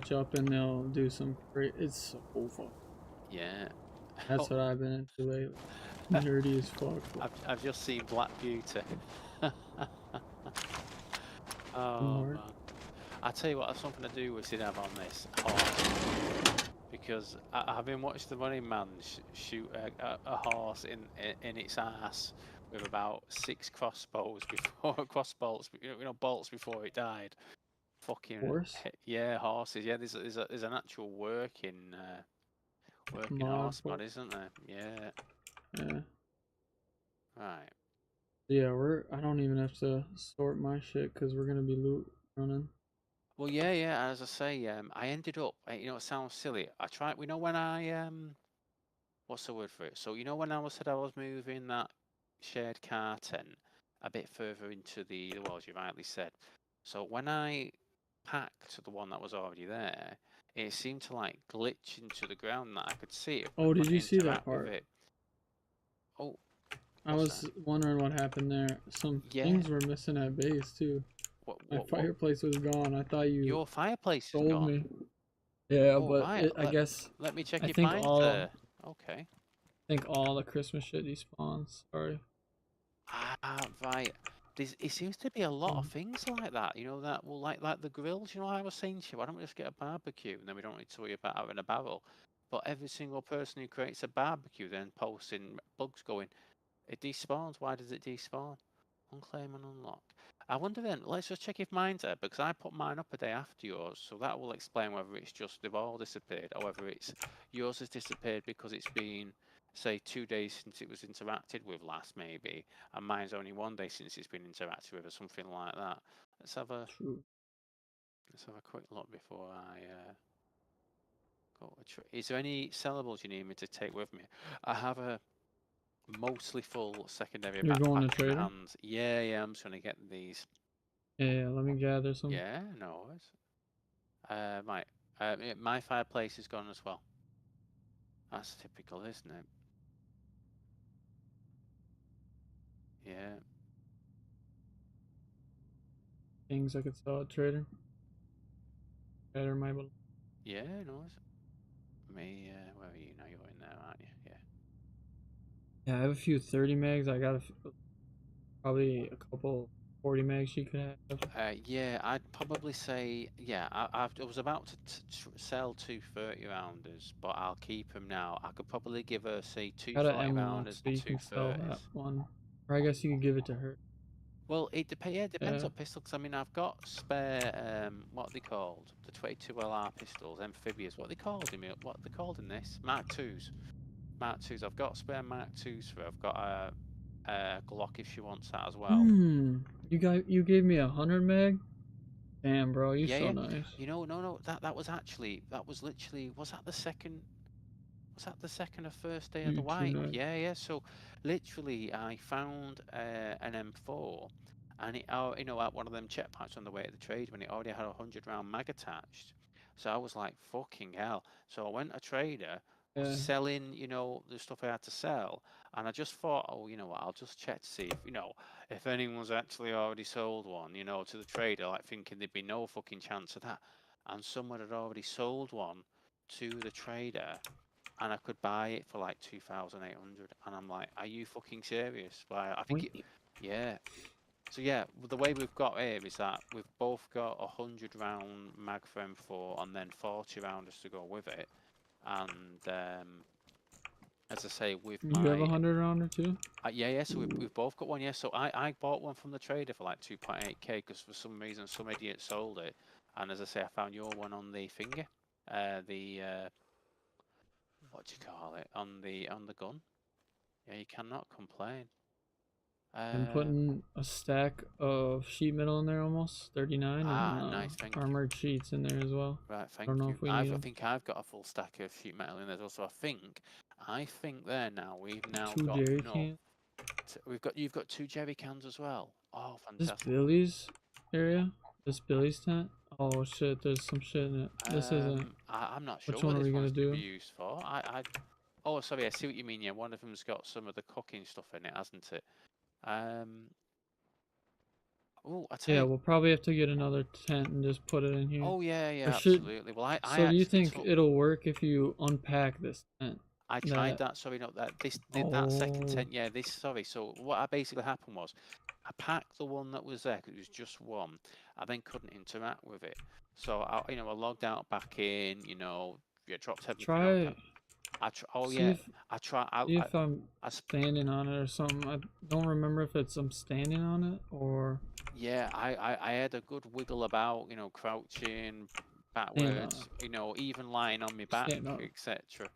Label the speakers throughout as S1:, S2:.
S1: switch up and they'll do some great. It's so fun.
S2: Yeah.
S1: That's what I've been into lately. Nerdy as fuck.
S2: I've just seen Black Beauty. Oh
S1: Smart.
S2: man. I tell you what, that's something to do with Sid have on this horse, because having watched the Running Man shoot a horse in its ass with about 6 crossbows before crossbolts, bolts before it died. Fucking
S1: Horse.
S2: yeah, horses. Yeah, there's an actual working
S1: Mod
S2: horse
S1: for
S2: mod, isn't there? Yeah.
S1: yeah.
S2: Right.
S1: Yeah, I don't even have to sort my shit because we're gonna be loot running.
S2: Well, yeah. As I say, I ended up. It sounds silly. I tried. When I what's the word for it? So when said I was moving that shared car tent a bit further into the walls, you rightly said. So when I packed the one that was already there, it seemed to like glitch into the ground that I could see it, but I
S1: Oh, did
S2: couldn't
S1: you see that
S2: interact with
S1: part?
S2: it. Oh,
S1: I
S2: what's that?
S1: was wondering what happened there. Some
S2: Yeah.
S1: things were missing at base too. My
S2: What?
S1: fireplace was gone. I thought you
S2: Your fireplace is
S1: told
S2: gone.
S1: me. Yeah,
S2: Oh,
S1: but
S2: right.
S1: I guess
S2: Let me check
S1: I
S2: if
S1: think
S2: mine's
S1: all
S2: there. Okay.
S1: the Christmas shit despawns. Sorry.
S2: Ah, right. It seems to be a lot of
S1: Mm.
S2: things like that, that will like the grills. I was saying to you, why don't we just get a barbecue and then we don't need to worry about having a barrel. But every single person who creates a barbecue then posts in bugs going, it despawns. Why does it despawn? Unclaim and unlock. I wonder then, let's just check if mine's there, because I put mine up a day after yours, so that will explain whether it's just they've all disappeared or whether it's yours has disappeared because it's been, say, 2 days since it was interacted with last, maybe, and mine's only 1 day since it's been interacted with or something like that. Let's have a
S1: True.
S2: quick look before I go. Is there any sellables you need me to take with me? I have a mostly full secondary
S1: You're going to
S2: backpack in my
S1: trader?
S2: hands. Yeah, I'm just gonna get these.
S1: Yeah, let me gather some.
S2: Yeah, no worries. Right. My fireplace is gone as well. That's typical, isn't it? Yeah.
S1: Things I could sell at trader. Trader might be.
S2: Yeah, no worries. Me, where are you now? You're in there, aren't you? Yeah.
S1: Yeah, I have a few 30 megs. I got probably a couple 40 megs you could have.
S2: Yeah, I'd probably say, yeah, I was about to sell 2 30 rounders, but I'll keep them now. I could probably give her, say, two
S1: Got an
S2: 40
S1: M1,
S2: rounders
S1: so
S2: and
S1: you
S2: two
S1: can sell that
S2: 30s.
S1: one. Or I guess you could give it to her.
S2: Well, it depends
S1: Yeah.
S2: on pistol, because I mean, I've got spare, what are they called? The 22 LR pistols, amphibious. What are they called in What are they called in this? Mark 2s. Mark 2s. I've got spare Mark 2s for her. I've got a Glock if she wants that as well.
S1: You gave me 100 meg. Damn, bro, you so
S2: Yeah.
S1: nice.
S2: No. That was literally. Was that the second? Was that the second or first day of the
S1: You too
S2: wipe?
S1: nice.
S2: Yeah. So, literally, I found an M4, and at one of them checkpoints on the way to the trade when it already had a 100-round mag attached. So I was like, fucking hell. So I went to trader, was
S1: Yeah.
S2: selling, the stuff I had to sell, and I just thought, oh, you know what? I'll just check to see if anyone's actually already sold one, to the trader, like thinking there'd be no fucking chance of that, and someone had already sold one to the trader and I could buy it for like 2,800, and I'm like, are you fucking serious? Like, I think
S1: Wait.
S2: yeah. So yeah, the way we've got here is that we've both got a 100-round mag for M4 and then 40 rounders to go with it, and as I say, with
S1: You have
S2: my
S1: 100 rounder too?
S2: yeah, so we've both got one, yeah. So I bought one from the trader for like 2.8k because for some reason some idiot sold it, and as I say, I found your one on the finger, the what do you call it, on the gun. Yeah, you cannot complain.
S1: I'm putting a stack of sheet metal in there almost, 39, and
S2: Nice, thank you.
S1: armored sheets in there as well.
S2: Right,
S1: I
S2: thank
S1: don't know
S2: you.
S1: if we need
S2: I
S1: them.
S2: think I've got a full stack of sheet metal in there also. I think there now we've now
S1: 2
S2: got
S1: jerry
S2: enough.
S1: cans.
S2: You've got 2 jerry cans as well. Oh,
S1: This
S2: fantastic.
S1: Billy's area? This Billy's tent? Oh shit, there's some shit in it. This isn't.
S2: I'm not sure
S1: Which
S2: what
S1: one are
S2: this
S1: we gonna
S2: one's to be
S1: do?
S2: used for. Oh, sorry, I see what you mean. Yeah, one of them's got some of the cooking stuff in it, hasn't it? Oh, I tell
S1: Yeah,
S2: you.
S1: we'll probably have to get another tent and just put it in here.
S2: Oh yeah,
S1: Or
S2: yeah,
S1: should
S2: absolutely. Well, I
S1: so do you
S2: actually
S1: think
S2: took.
S1: it'll work if you unpack this tent?
S2: I tried
S1: That
S2: that. Sorry, not that. That second
S1: oh
S2: tent. Yeah, this. Sorry. So what I basically happened was, I packed the one that was there 'cause it was just one. I then couldn't interact with it. So I logged out back in. Yeah, dropped everything off.
S1: try
S2: Oh
S1: see
S2: yeah,
S1: if
S2: I try.
S1: see if I'm
S2: I
S1: standing on it or something. I don't remember if it's I'm standing on it or
S2: Yeah, I had a good wiggle about, crouching
S1: stand on
S2: backwards,
S1: it.
S2: even lying on my back,
S1: Stand up.
S2: etc.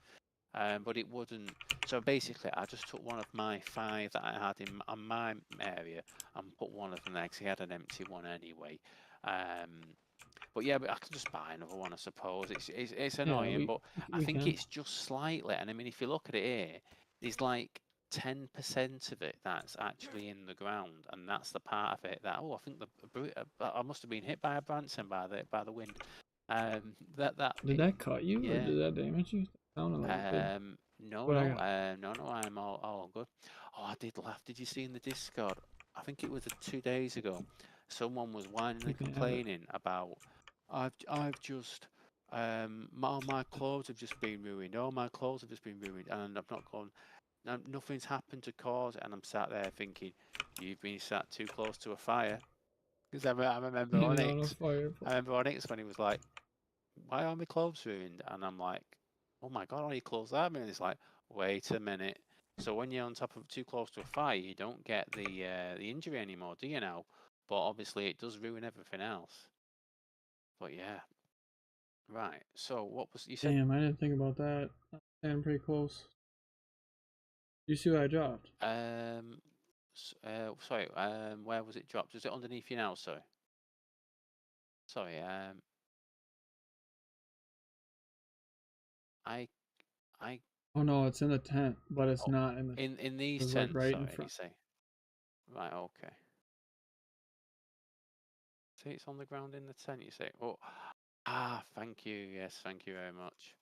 S2: But it wouldn't. So basically, I just took one of my five that I had on my area and put one of them there because he had an empty one anyway. Um, but yeah, but I can just buy another one, I suppose. It's
S1: Yeah,
S2: annoying, but I
S1: we
S2: think
S1: can.
S2: it's just slightly. And I mean, if you look at it here, there's like 10% of it that's actually in the ground, and that's the part of it that I think I must have been hit by a branch and by the wind.
S1: Did that cut you or
S2: Yeah.
S1: did that damage you? That sounded like it did.
S2: No,
S1: What I
S2: no,
S1: got?
S2: no. I'm all good. Oh, I did laugh. Did you see in the Discord? I think it was 2 days ago. Someone was whining
S1: You
S2: and
S1: can have it.
S2: complaining about, I've just, all my clothes have just been ruined. All my clothes have just been ruined, and I've not gone. Nothing's happened to cause it. And I'm sat there thinking, you've been sat too close to a fire. Because I remember
S1: You're on a
S2: Onyx.
S1: fire.
S2: I remember Onyx when he was like, why are my clothes ruined? And I'm like, oh my God, all your clothes are ruined. It's like, wait a minute. So when you're on top of too close to a fire, you don't get the injury anymore, do you now? But obviously it does ruin everything else. But yeah, right. So what was you said?
S1: Damn, I didn't think about that. I'm standing pretty close. You see what I dropped?
S2: Sorry. Where was it dropped? Was it underneath you now? Sorry. Sorry. I I
S1: Oh no, it's in the tent, but it's
S2: oh,
S1: not in the.
S2: in
S1: It
S2: these
S1: was like
S2: tents.
S1: right in
S2: Sorry, you
S1: front.
S2: say. Right. Okay. See, it's on the ground in the tent. You say. Oh, thank you. Yes, thank you very much.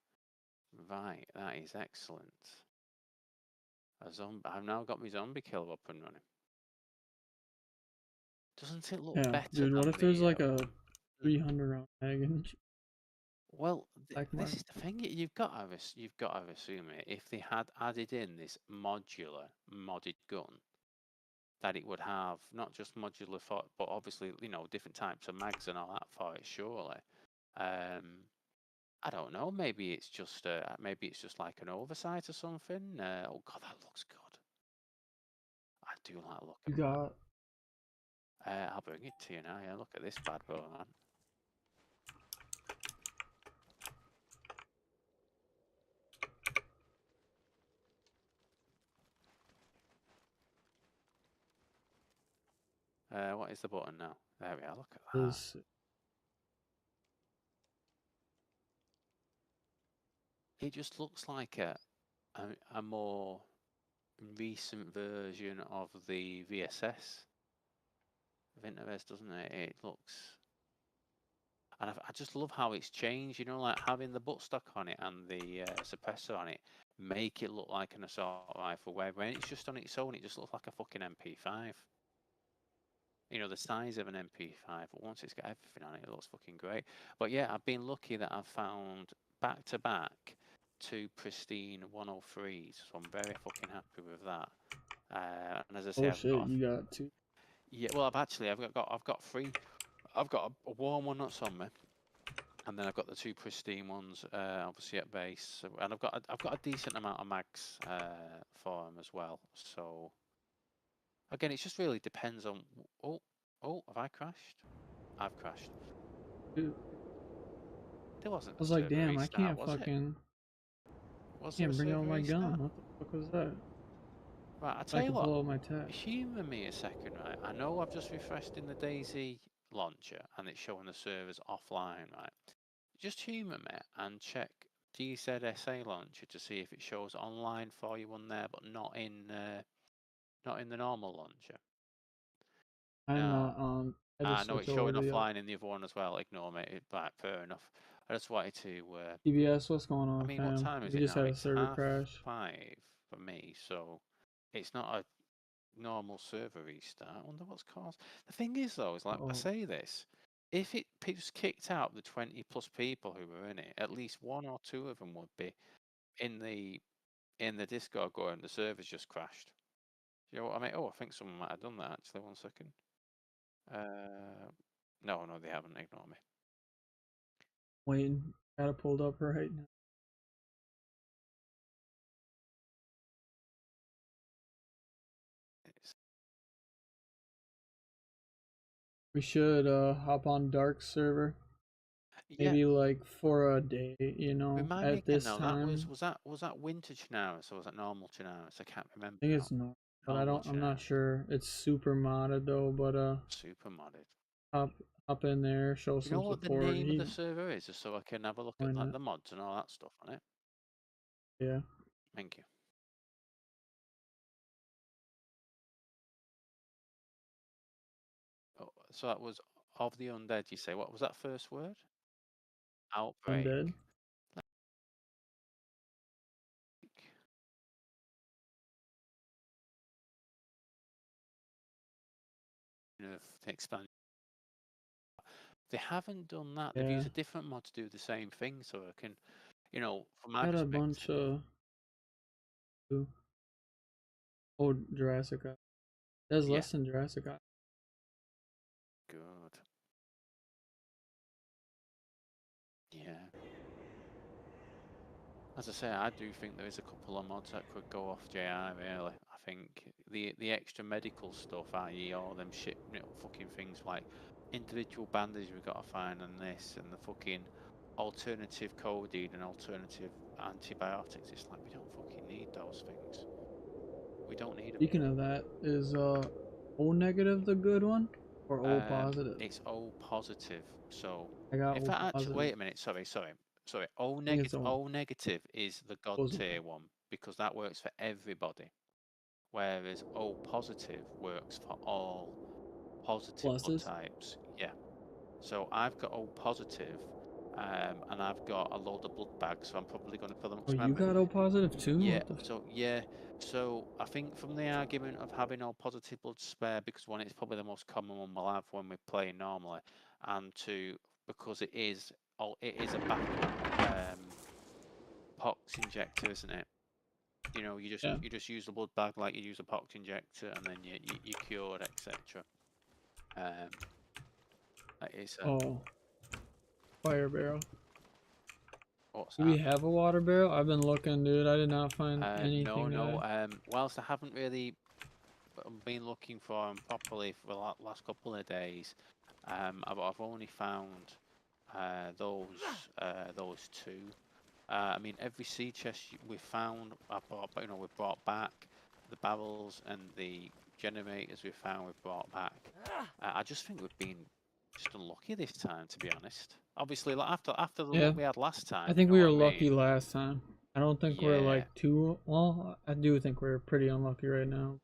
S2: Right, that is excellent. I've now got my zombie killer up and running. Doesn't it look
S1: Yeah,
S2: better
S1: dude. What
S2: than
S1: if there's
S2: the
S1: like a
S2: one?
S1: 300 round mag in
S2: Well,
S1: black
S2: this
S1: market?
S2: is the thing. You've got to assume it. If they had added in this modular modded gun, that it would have not just modular for, but obviously different types of mags and all that for it. Surely. Um, I don't know. Maybe it's just like an oversight or something. Oh God, that looks good. I do like looking
S1: You
S2: at that.
S1: got
S2: I'll bring it to you now. Yeah, look at this bad boy, man. What is the button now? There we are. Look at that.
S1: this.
S2: It just looks like a more recent version of the VSS Vinterest, doesn't it? It looks, and I just love how it's changed. Like having the buttstock on it and the suppressor on it, make it look like an assault rifle. Where when it's just on its own, it just looks like a fucking MP5. The size of an MP5, but once it's got everything on it, it looks fucking great. But yeah, I've been lucky that I've found back to back two pristine 103s, so I'm very fucking happy with that. And as I say,
S1: Oh shit, you got two.
S2: yeah, well, I've got three. I've got a warm one that's on me, and then I've got the two pristine ones, obviously at base, and I've got a decent amount of mags for them as well. So again, it just really depends on. Oh, have I crashed? I've crashed.
S1: Two.
S2: There wasn't
S1: I
S2: a
S1: was like,
S2: server
S1: damn, I
S2: restart,
S1: can't
S2: was it?
S1: fucking
S2: Was there a
S1: can't bring out
S2: server
S1: my gun.
S2: restart?
S1: What the fuck was that?
S2: Right, I
S1: I
S2: tell you
S1: could
S2: what.
S1: blow up my tech.
S2: Humour me a second, right? I know I've just refreshed in the Dayz launcher and it's showing the servers offline, right? Just humour me and check DZSA launcher to see if it shows online for you on there, but not in the normal launcher.
S1: I'm
S2: No.
S1: not on. I
S2: Ah,
S1: just
S2: no,
S1: switch
S2: it's showing
S1: over to the
S2: offline in the other one as well. Ignore me. Right, fair enough. I just wanted to.
S1: TBS. What's going
S2: I
S1: on,
S2: mean, what
S1: fam?
S2: time is
S1: We
S2: it
S1: just
S2: now?
S1: had a
S2: It's
S1: server
S2: half
S1: crash.
S2: 5 for me, so it's not a normal server restart. I wonder what's caused. The thing is, though, is like I
S1: Oh,
S2: say this, if it just kicked out the 20+ people who were in it, at least one or two of them would be in the Discord going, the server's just crashed. You know what I mean? Oh, I think someone might have done that actually. 1 second. No, they haven't. Ignore me.
S1: waiting. Got it pulled up right now.
S2: It's,
S1: We should hop on Dark server.
S2: yeah.
S1: Maybe like for a day, you know,
S2: Remind me
S1: at
S2: again
S1: this
S2: now. That
S1: time.
S2: was that winter Chinaris or was that normal Chinaris? I can't remember
S1: I think
S2: now.
S1: it's normal, but
S2: Normal
S1: I'm not
S2: Chinaris.
S1: sure. It's super modded though, but
S2: Super modded.
S1: hop hop in there, show
S2: You know
S1: some
S2: what the
S1: support.
S2: name of the
S1: He
S2: server is, just so I can have a look at
S1: join
S2: like
S1: it.
S2: the mods and all that stuff on it.
S1: Yeah.
S2: Thank you. Oh, so that was of the undead. You say what was that first word? Outbreak.
S1: Undead.
S2: Expand. They haven't done that. They've
S1: Yeah.
S2: used a different mod to do the same thing, so I can, from my
S1: Got a bunch
S2: perspective.
S1: of oh Jurassic Island. There's
S2: Yeah,
S1: less than Jurassic Island.
S2: good. Yeah. As I say, I do think there is a couple of mods that could go off JI, really. I think the extra medical stuff, i.e. all them shit, fucking things like individual bandages we've got to find and this, and the fucking alternative codeine and alternative antibiotics. It's like, we don't fucking need those things. We don't need them.
S1: Speaking of that, is O negative the good one or O positive?
S2: It's O positive. So,
S1: I got
S2: in
S1: O
S2: fact, actually,
S1: positive.
S2: wait a minute. Sorry. O
S1: I think it's
S2: negative.
S1: O
S2: O negative is the god
S1: opposable.
S2: tier one because that works for everybody, whereas O positive works for all positive blood
S1: Pluses.
S2: types. Yeah. So I've got O positive, and I've got a load of blood bags. So I'm probably going to fill them up.
S1: Oh,
S2: 'Cause
S1: you
S2: remember,
S1: got O positive too?
S2: yeah,
S1: What the?
S2: so I think from the argument of having all positive blood spare, because one, it's probably the most common one we'll have when we're playing normally, and two, because it is a backup pox injector, isn't it? You
S1: Yeah.
S2: just use the blood bag like you use a pox injector, and then you cured, etc. It's
S1: Oh, fire barrel.
S2: what's
S1: Do
S2: that?
S1: we have a water barrel? I've been looking, dude. I did not find
S2: No,
S1: anything
S2: no.
S1: that
S2: Whilst I haven't really been looking for them properly for the last couple of days, I've only found those two. I mean, every sea chest we found, we've brought back the barrels and the generators we found, we've brought back. I just think we've been just unlucky this time, to be honest. Obviously, like after the
S1: yeah.
S2: luck we had last
S1: I
S2: time, you
S1: think
S2: know
S1: we
S2: what
S1: were
S2: I
S1: lucky
S2: mean?
S1: last time. I don't think we're
S2: Yeah,
S1: like too well, I do think we're pretty unlucky right now.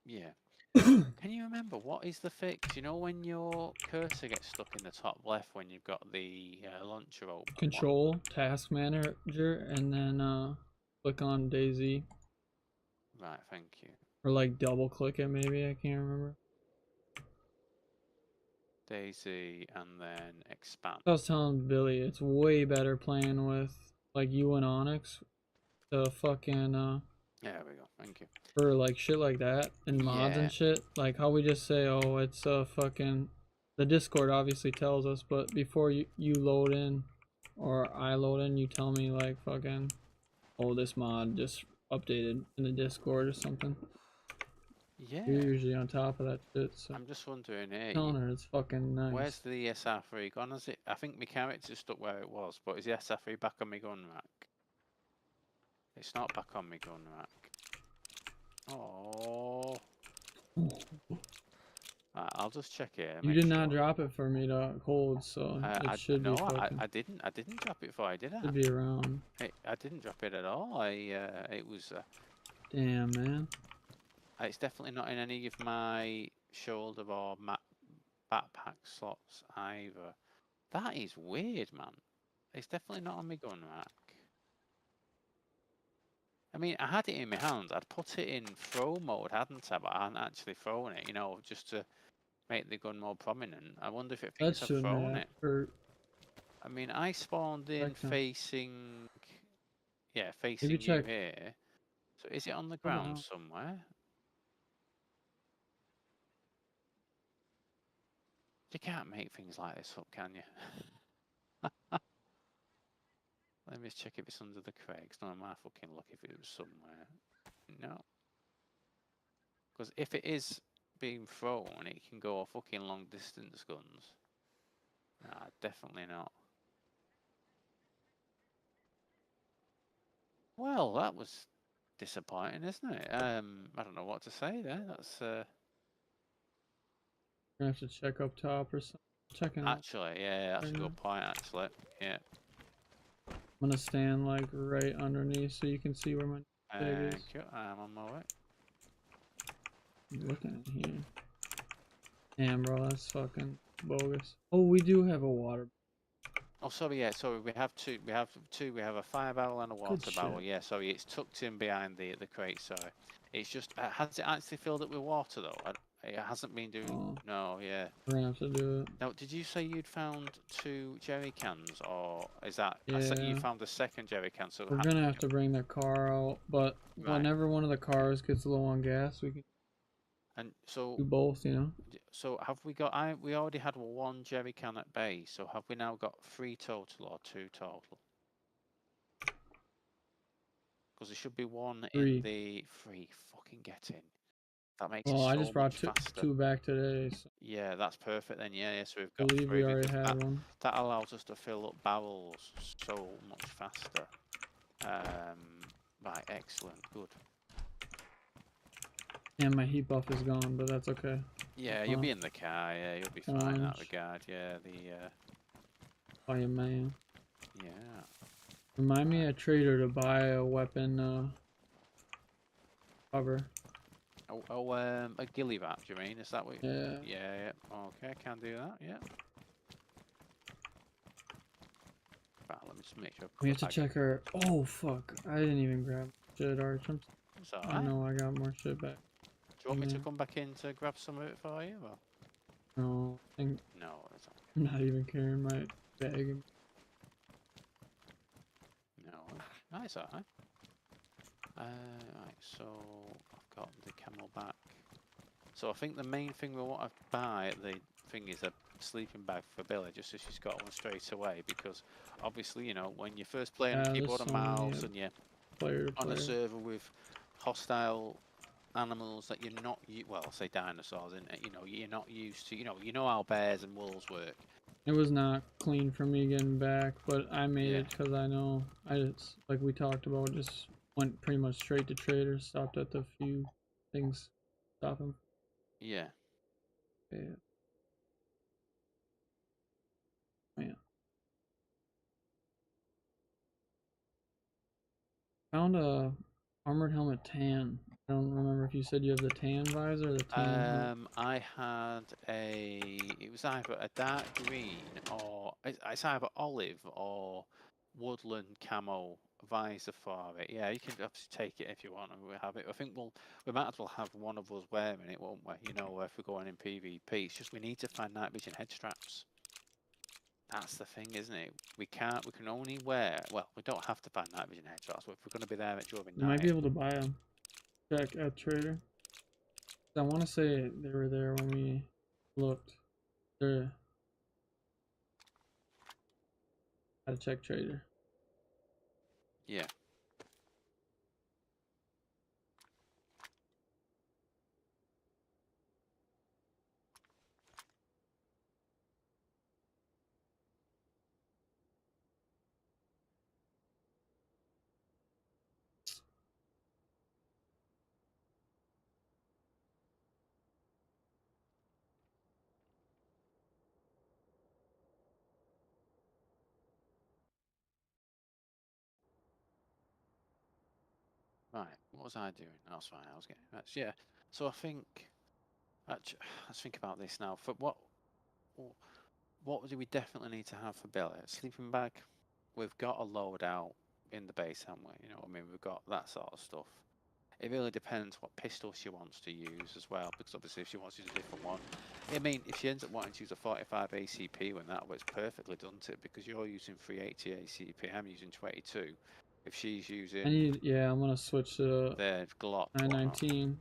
S2: yeah. Can you remember what is the fix? You know when your cursor gets stuck in the top left when you've got the launcher open? What?
S1: Control task manager and then click on Dayz
S2: Right, thank you.
S1: or like double click it maybe, I can't remember.
S2: Dayz and then expand.
S1: I was telling Billy it's way better playing with like you and Onyx the fucking
S2: There we go. Thank you.
S1: for like shit like that and mods
S2: Yeah,
S1: and shit. Like how we just say, oh, it's fucking. The Discord obviously tells us, but before you load in, or I load in, you tell me like fucking, oh, this mod just updated in the Discord or something. You're
S2: yeah.
S1: usually on top of that shit, so
S2: I'm just wondering here.
S1: telling her it's fucking
S2: Where's
S1: nice.
S2: the SR3 gone? Is it? I think my character's stuck where it was, but is the SR3 back on my gun rack? It's not back on my gun rack. Oh. Right, I'll just check it.
S1: You
S2: Make
S1: did not
S2: sure.
S1: drop it for me to hold, so it should be
S2: No,
S1: fucking.
S2: I didn't. I didn't drop it for you, did I?
S1: Should be around.
S2: I didn't drop it at all. It was.
S1: Damn, man.
S2: It's definitely not in any of my shoulder or backpack slots either. That is weird, man. It's definitely not on my gun rack. I mean, I had it in my hand. I'd put it in throw mode, hadn't I? But I hadn't actually thrown it, you know, just to make the gun more prominent. I wonder if it
S1: That
S2: thinks I've
S1: shouldn't
S2: thrown
S1: have
S2: it.
S1: hurt.
S2: I mean, I spawned in
S1: Check now.
S2: facing, yeah,
S1: Maybe
S2: facing you
S1: check.
S2: here. So is it on the
S1: Slow
S2: ground
S1: down.
S2: somewhere? You can't make things like this up, can you? Let me just check if it's under the crags. No, my fucking luck if it was somewhere. No. Because if it is being thrown, it can go fucking long distance guns. Nah, definitely not. Well, that was disappointing, isn't it? I don't know what to say there. That's
S1: Gonna have to check up top or something. Checking out.
S2: actually, yeah, that's
S1: Right
S2: a
S1: now.
S2: good point. Actually, yeah.
S1: I'm gonna stand like right underneath so you can see where my tag is.
S2: Thank you. I'm on my way.
S1: I'm looking at here. Damn, bro, that's fucking bogus. Oh, we do have a water.
S2: Oh, sorry, yeah, sorry. We have two. We have two. We have a fire barrel and a water barrel.
S1: shit.
S2: Yeah, sorry. It's tucked in behind the crate. Sorry. It's just has it actually filled up with water though? It hasn't been doing.
S1: Oh,
S2: No, yeah.
S1: we're gonna have to do it.
S2: Now, did you say you'd found two jerry cans, or is that you
S1: Yeah.
S2: found the second jerry can? So
S1: We're gonna have to bring the car out, but
S2: right.
S1: whenever one of the cars gets low on gas, we can
S2: And so
S1: do both, you know?
S2: So have we got? We already had one jerry can at base. So have we now got 3 total or 2 total? Because there should be one in
S1: 3.
S2: the free. Fucking get in. That makes it
S1: Well, I
S2: so
S1: just brought
S2: much faster.
S1: two back today, so
S2: Yeah, that's perfect then. Yeah, yeah. So we've
S1: I
S2: got
S1: believe
S2: 3
S1: we already
S2: because
S1: had one.
S2: that allows us to fill up barrels so much faster. Right, excellent, good.
S1: And my heat buff is gone, but that's okay.
S2: Yeah, you'll be in the car. Yeah, you'll be fine in that regard. Yeah,
S1: Oh, yeah, man.
S2: yeah.
S1: Remind me at Trader to buy a weapon cover.
S2: A ghillie wrap, do you mean? Is that what?
S1: Yeah.
S2: Yeah. Okay, I can do that. Yeah. Right, let me just make sure.
S1: We have to check our. Oh fuck! I didn't even grab shit, Arch. I know I got more shit back.
S2: Do you want me to come back in to grab some of it for you? Or?
S1: No,
S2: No, it's okay.
S1: I'm not even carrying my bag.
S2: No, nice, alright. Right, so I've got the camel back. So I think the main thing we want to buy at the thing is a sleeping bag for Billy, just so she's got one straight away. Because obviously, you know, when you first play on keyboard and mouse and you're on a server with hostile animals that you're not, well, say dinosaurs, and you know you're not used to. You know how bears and wolves work.
S1: It was not clean for me getting back, but I made it because I know I just, like we talked about, just went pretty much straight to Trader, stopped at the few things, stop him.
S2: Yeah.
S1: Yeah. Man. Found a armored helmet tan. I don't remember if you said you have the tan visor or the tan.
S2: I had it was either a dark green or it's either olive or woodland camo visor for it. Yeah, you can obviously take it if you want and we have it. I think we might as well have one of us wearing it, won't we? You know, if we're going in PvP. It's just we need to find night vision head straps. That's the thing, isn't it? We can only wear, well, we don't have to find night vision head straps, but if we're going to be there during night.
S1: You might be able to buy them. Check at Trader. I want to say they were there when we looked. They're... Gotta check Trader.
S2: Yeah. Right, what was I doing? That's fine. I was getting yeah. So I think let's think about this now. For what do we definitely need to have for Billy? A sleeping bag. We've got a loadout in the base, haven't we? You know, what I mean, we've got that sort of stuff. It really depends what pistol she wants to use as well, because obviously if she wants to use a different one, I mean, if she ends up wanting to use a 45 ACP, when that works perfectly, doesn't it? Because you're using 380 ACP, I'm using 22. If she's using
S1: yeah, I'm gonna switch to
S2: the Glock
S1: 919.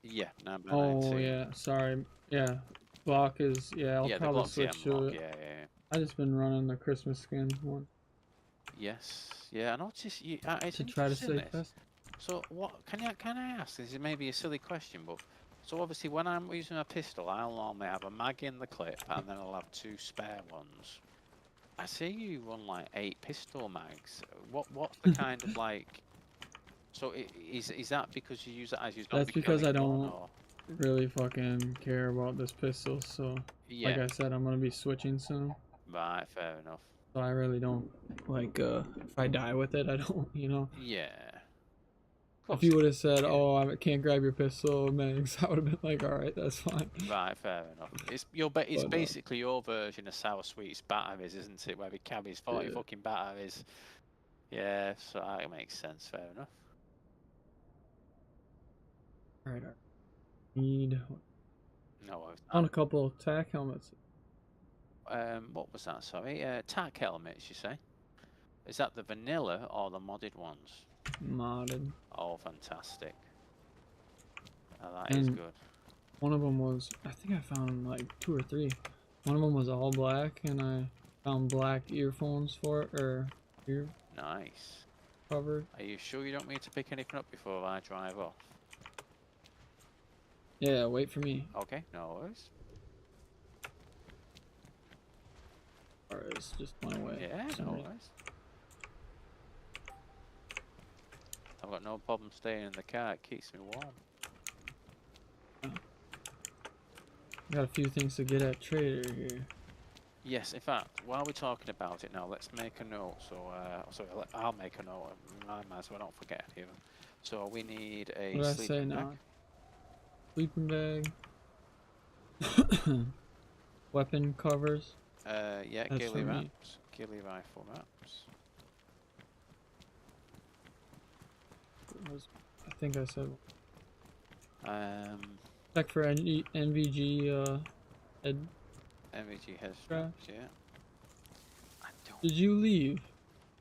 S2: Yeah, 9x19.
S1: Oh yeah, sorry. Yeah, Glock is, yeah, I'll
S2: Yeah, the
S1: probably
S2: Glock's the
S1: switch to
S2: M-Lock,
S1: it.
S2: yeah.
S1: I just been running the Christmas skin one
S2: Yes, yeah, I noticed you, it's
S1: to try to
S2: interesting
S1: stay
S2: this.
S1: fast.
S2: So what, can I ask, this is maybe a silly question, but, so obviously when I'm using a pistol, I'll normally have a mag in the clip, and then I'll have 2 spare ones. I see you run like 8 pistol mags. What's the kind of like, so is that because you use it as your zombie
S1: That's because I
S2: killing gun,
S1: don't
S2: or?
S1: really fucking care about this pistol, so like
S2: Yeah,
S1: I said, I'm gonna be switching soon.
S2: right, fair enough.
S1: So I really don't like if I die with it, I don't, you know.
S2: Yeah.
S1: If you would have said,
S2: Yeah.
S1: "Oh, I can't grab your pistol, Megs," I would have been like, "All right, that's fine."
S2: Right, fair enough. It's
S1: But,
S2: basically your version of Sour Sweet's batteries, isn't it? Where it carries 40
S1: yeah.
S2: fucking batteries. Yeah, so that makes sense. Fair enough.
S1: All right, need
S2: No,
S1: on a couple of tack helmets.
S2: what was that? Sorry, tack helmets. You say? Is that the vanilla or the modded ones?
S1: Modded.
S2: Oh, fantastic. Oh, that is
S1: And
S2: good.
S1: one of them was, I think I found like 2 or 3. One of them was all black, and I found black earphones for it, or ear
S2: Nice.
S1: cover.
S2: Are you sure you don't need to pick anything up before I drive off?
S1: Yeah, wait for me.
S2: Okay, no worries.
S1: Or it's just went away.
S2: Yeah, no worries. I've got no problem staying in the car. It keeps me warm.
S1: Got a few things to get at Trader here.
S2: Yes, in fact, while we're talking about it now, let's make a note. So, sorry, I'll make a note in my mind so I don't forget any of them. So we need a
S1: What did I say
S2: sleeping
S1: now?
S2: bag.
S1: Sleeping bag. Weapon covers.
S2: Yeah,
S1: That's
S2: ghillie
S1: for me.
S2: wraps, ghillie rifle wraps.
S1: I think I said. Check for NVG head.
S2: MVG head straps, yeah. I don't.
S1: Did you leave?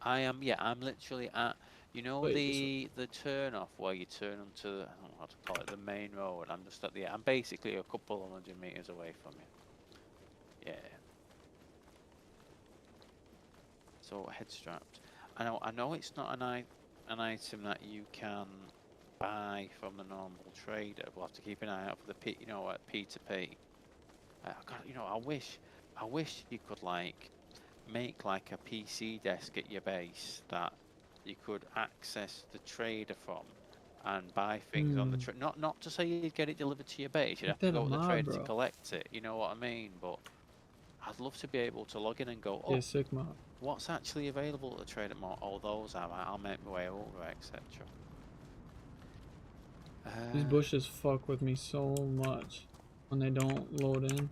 S2: I am, yeah, I'm literally at, you know,
S1: Wait,
S2: the turn off where you turn onto the, I don't know how to call it, the main road. I'm just at the, I'm basically a couple of 100 meters away from you. Yeah. So head strapped. I know it's not an item that you can buy from the normal trader. We'll have to keep an eye out for the P, you know, P2P. God, you know, I wish you could like make like a PC desk at your base that you could access the trader from and buy things on the trade. Not to say you'd get it delivered to your base. You'd have to go to the trader to collect it. You know what I mean? But I'd love to be able to log in and go, oh,
S1: yeah, sick mob.
S2: What's actually available at the trader mall? Oh, those are. I'll make my way over, etc.
S1: These bushes fuck with me so much when they don't load in.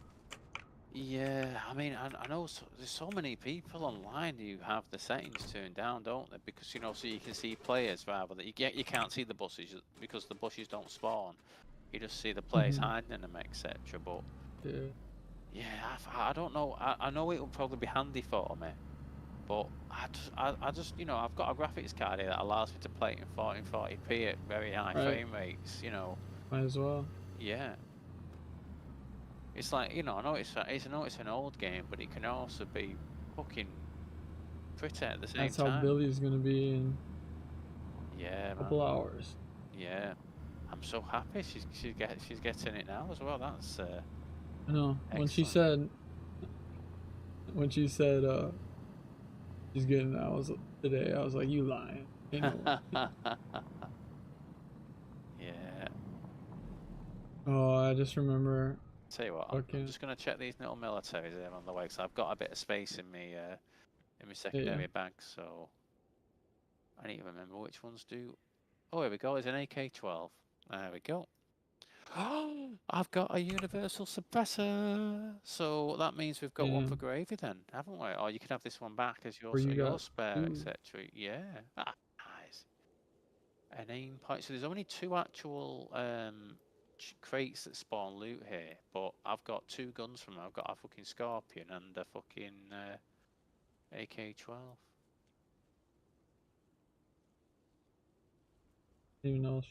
S2: Yeah, I mean, I know there's so many people online who have the settings turned down, don't they? Because, you know, so you can see players rather than you can't see the bushes because the bushes don't spawn. You just see the players hiding in them, etc. But yeah, I don't know. I know it would probably be handy for me, but I just, you know, I've got a graphics card here that allows me to play it in 1440p at very high frame rates. You know,
S1: might as well.
S2: Yeah. It's like, you know, I know it's an old game, but it can also be fucking pretty at the same time.
S1: That's how Billy's gonna be in
S2: a
S1: couple hours.
S2: Yeah, I'm so happy she's getting it now as well. That's
S1: I know. When she
S2: excellent.
S1: said she's getting it today, I was like, you lying. Ain't no way.
S2: Yeah.
S1: Oh, I just remember.
S2: Tell you what, I'm just gonna check these little militaries here on the way, because I've got a bit of space in my secondary bag, so I need to remember which ones do. Oh, here we go. It's an AK-12. There we go. I've got a universal suppressor. So that means we've got one for
S1: Damn.
S2: gravy then, haven't we? Or you can have this one back as
S1: Or you
S2: your
S1: got
S2: spare,
S1: 2.
S2: etc. Yeah. Ah, nice. An aim point. So there's only 2 actual crates that spawn loot here, but I've got 2 guns from them. I've got a fucking Scorpion and a fucking AK-12.
S1: Even know.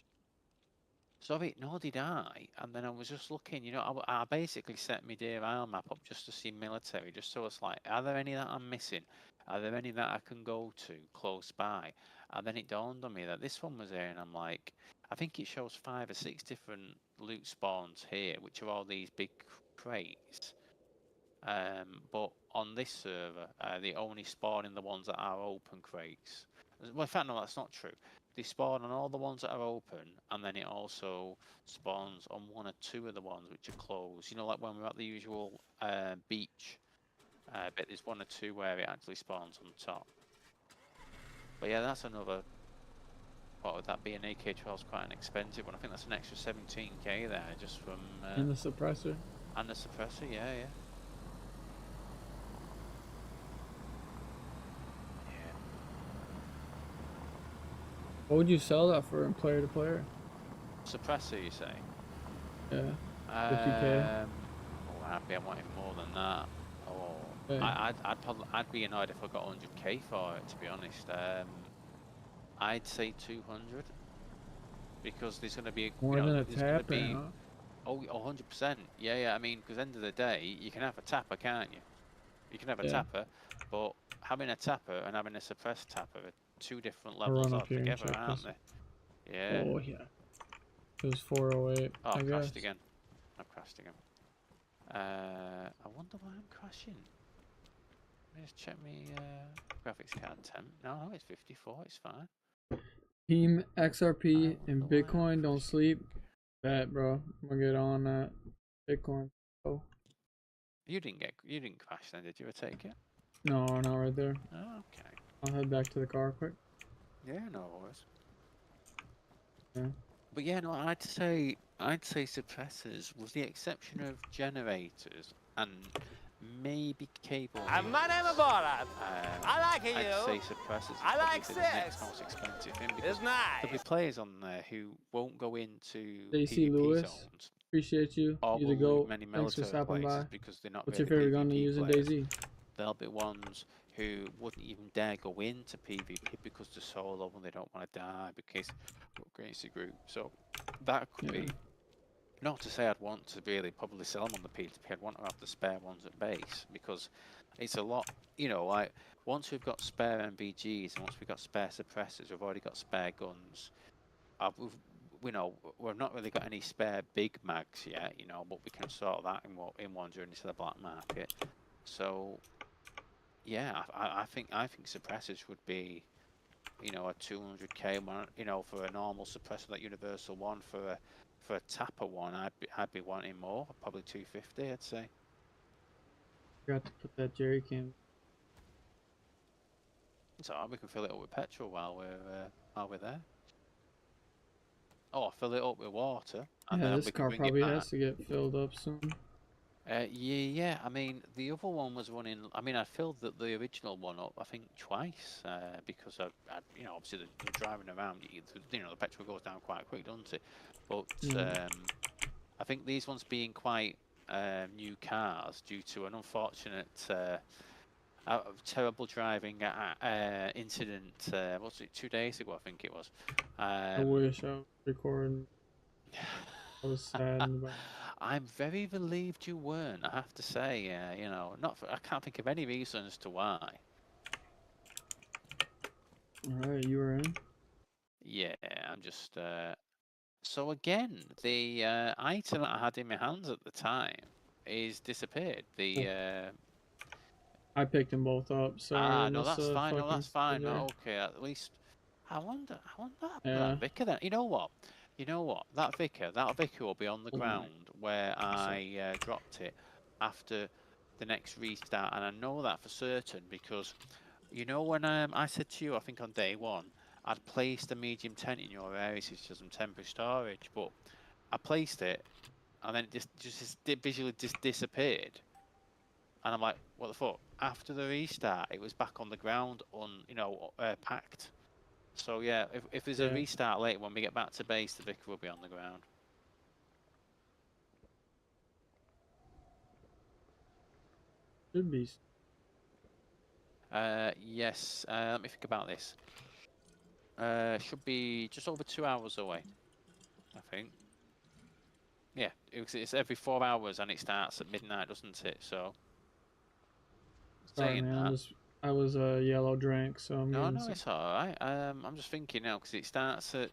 S2: Sorry, nor did I. And then I was just looking, you know, I basically set my Dear Isle map up just to see military, just so it's like, are there any that I'm missing? Are there any that I can go to close by? And then it dawned on me that this one was there, and I'm like, I think it shows 5 or 6 different loot spawns here, which are all these big crates. But on this server, they only spawn in the ones that are open crates. Well, in fact, no, that's not true. They spawn on all the ones that are open, and then it also spawns on 1 or 2 of the ones which are closed. You know, like when we're at the usual beach bit, there's 1 or 2 where it actually spawns on top. But yeah, that's another. What would that be? An AK-12 is quite an expensive one. I think that's an extra 17k there just from.
S1: And the suppressor.
S2: And the suppressor, yeah.
S1: What would you sell that for in player to player?
S2: Suppressor, you say?
S1: Yeah. 50k.
S2: Oh, I'd be wanting more than that. Oh,
S1: Okay.
S2: I'd be annoyed if I got 100k for it. To be honest, I'd say 200 because there's going to be
S1: More than a tap, huh?
S2: Oh, 100%. Yeah. I mean, because end of the day, you can have a tapper, can't you? You can have a tapper, but having a tapper and having a suppressed tapper are 2 different levels altogether, aren't they? Yeah.
S1: Oh yeah. It was 408.
S2: Oh,
S1: I
S2: I've crashed
S1: guess.
S2: again. I wonder why I'm crashing. Let me just check my graphics card temp. No, it's 54. It's fine.
S1: Team XRP and Bitcoin don't sleep. Bet, bro. I'm gonna get on that Bitcoin. Oh.
S2: You didn't crash then, did you? Take it?
S1: No, not right there.
S2: Oh, okay.
S1: I'll head back to the car quick.
S2: Yeah, no worries.
S1: Yeah.
S2: But yeah, no, I'd say suppressors, with the exception of generators and maybe cable.
S3: My name is Borat. I like you.
S2: I'd say suppressors.
S3: I like
S2: the
S3: sex.
S2: next most expensive thing because
S3: It's nice.
S2: there'll be players on there who won't go into
S1: Daisy
S2: PvP
S1: Lewis,
S2: zones.
S1: appreciate you.
S2: Or
S1: You
S2: will
S1: to go.
S2: loot many
S1: Thanks for
S2: military
S1: stopping by.
S2: places because they're not
S1: What's
S2: really
S1: your favorite gun to
S2: PvP
S1: use in
S2: players.
S1: Daisy?
S2: There'll be ones who wouldn't even dare go into PvP because they're solo and they don't want to die because we're against the group. So that could be. Not to say I'd want to really probably sell them on the PvP. I'd want to have the spare ones at base because it's a lot. You know, like once we've got spare MVGs and once we've got spare suppressors, we've already got spare guns. We've not really got any spare big mags yet, you know, but we can sort that in one journey to the black market. So, yeah, I think suppressors would be, you know, a 200k one, you know, for a normal suppressor, that universal one. For a tapper one, I'd be wanting more, probably 250, I'd say.
S1: Forgot to put that jerry can.
S2: So we can fill it up with petrol while we're there. Oh, fill it up with water. And
S1: Yeah,
S2: then
S1: this
S2: we can
S1: car
S2: bring
S1: probably
S2: it back.
S1: has to get filled up soon.
S2: Yeah. I mean, the other one was running. I mean, I filled the original one up, I think, twice because I you know, obviously the driving around, you know, the petrol goes down quite quick, doesn't it? But I think these ones being quite new cars due to an unfortunate, terrible driving incident. What's it? 2 days ago, I think it was.
S1: I wish I was recording. I was sad.
S2: I'm very relieved you weren't. I have to say, you know, I can't think of any reason as to why.
S1: All right, you were in.
S2: Yeah, I'm just. So again, the item that I had in my hands at the time is disappeared.
S1: I picked them both up. Sorry.
S2: No, that's fine. No, that's fine. No, okay, at least. I wonder that Vicar then. You know what? That Vicar will be on the ground where I dropped it after the next restart, and I know that for certain because, you know, when I said to you, I think on day 1, I'd placed a medium tent in your area to some temporary storage, but I placed it, and then it just visually just disappeared. And I'm like, what the fuck? After the restart, it was back on the ground, packed. So yeah, if there's a
S1: Yeah.
S2: restart later when we get back to base, the Vicar will be on the ground.
S1: Should be.
S2: Yes. Let me think about this. Should be just over 2 hours away, I think. Yeah, it's every 4 hours and it starts at midnight, doesn't it? So.
S1: Sorry,
S2: Saying
S1: man.
S2: that.
S1: I was a yellow drink, so I'm
S2: No,
S1: getting
S2: no,
S1: some.
S2: it's all right. I'm just thinking now because it starts at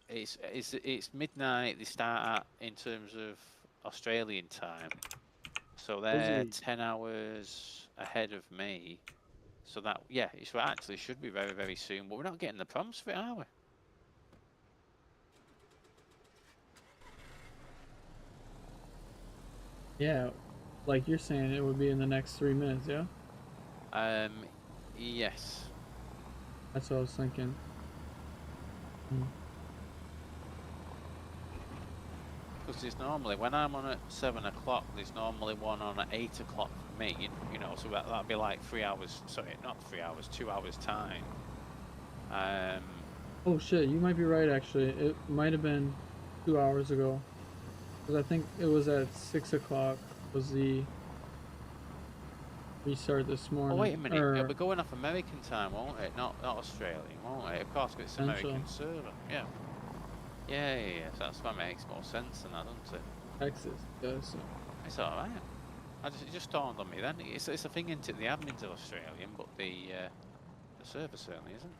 S2: it's midnight. They start at in terms of Australian time, so they're 10 hours ahead of me. So that it actually should be very very soon. But we're not getting the prompts for it, are we?
S1: Yeah, like you're saying, it would be in the next 3 minutes. Yeah.
S2: Yes.
S1: That's what I was thinking.
S2: Because there's normally, when I'm on at 7 o'clock, there's normally one on at 8 o'clock for me, so that'd be like 3 hours, sorry, not 3 hours, 2 hours time.
S1: Oh shit, you might be right actually. It might have been 2 hours ago. Because I think it was at 6 o'clock was the restart this morning.
S2: Oh, wait a minute, it'll be going off American time, won't it? Not Australian, won't it? Of course, it's American server, yeah. Yeah, that's what makes more sense than that, doesn't it?
S1: Texas does. So.
S2: It's alright. It just dawned on me then. It's a thing into the admins are Australian, but the server certainly isn't.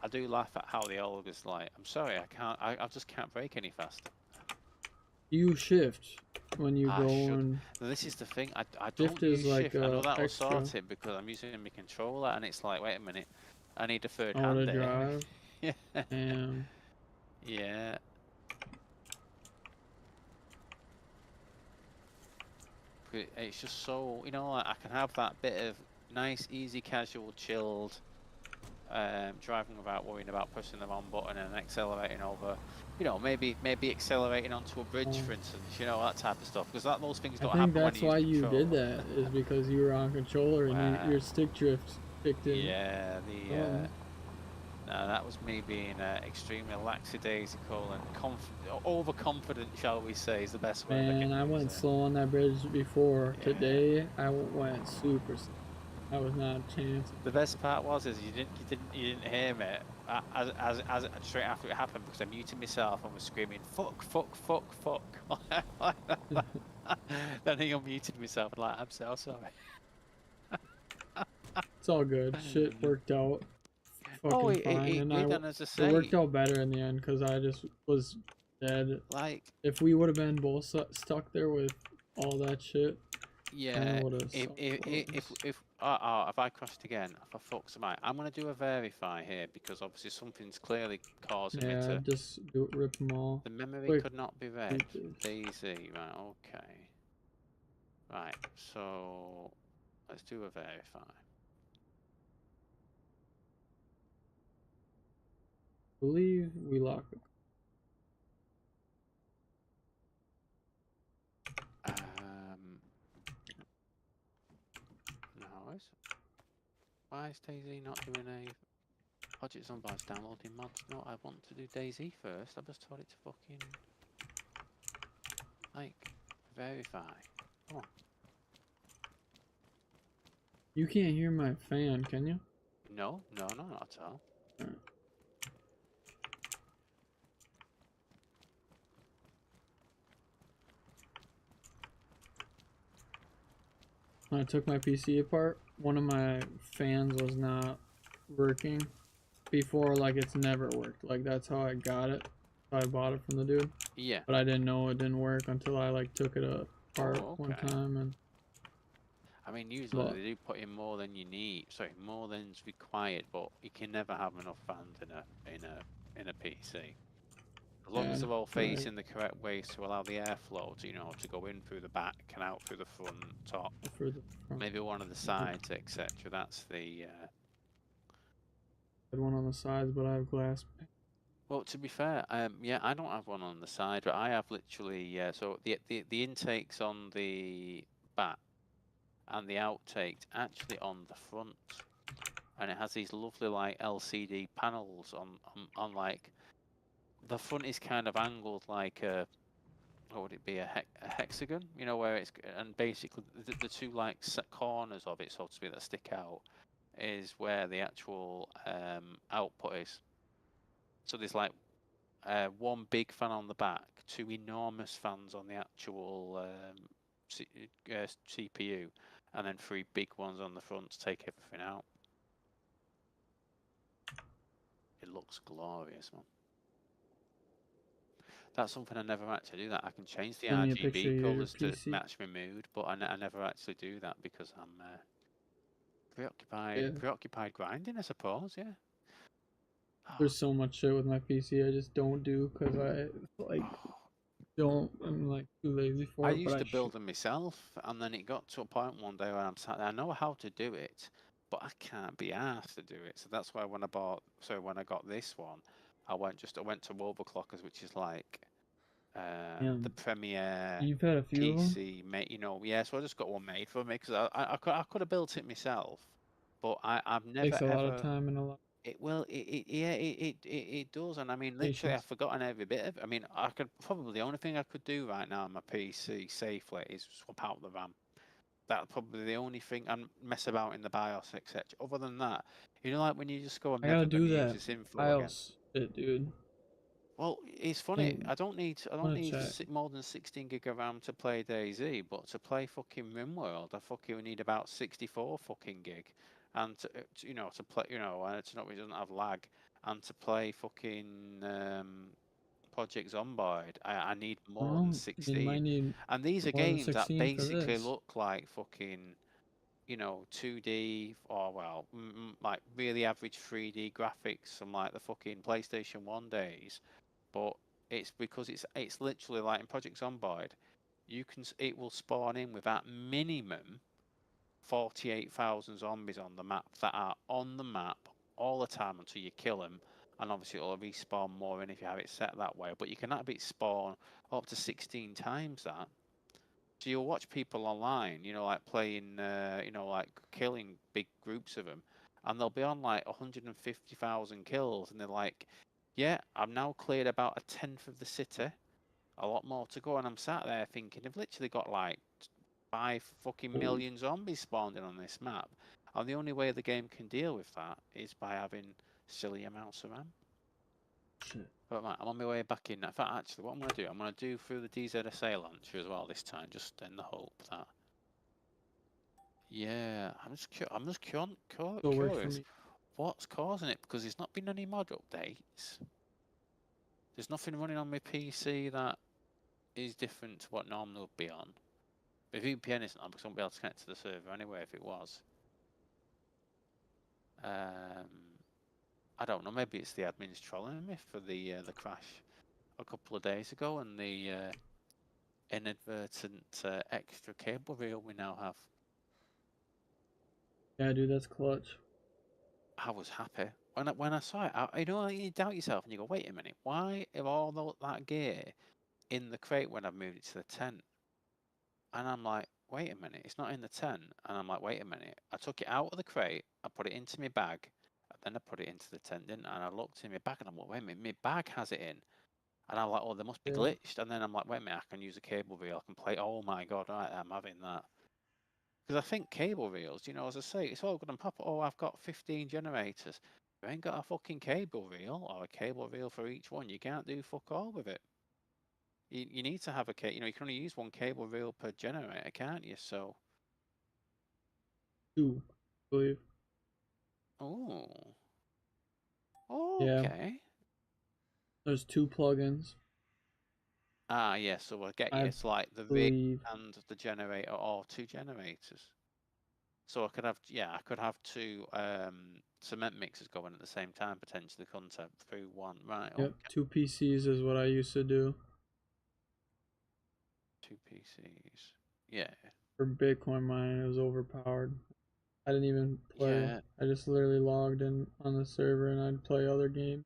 S2: I do laugh at how the old is like, I'm sorry, I just can't break any faster.
S1: You shift when you go and...
S2: Now, this is the thing, I don't use shift. I know that will sort it because I'm using my controller and it's like, wait a minute, I need a third hand there.
S1: Drive.
S2: Yeah.
S1: And...
S2: Yeah. It's just so, I can have that bit of nice, easy, casual, chilled, driving without worrying about pressing the wrong button and accelerating over, maybe accelerating onto a bridge, for instance, that type of stuff. Because those things don't happen when you use controller.
S1: I think that's why you did that, is because you were on controller and your stick drift kicked in.
S2: Yeah, no, that was me being extremely lackadaisical and overconfident, shall we say, is the best word.
S1: Man, I went slow on that bridge before. Yeah. Today, I went super slow. I was not a chance.
S2: The best part was you didn't hear me as straight after it happened because I muted myself and was screaming fuck, fuck, fuck, fuck. Then I unmuted myself and I'm so sorry.
S1: It's all good. Shit worked out. Fucking fine.
S2: And as I say,
S1: it worked out better in the end because I just was dead.
S2: Like,
S1: if we would have been both stuck there with all that shit.
S2: Yeah. If I crashed again, for fuck's sake, I'm gonna do a verify here because obviously something's clearly causing me to.
S1: Just rip them all.
S2: The memory could not be read. Dayz, right? Okay. Right. So let's do a verify.
S1: I believe we locked it.
S2: Why is Dayz not doing a project on by downloading mods? No, I want to do Dayz first. I just told it to fucking verify. Come on.
S1: You can't hear my fan, can you?
S2: No, not at all.
S1: Right. When I took my PC apart, one of my fans was not working before. It's never worked. That's how I got it. So I bought it from the dude.
S2: Yeah.
S1: But I didn't know it didn't work until I took it apart one time. And
S2: I mean, usually they do put in more than you need. Sorry, more than's required, but you can never have enough fans in a PC. As long as they're all facing the correct way to allow the airflow to go in through the back and out through the front, top, maybe one of the sides, etc. That's the.
S1: I had one on the sides, but I have glass.
S2: Well, to be fair, yeah, I don't have one on the side, but I have literally, so the intakes on the back and the outtakes actually on the front, and it has these lovely like LCD panels on like the front is kind of angled like a, what would it be, a hexagon, you know, where it's, and basically the two like corners of it, so to speak, that stick out is where the actual output is. So there's like one big fan on the back, two enormous fans on the actual CPU, and then three big ones on the front to take everything out. It looks glorious, man. That's something I never actually do. That I can change the
S1: Send me a picture
S2: RGB
S1: of your
S2: colors to
S1: PC.
S2: match my mood, but I never actually do that because I'm
S1: Yeah.
S2: preoccupied grinding, I suppose. Yeah.
S1: There's so much shit with my PC I just don't do because I like I'm like too lazy for
S2: I
S1: it. But
S2: used
S1: I
S2: to
S1: should.
S2: build them myself, and then it got to a point one day where I'm sat there, I know how to do it, but I can't be asked to do it. So that's why when I got this one, I went to Overclockers, which is like the premier
S1: You've had a few of them.
S2: PC mate, you know. Yeah, so I just got one made for me because I could have built it myself, but I've never
S1: Takes a lot of
S2: ever.
S1: time and a lot
S2: It does, and I mean,
S1: of
S2: literally,
S1: patience.
S2: I've forgotten every bit of it. I mean, I could probably, the only thing I could do right now on my PC safely is swap out the RAM. That's probably the only thing, and mess about in the BIOS, etc. Other than that, you know, like when you just go, I'm
S1: I gotta
S2: never going
S1: do
S2: to use
S1: that
S2: this inflow again.
S1: BIOS shit, dude.
S2: Well, it's funny.
S1: Think,
S2: I don't need
S1: I'm gonna check.
S2: more than 16 gig of RAM to play Dayz, but to play fucking RimWorld, I fucking need about 64 fucking gig, and you know, to play, you know, and to know it doesn't have lag, and to play fucking Project Zomboid, I need more than
S1: Well, you
S2: 16.
S1: might need
S2: And these are
S1: more than
S2: games that
S1: 16 for
S2: basically
S1: this.
S2: look like fucking, you know, 2D or well, like really average 3D graphics from like the fucking PlayStation 1 days, but it's because it's literally like in Project Zomboid, it will spawn in with at minimum 48,000 zombies on the map that are on the map all the time until you kill them, and obviously it'll respawn more in if you have it set that way. But you can have it spawn up to 16 times that. So you'll watch people online, you know, like playing, you know, like killing big groups of them, and they'll be on like 150,000 kills, and they're like, "Yeah, I've now cleared about a tenth of the city, a lot more to go," and I'm sat there thinking, they've literally got like 5 fucking million zombies spawned in on this map, and the only way the game can deal with that is by having silly amounts of RAM.
S1: Shit.
S2: But right, I'm on my way back in. In fact, actually, what I'm going to do, I'm going to do through the DZSA launcher as well this time, just in the hope that. Yeah, I'm just
S1: Still works for
S2: curious
S1: me.
S2: what's causing it, because there's not been any mod updates. There's nothing running on my PC that is different to what normally would be on. The VPN isn't on because I won't be able to connect to the server anyway if it was. I don't know. Maybe it's the admins trolling me for the crash a couple of days ago and the inadvertent extra cable reel we now have.
S1: Yeah, dude, that's clutch.
S2: I was happy when I saw it. You know, you doubt yourself and you go, "Wait a minute, why are all that gear in the crate when I've moved it to the tent?" And I'm like, "Wait a minute, it's not in the tent." And I'm like, "Wait a minute." I took it out of the crate, I put it into my bag, and then I put it into the tent, didn't I? And I looked in my bag and I'm like, "Wait a minute, my bag has it in." And I'm like, "Oh, they must be
S1: Yeah.
S2: glitched." And then I'm like, "Wait a minute, I can use a cable reel, I can play." Oh my god, right, I'm having that. Because I think cable reels, you know, as I say, it's all good and pop. Oh, I've got 15 generators. You ain't got a fucking cable reel or a cable reel for each one. You can't do fuck all with it. You need to have you know, you can only use one cable reel per generator, can't you? So,
S1: Two, I believe.
S2: oh,
S1: Yeah,
S2: okay.
S1: there's two plugins.
S2: Ah, yeah, so I get you.
S1: I
S2: It's like the rig
S1: believe.
S2: and the generator, or two generators. So I could have, yeah, I could have two cement mixers going at the same time, potentially, couldn't I, through one. Right,
S1: Yep,
S2: okay.
S1: two PCs is what I used to do
S2: Two PCs. Yeah.
S1: for Bitcoin mining. It was overpowered. I didn't even play.
S2: Yeah.
S1: I just literally logged in on the server and I'd play other games.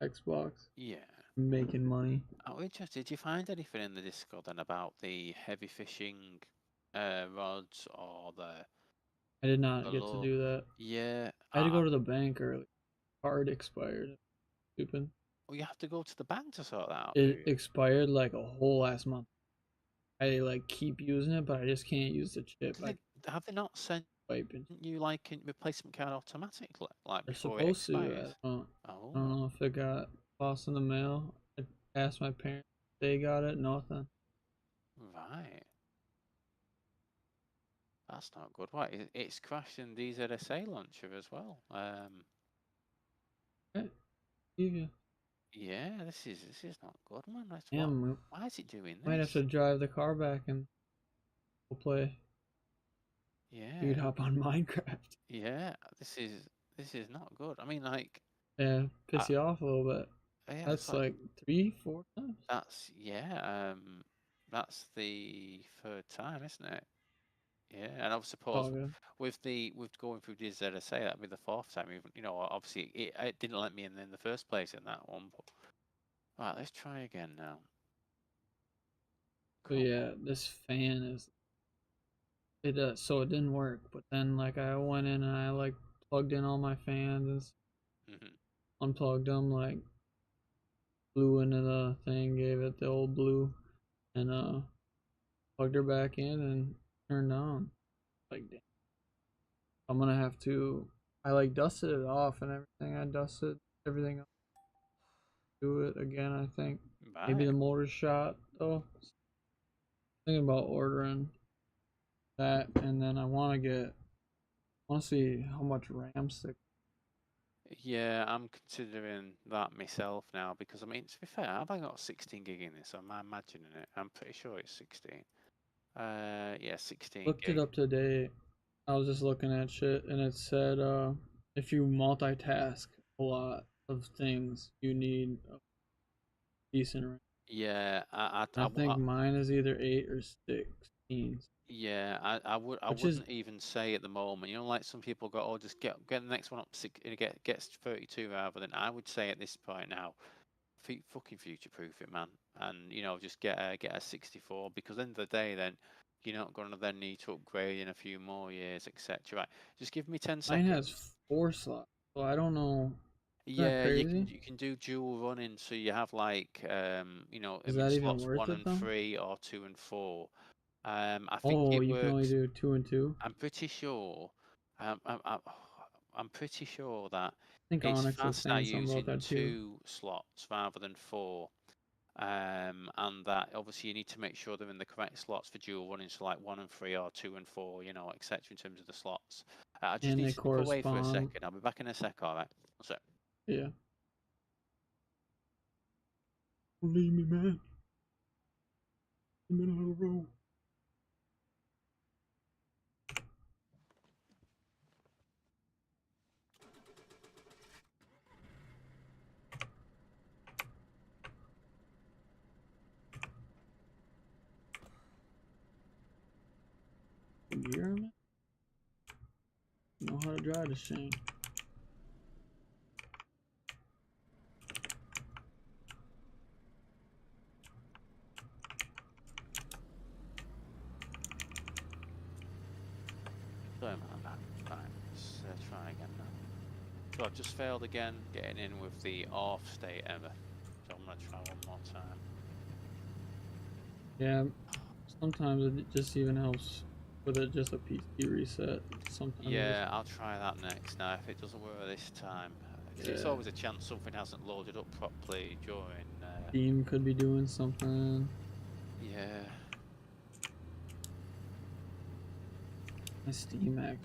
S1: Xbox,
S2: Yeah.
S1: making money.
S2: Oh, interesting. Did you find anything in the Discord then about the heavy fishing rods or the
S1: I did not get to
S2: below?
S1: do that.
S2: Yeah.
S1: I had to go to the bank early. Card expired. Stupid.
S2: Well, you have to go to the bank to sort that out, do
S1: It
S2: you?
S1: expired like a whole last month. I like keep using it, but I just can't use the chip.
S2: Have they not sent
S1: Wipe it.
S2: you like a replacement card automatically, like
S1: They're
S2: before it
S1: supposed to.
S2: expires?
S1: I don't
S2: Oh,
S1: know if it got lost in the mail. I asked my parents. They got it. Nothing.
S2: right. That's not good. What? It's crashing the ZSA launcher as well.
S1: Yeah.
S2: Yeah, this is not good, man.
S1: Damn,
S2: why is it doing this?
S1: might have to drive the car back and we'll play.
S2: Yeah.
S1: You'd hop on Minecraft.
S2: Yeah, this is not good. I mean, like,
S1: Yeah, piss you off a little bit.
S2: yeah,
S1: That's like 3-4 times.
S2: that's that's the third time, isn't it? Yeah, and I suppose with going through the ZSA, that'd be the fourth time. Even obviously it didn't let me in the first place in that one. But right, let's try again now.
S1: So yeah, this fan is. It does. So it didn't work, but then like I went in and I like plugged in all my fans and unplugged them, like blew into the thing, gave it the old blue, and plugged her back in and turned on. Like, damn. I'm gonna have to. I like dusted it off and everything. I dusted everything up. Do it again. I think maybe the motor shot though. Thinking about ordering that, and then I want to see how much RAM stick.
S2: Yeah, I'm considering that myself now because I mean, to be fair, I've only got 16 gig in this. I'm imagining it. I'm pretty sure it's 16. Yeah, 16
S1: Looked
S2: gig.
S1: it up today. I was just looking at shit, and it said if you multitask a lot of things, you need a decent RAM.
S2: Yeah,
S1: I think mine is either 8 or 16.
S2: Yeah, I wouldn't even say at the moment. Like some people go, oh, just get the next one up to 6, gets 32 rather than. I would say at this point now, fucking future proof it, man, and just get a 64 because at the end of the day, then you're not gonna then need to upgrade in a few more years, etc. Right? Just give me 10 seconds.
S1: Mine has 4 slots, so I don't know.
S2: Yeah, you can do dual running, so you have like slots 1 and 3 or 2 and 4. I think it
S1: you
S2: works.
S1: can only do 2 and 2.
S2: I'm pretty sure. I'm pretty sure that
S1: I think
S2: it's
S1: Onyx was
S2: faster
S1: saying something about
S2: using
S1: that too.
S2: 2 slots rather than 4. And that obviously you need to make sure they're in the correct slots for dual running, so like 1 and 3 or 2 and 4, etc. in terms of the slots. I just need to step away for a second. I'll be back in a sec. All right. So.
S1: Yeah. Don't leave me, man. I'm in a little row. Gear on it? Know how to drive this thing.
S2: Sorry about that. Right, let's try again now. So I've just failed again getting in with the off state error. So I'm going to try one more time.
S1: Yeah, sometimes it just even helps with just a PC reset. Sometimes
S2: yeah, I'll try that next. Now, if it doesn't work this time, it's always a chance something hasn't loaded up properly during.
S1: Steam could be doing something.
S2: Yeah.
S1: My Steam act.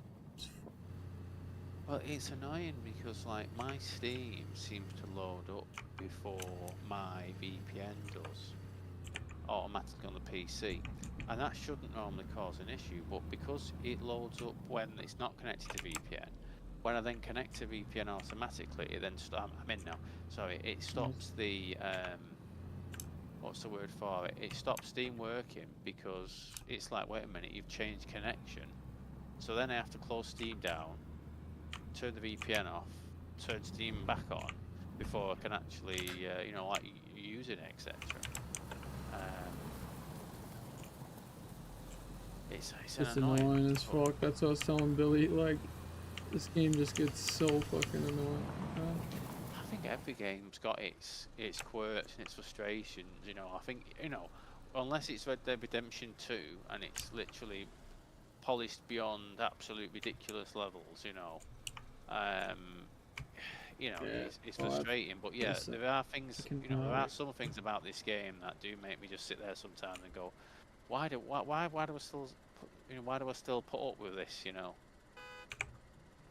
S2: Well, it's annoying because like my Steam seems to load up before my VPN does, automatically on the PC, and that shouldn't normally cause an issue. But because it loads up when it's not connected to VPN, when I then connect to VPN automatically, it then I'm in now. Sorry, it stops the what's the word for it? It stops Steam working because it's like, wait a minute, you've changed connection. So then I have to close Steam down, turn the VPN off, turn Steam back on, before I can actually, you know, like use it, etc. It's
S1: It's
S2: an annoying.
S1: annoying as fuck. That's what I was telling Billy. Like, this game just gets so fucking annoying.
S2: I think every game's got its quirks and its frustrations. You know, I think, you know, unless it's Red Dead Redemption 2 and it's literally polished beyond absolute ridiculous levels. You know,
S1: Yeah,
S2: it's
S1: well,
S2: frustrating. But yeah,
S1: listen,
S2: there are things.
S1: can,
S2: You know, there are some things about this game that do make me just sit there sometimes and go, why do I still, you know, why do I still put up with this? You know.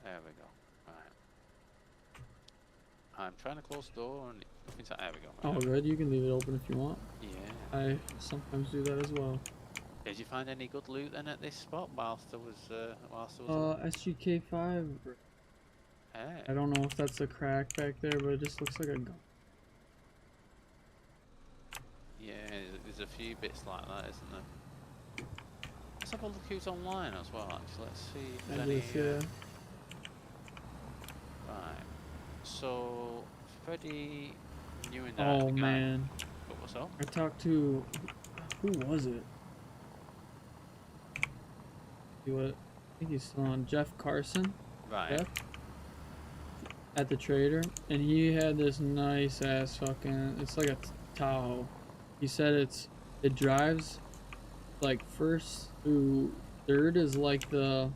S2: There we go. Right. I'm trying to close the door and nothing's. There we go.
S1: Oh, good. You can leave it open if you want.
S2: Yeah.
S1: I sometimes do that as well.
S2: Did you find any good loot then at this spot whilst there was
S1: SGK5.
S2: Hey.
S1: I don't know if that's a crack back there, but it just looks like a gun.
S2: Yeah, there's a few bits like that, isn't there? Let's have a look who's online as well. Actually, let's see if there's any. Right. So Freddie new in that.
S1: Oh man.
S2: But what's up?
S1: I talked to who was it? I think he's still on. Jeff Carson.
S2: Right.
S1: Jeff? At the trader, and he had this nice ass fucking. It's like a Tahoe. He said it drives like first through third is like the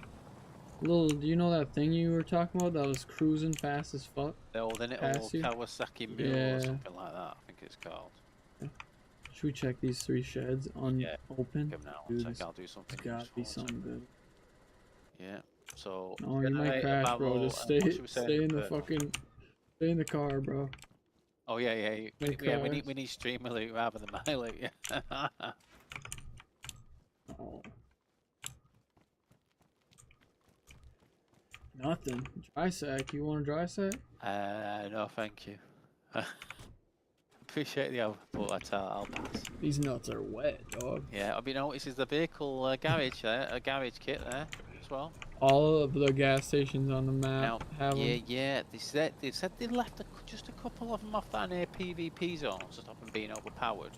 S1: little. Do you know that thing you were talking about that was cruising fast as fuck?
S2: The old Kawasaki Mule or something like that. I think it's called.
S1: Yeah. Should we check these 3 sheds on open?
S2: Give them now.
S1: Dude,
S2: I'll do something.
S1: It's gotta be something good.
S2: Yeah. So.
S1: No, you might crash, bro. Just stay in the fucking. Stay in the car, bro.
S2: Oh yeah. We need streamer loot rather than my loot. Yeah.
S1: Oh. Nothing. Dry sack. You want a dry sack?
S2: No, thank you. Appreciate the offer, but I'll pass.
S1: These nuts are wet, dog.
S2: Yeah, I've been noticing the vehicle garage there, a garage kit there as well.
S1: All of the gas stations on the map have them.
S2: Yeah. They said they left just a couple of them off that near PvP zones to stop them being overpowered.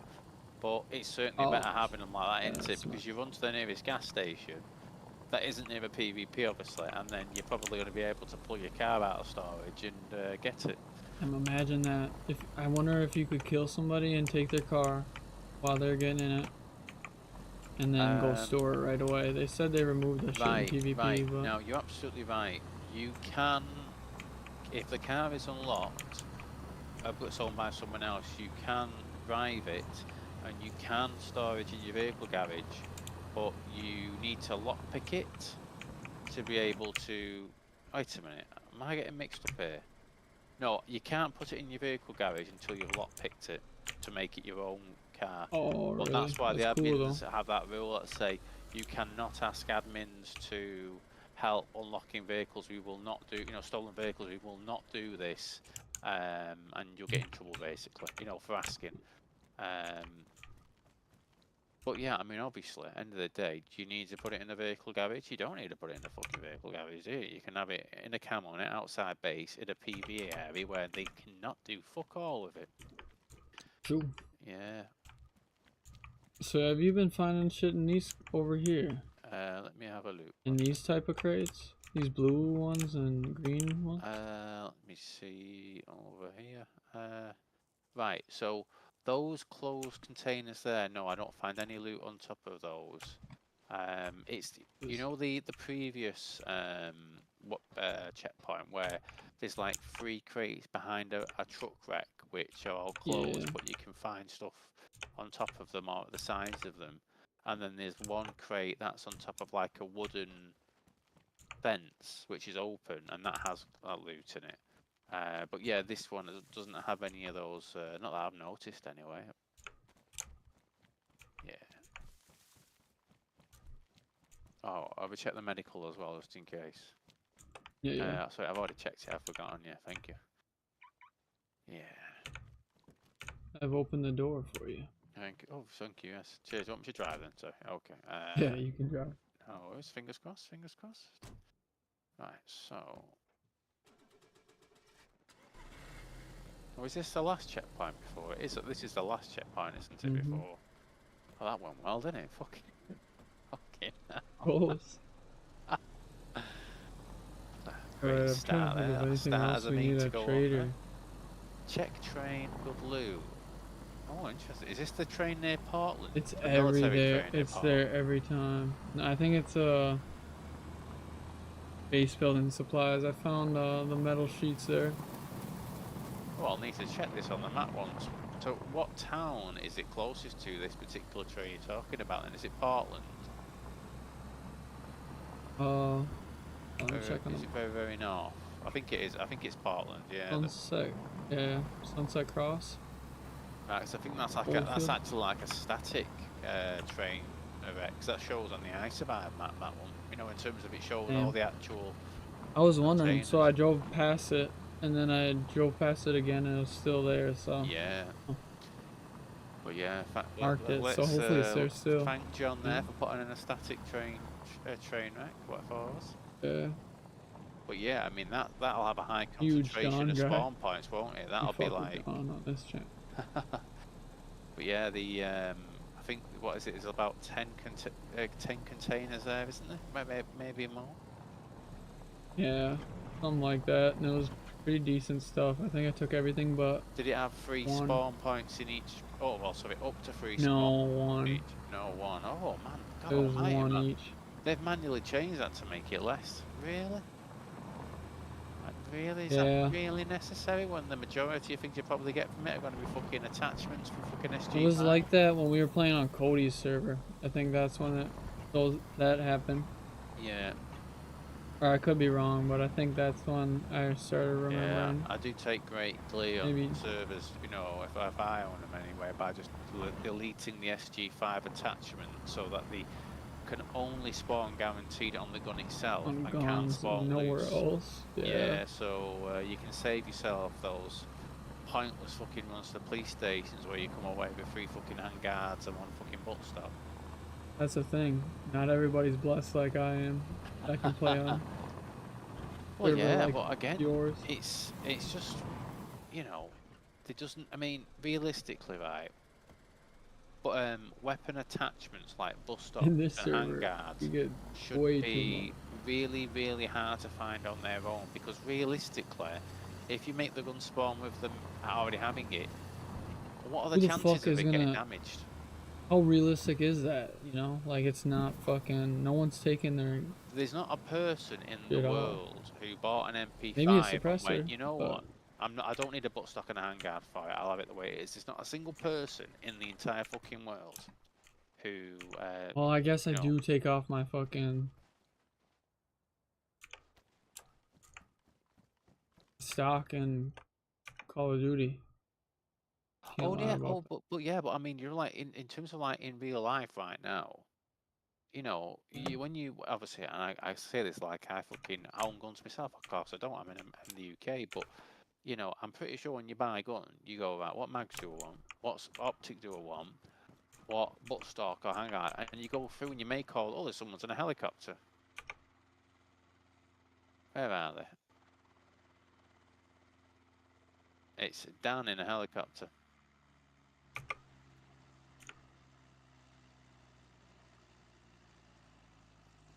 S2: But it's certainly better having them like that, isn't it? Because you run to the nearest gas station that isn't near a PvP, obviously, and then you're probably going to be able to pull your car out of storage and get it.
S1: Imagine that. I wonder if you could kill somebody and take their car while they're getting in it, and then go store it right away. They said they removed the shit in PvP.
S2: Right.
S1: But...
S2: No, you're absolutely right. You can, if the car is unlocked, but it's owned by someone else, you can drive it, and you can store it in your vehicle garage, but you need to lockpick it to be able to. Wait a minute. Am I getting mixed up here? No, you can't put it in your vehicle garage until you've lockpicked it to make it your own car.
S1: Oh,
S2: but
S1: really?
S2: that's why the
S1: cool,
S2: admins have that rule that say you cannot ask admins to help unlocking vehicles. We will not do, stolen vehicles. We will not do this, and you'll get in trouble basically, for asking. But yeah, I mean, obviously, end of the day, do you need to put it in the vehicle garage? You don't need to put it in the fucking vehicle garage, do you? You can have it in a cam on it, outside base, in a PvE area where they cannot do fuck all with it.
S1: True.
S2: Yeah.
S1: So have you been finding shit in these over here?
S2: Let me have a look.
S1: In these type of crates? These blue ones and green ones?
S2: Let me see over here. Right, so those closed containers there, no, I don't find any loot on top of those. It's the previous checkpoint where there's like 3 crates behind a truck wreck which are all closed, but you can find stuff on top of them or at the sides of them. And then there's 1 crate that's on top of like a wooden fence which is open, and that has loot in it. But yeah, this one doesn't have any of those, not that I've noticed anyway. Yeah. Oh, I'll check the medical as well, just in case.
S1: Yeah.
S2: Sorry, I've already checked it, I've forgotten, yeah, thank you. Yeah.
S1: I've opened the door for you.
S2: Thank you. Oh, thank you, yes. Cheers, you want me to drive then? Sorry, okay.
S1: Yeah, you can drive.
S2: Oh, fingers crossed, fingers crossed. Right, so... Or is this the last checkpoint before? It is. This is the last checkpoint, isn't it?
S1: Mhm.
S2: Before. Oh, that went well, didn't it? Fucking. Fucking.
S1: Close.
S2: Great
S1: Alright, I'm trying to
S2: start
S1: think
S2: there.
S1: of
S2: That
S1: anything
S2: start
S1: else
S2: as a
S1: we
S2: mean
S1: need
S2: to
S1: a
S2: go on
S1: trader.
S2: there. Check train, good loot. Oh, interesting. Is this the train near Portland?
S1: It's
S2: The
S1: every
S2: military
S1: there.
S2: train near
S1: It's
S2: Portland?
S1: there every time. No, I think it's base building supplies. I found the metal sheets there.
S2: Well, I'll need to check this on the map once. So, what town is it closest to this particular train you're talking about? And is it Portland?
S1: Let me
S2: Or
S1: check on
S2: is
S1: the
S2: it very, very north? I think it is. I think it's Portland. Yeah.
S1: Sunset. Yeah, Sunset Cross.
S2: Right. So I think that's like
S1: Old
S2: that's
S1: field.
S2: actually like a static train event because that shows on the iSurvive map. That one. You know, in terms of it showing all
S1: Damn.
S2: the actual.
S1: I was wondering, so
S2: containers.
S1: I drove past it, and then I drove past it again, and it was still there. So
S2: Yeah.
S1: Oh.
S2: But yeah,
S1: Marked it,
S2: let's
S1: so hopefully it's there still.
S2: thank John there
S1: Yeah.
S2: for putting in a static train wreck. What for us?
S1: Yeah.
S2: But yeah, I mean that'll have a high
S1: Huge
S2: concentration of
S1: John guy.
S2: spawn points, won't it? That'll
S1: You
S2: be
S1: fuck with
S2: like.
S1: John on this channel.
S2: But yeah, the I think what is it? There's about 10 containers there, isn't there? Maybe more.
S1: Yeah, something like that, and it was pretty decent stuff. I think I took everything but
S2: Did it have 3
S1: one.
S2: spawn points in each? Oh well, sorry, up to 3
S1: no
S2: spawn
S1: one.
S2: each. No, one. Oh man, God
S1: It was
S2: almighty,
S1: one
S2: man.
S1: each.
S2: They've manually changed that to make it less. Really? Like, really? Is
S1: Yeah.
S2: that really necessary when the majority of things you probably get from it are going to be fucking attachments from fucking SG5?
S1: It was like that when we were playing on Cody's server. I think that's when that happened.
S2: Yeah.
S1: Or I could be wrong, but I think that's when I started remembering.
S2: Yeah, I do take great glee on
S1: Maybe.
S2: servers, you know, if I own them anyway, by just deleting the SG5 attachment so that they can only spawn guaranteed on the gun itself
S1: On
S2: and can't
S1: guns,
S2: spawn
S1: nowhere
S2: loose.
S1: else.
S2: Yeah, so you can save yourself those pointless fucking runs to the police stations where you come away with 3 fucking handguards and 1 fucking butt stop.
S1: That's the thing. Not everybody's blessed like I am. I can play on.
S2: Well,
S1: server
S2: yeah,
S1: like
S2: but again,
S1: yours.
S2: it's just, you know, it doesn't. I mean, realistically, right? But weapon attachments like bus stops
S1: In
S2: and
S1: this server,
S2: handguards
S1: you get
S2: should
S1: way
S2: be really, really hard to find on their own because realistically, if you make the gun spawn with them already having it, what are the
S1: Who the
S2: chances
S1: fuck
S2: of
S1: is
S2: it getting
S1: gonna-
S2: damaged?
S1: How realistic is that? You know, like it's not fucking. No one's taking their.
S2: There's not a person in
S1: Shit
S2: the
S1: off.
S2: world who bought an MP5
S1: Maybe a
S2: and
S1: suppressor.
S2: went, you know
S1: but
S2: what? I don't need a buttstock and a handguard for it. I'll have it the way it is. There's not a single person in the entire fucking world who.
S1: Well, I guess I
S2: you know,
S1: do take off my fucking stock in Call of Duty. Can't
S2: Oh
S1: lie
S2: yeah.
S1: about
S2: Oh,
S1: that.
S2: but yeah. But I mean, you're like in terms of like in real life right now. You know, when you obviously, and I say this like I own guns myself. Of course, I don't. I'm in the UK, but you know, I'm pretty sure when you buy a gun, you go, right, what mags do I want? What optic do I want? What buttstock or handguard? And you go through and you may call, oh, there's someone's in a helicopter. Where are they? It's down in a helicopter.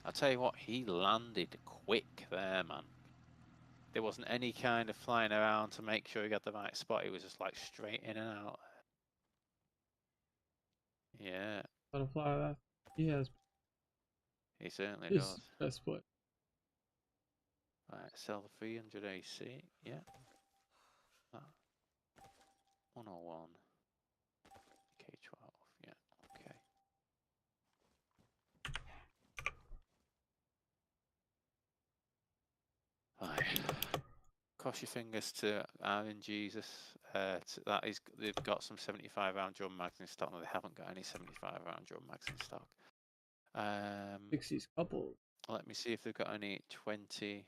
S2: I'll tell you what, he landed quick there, man. There wasn't any kind of flying around to make sure he got the right spot. He was just like straight in and out. Yeah,
S1: Butterfly that. He has
S2: he certainly
S1: his
S2: does.
S1: best play.
S2: Right, sell the 300 AC. Yeah. 101. K12. Yeah, okay. Right. Cross your fingers to Iron Jesus. They've got some 75 round drum mags in stock. No, they haven't got any 75 round drum mags in stock.
S1: 60s couple.
S2: Let me see if they've got any 20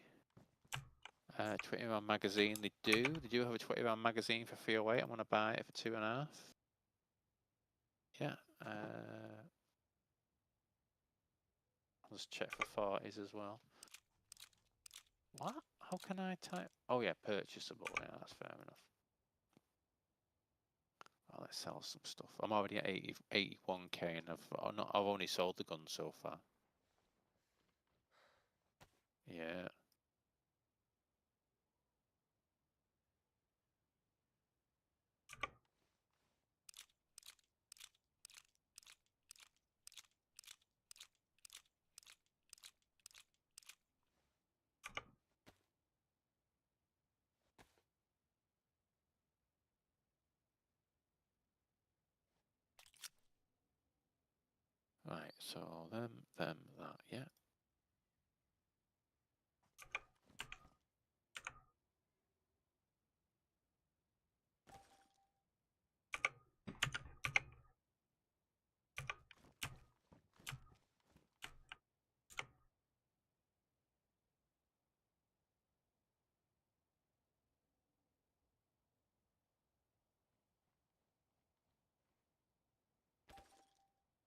S2: round magazine. They do have a 20 round magazine for 308. I want to buy it for 2.5. Yeah. I'll just check for 40s as well. What? How can I type? Oh yeah, purchasable. Yeah, that's fair enough. Well, let's sell some stuff. I'm already at 81k, and I've only sold the gun so far. Yeah. Right, so them, that, yeah.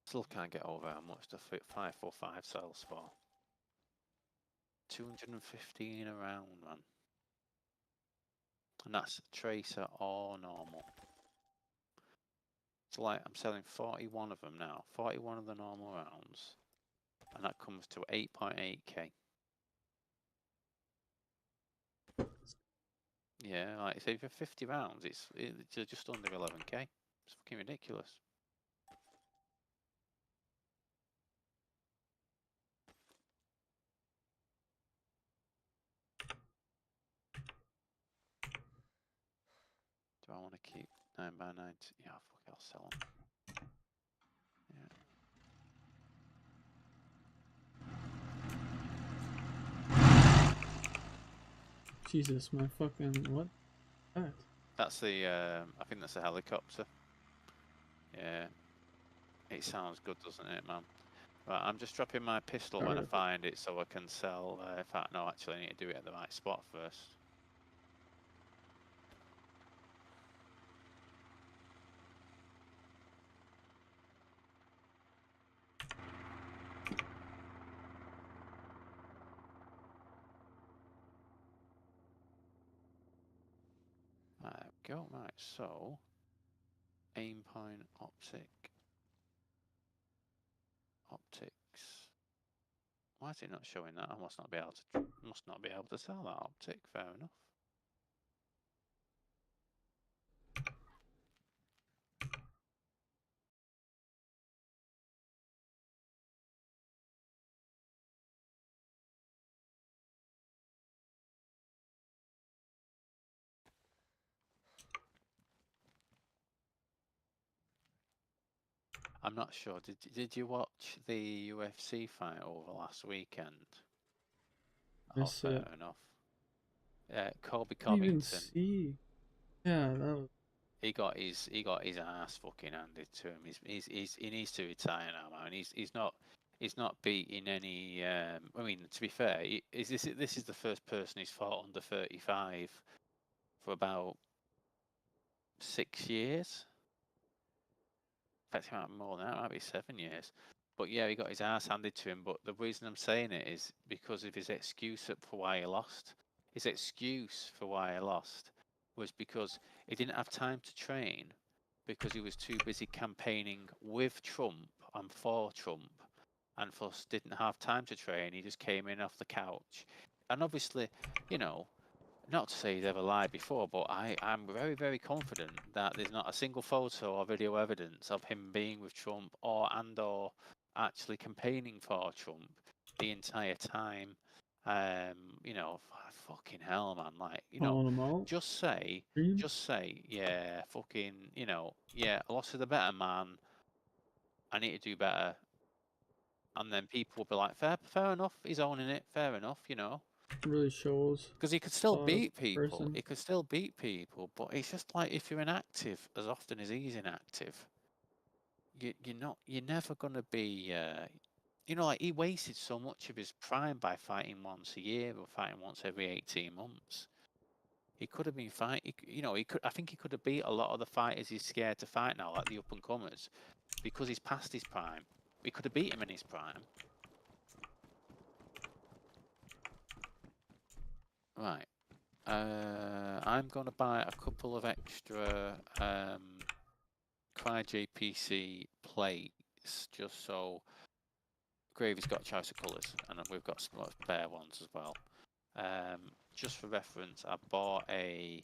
S2: Still can't get over how much the 545 sells for. 215 a round, man. And that's tracer or normal. So like I'm selling 41 of them now. 41 of the normal rounds. And that comes to 8.8k. Yeah, like so for 50 rounds, it's just under 11k. It's fucking ridiculous. Do I want to keep 9x9? Yeah, fuck it, I'll sell them. Yeah.
S1: Jesus, my fucking what? That?
S2: That's the I think that's a helicopter. Yeah. It sounds good, doesn't it, man? Right, I'm just dropping my pistol when I find it so I can sell. In fact, no, actually, I need to do it at the right spot first. There we go. Right, so aim point optics. Why is it not showing that? I must not be able to sell that optic. Fair enough. I'm not sure. Did you watch the UFC fight over last weekend? Oh, fair enough. Colby Covington.
S1: Even see. Yeah, that was.
S2: He got his ass fucking handed to him. He needs to retire now, man. He's not beating any. I mean, to be fair, this is the first person he's fought under 35 for about 6 years. In fact, it might be more than that. It might be 7 years. But yeah, he got his ass handed to him. But the reason I'm saying it is because of his excuse for why he lost. His excuse for why he lost was because he didn't have time to train because he was too busy campaigning with Trump and for Trump, and thus didn't have time to train. He just came in off the couch. And obviously, you know, not to say he's ever lied before, but I'm very, very confident that there's not a single photo or video evidence of him being with Trump or actually campaigning for Trump the entire time. You know, fucking hell, man. Like, you know, just say, yeah, fucking, you know, yeah, I lost to the better man. I need to do better. And then people will be like, fair enough. He's owning it. Fair enough, you know.
S1: Really shows.
S2: Because he could still beat people. He could still beat people, but it's just like if you're inactive as often as he's inactive, you're never gonna be. You know, like he wasted so much of his prime by fighting once a year or fighting once every 18 months. He could have been fighting. You know, he could. I think he could have beat a lot of the fighters he's scared to fight now, like the up and comers, because he's past his prime. We could have beat him in his prime. Right. I'm going to buy a couple of extra require JPC plates just so Gravy's got a choice of colours, and we've got some spare ones as well. Just for reference, I bought a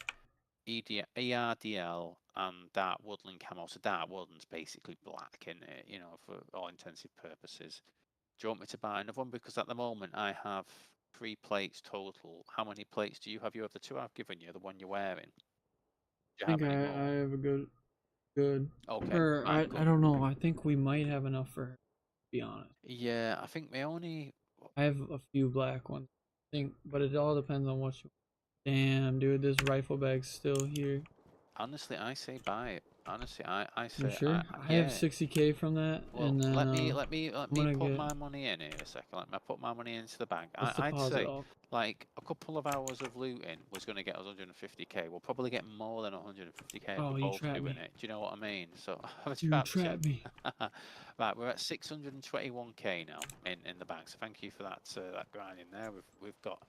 S2: ERDL and Dark Woodland camo. So Dark Woodland's basically black, in it, you know, for all intensive purposes. Do you want me to buy another one? Because at the moment I have 3 plates total. How many plates do you have? You have the 2 I've given you, the one you're wearing. Do you
S1: I think
S2: have any
S1: I
S2: more?
S1: have a good.
S2: Okay,
S1: Or
S2: right,
S1: I don't know. I think we might have enough for her, to be honest.
S2: Yeah, I think my only.
S1: I have a few black ones. I think, but it all depends on what you. Damn, dude, this rifle bag's still here.
S2: Honestly, I say buy it. Honestly, I
S1: You
S2: say
S1: sure? I have
S2: yeah.
S1: 60K from that,
S2: Well,
S1: and then
S2: let me
S1: gonna
S2: put
S1: get.
S2: my money in here a second. Let me put my money into the bank.
S1: Let's
S2: I'd
S1: deposit
S2: say
S1: all.
S2: like a couple of hours of looting was going to get us 150k. We'll probably get more than 150k if
S1: Oh,
S2: we're
S1: you
S2: both
S1: trapped
S2: doing
S1: me.
S2: it. Do you know what I mean? So I've
S1: You
S2: trapped you.
S1: trapped me.
S2: Right, we're at 621k now in the bank. So thank you for that that grinding there. We've got.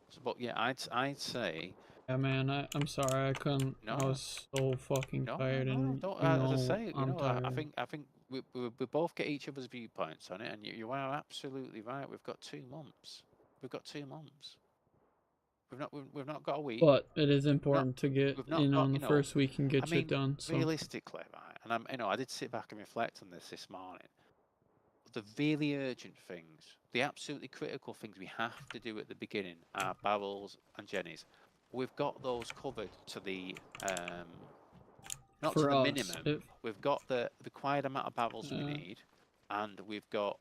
S2: So, but yeah, I'd say.
S1: Yeah, man, I'm sorry I couldn't.
S2: No,
S1: I was so fucking
S2: no,
S1: tired, and
S2: don't.
S1: you
S2: As I
S1: know
S2: say, you
S1: I'm
S2: know, I
S1: tired.
S2: think we both get each other's viewpoints on it, and you are absolutely right. We've got 2 months. We've got 2 months. We've not got a week.
S1: But it is
S2: Not
S1: important to get
S2: we've not
S1: in
S2: got
S1: on the first week and
S2: I
S1: get shit
S2: mean,
S1: done. So
S2: realistically, right? And I did sit back and reflect on this morning. The really urgent things, the absolutely critical things we have to do at the beginning are barrels and jennies. We've got those covered to the not to
S1: for
S2: the
S1: us,
S2: minimum.
S1: if
S2: We've got the required amount of barrels we need, and we've got,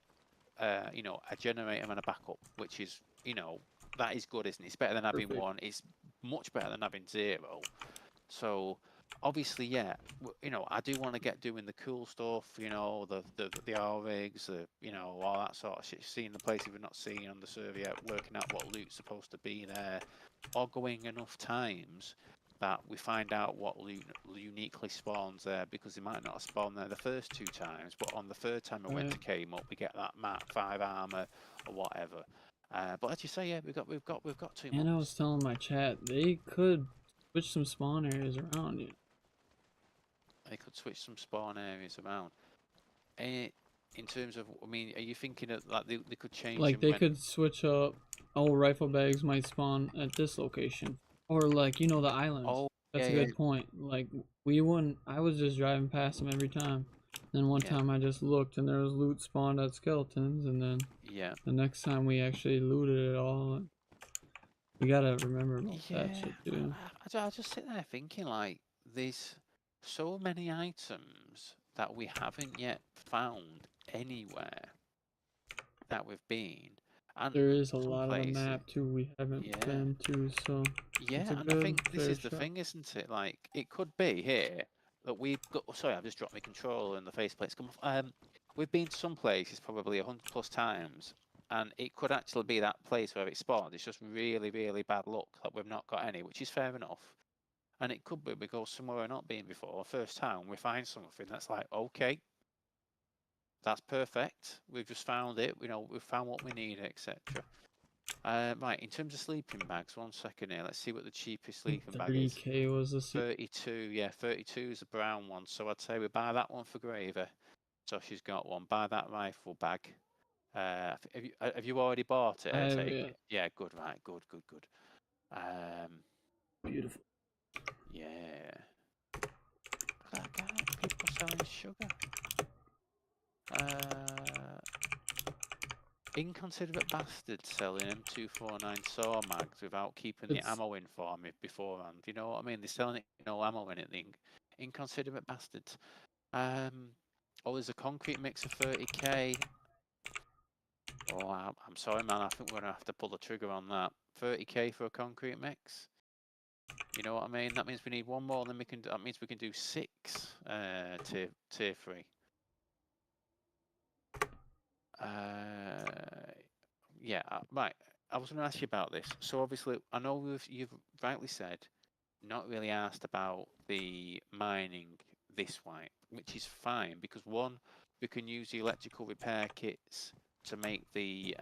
S2: you know, a generator and a backup, which is, you know, that is good, isn't it? It's better than having
S1: perfect.
S2: one. It's much better than having 0. So, obviously, yeah, you know, I do want to get doing the cool stuff, you know, the R rigs, you know, all that sort of shit. Seeing the places we've not seen on the server yet, working out what loot's supposed to be there, or going enough times that we find out what loot uniquely spawns there, because they might not have spawned there the first 2 times, but on the 3rd time we went to came up, we get that Mark 5 armor or whatever. But as you say, yeah, we've got 2
S1: And I was
S2: months.
S1: telling my chat they could switch some spawn areas around. You know?
S2: They could switch some spawn areas around. In terms of, I mean, are you thinking of like they could change
S1: Like
S2: them
S1: they
S2: when?
S1: could switch up. Oh, rifle bags might spawn at this location, or like you know the islands.
S2: Oh,
S1: That's
S2: yeah,
S1: a
S2: yeah,
S1: good point. Like we wouldn't. I was just driving past them every time. Then one
S2: yeah,
S1: time I just looked and there was loot spawned at skeletons, and then
S2: yeah,
S1: the next time we actually looted it all. We gotta remember about
S2: yeah.
S1: that shit too.
S2: I just sit there thinking like there's so many items that we haven't yet found anywhere that we've been, and
S1: There is a
S2: some
S1: lot of the
S2: places,
S1: map too we haven't
S2: yeah.
S1: been to, so it's
S2: Yeah,
S1: a
S2: and I
S1: good
S2: think this
S1: fair
S2: is the
S1: shot.
S2: thing, isn't it? Like, it could be here that we've got. Oh, sorry, I've just dropped my controller and the faceplate's come off. We've been to some places probably 100+ times, and it could actually be that place where it spawned. It's just really, really bad luck that we've not got any, which is fair enough. And it could be we go somewhere we're not been before. First time we find something that's like, okay, that's perfect. We've just found it. You know, we've found what we need, etc. Right, in terms of sleeping bags, 1 second here. Let's see what the cheapest sleeping bag is.
S1: 30K was the
S2: 32, yeah, 32 is a brown one. So I'd say we buy that one for Graver. So she's got one. Buy that rifle bag. Have you already bought it?
S1: I
S2: I
S1: have
S2: take
S1: it.
S2: it. Yeah, good, right, good.
S1: Beautiful.
S2: Yeah. Look at that guy. People selling sugar. Inconsiderate bastard selling M249 saw mags without keeping the ammo in for me beforehand. You know what I mean? They're selling it with no ammo in it. The inconsiderate bastards. Oh, there's a concrete mix of 30k. Oh, I'm sorry, man. I think we're gonna have to pull the trigger on that. 30k for a concrete mix. You know what I mean? That means we need one more, and then we can. That means we can do 6 tier 3. Yeah, right. I was going to ask you about this. So obviously, I know you've rightly said not really asked about the mining this way, which is fine because 1, we can use the electrical repair kits to make the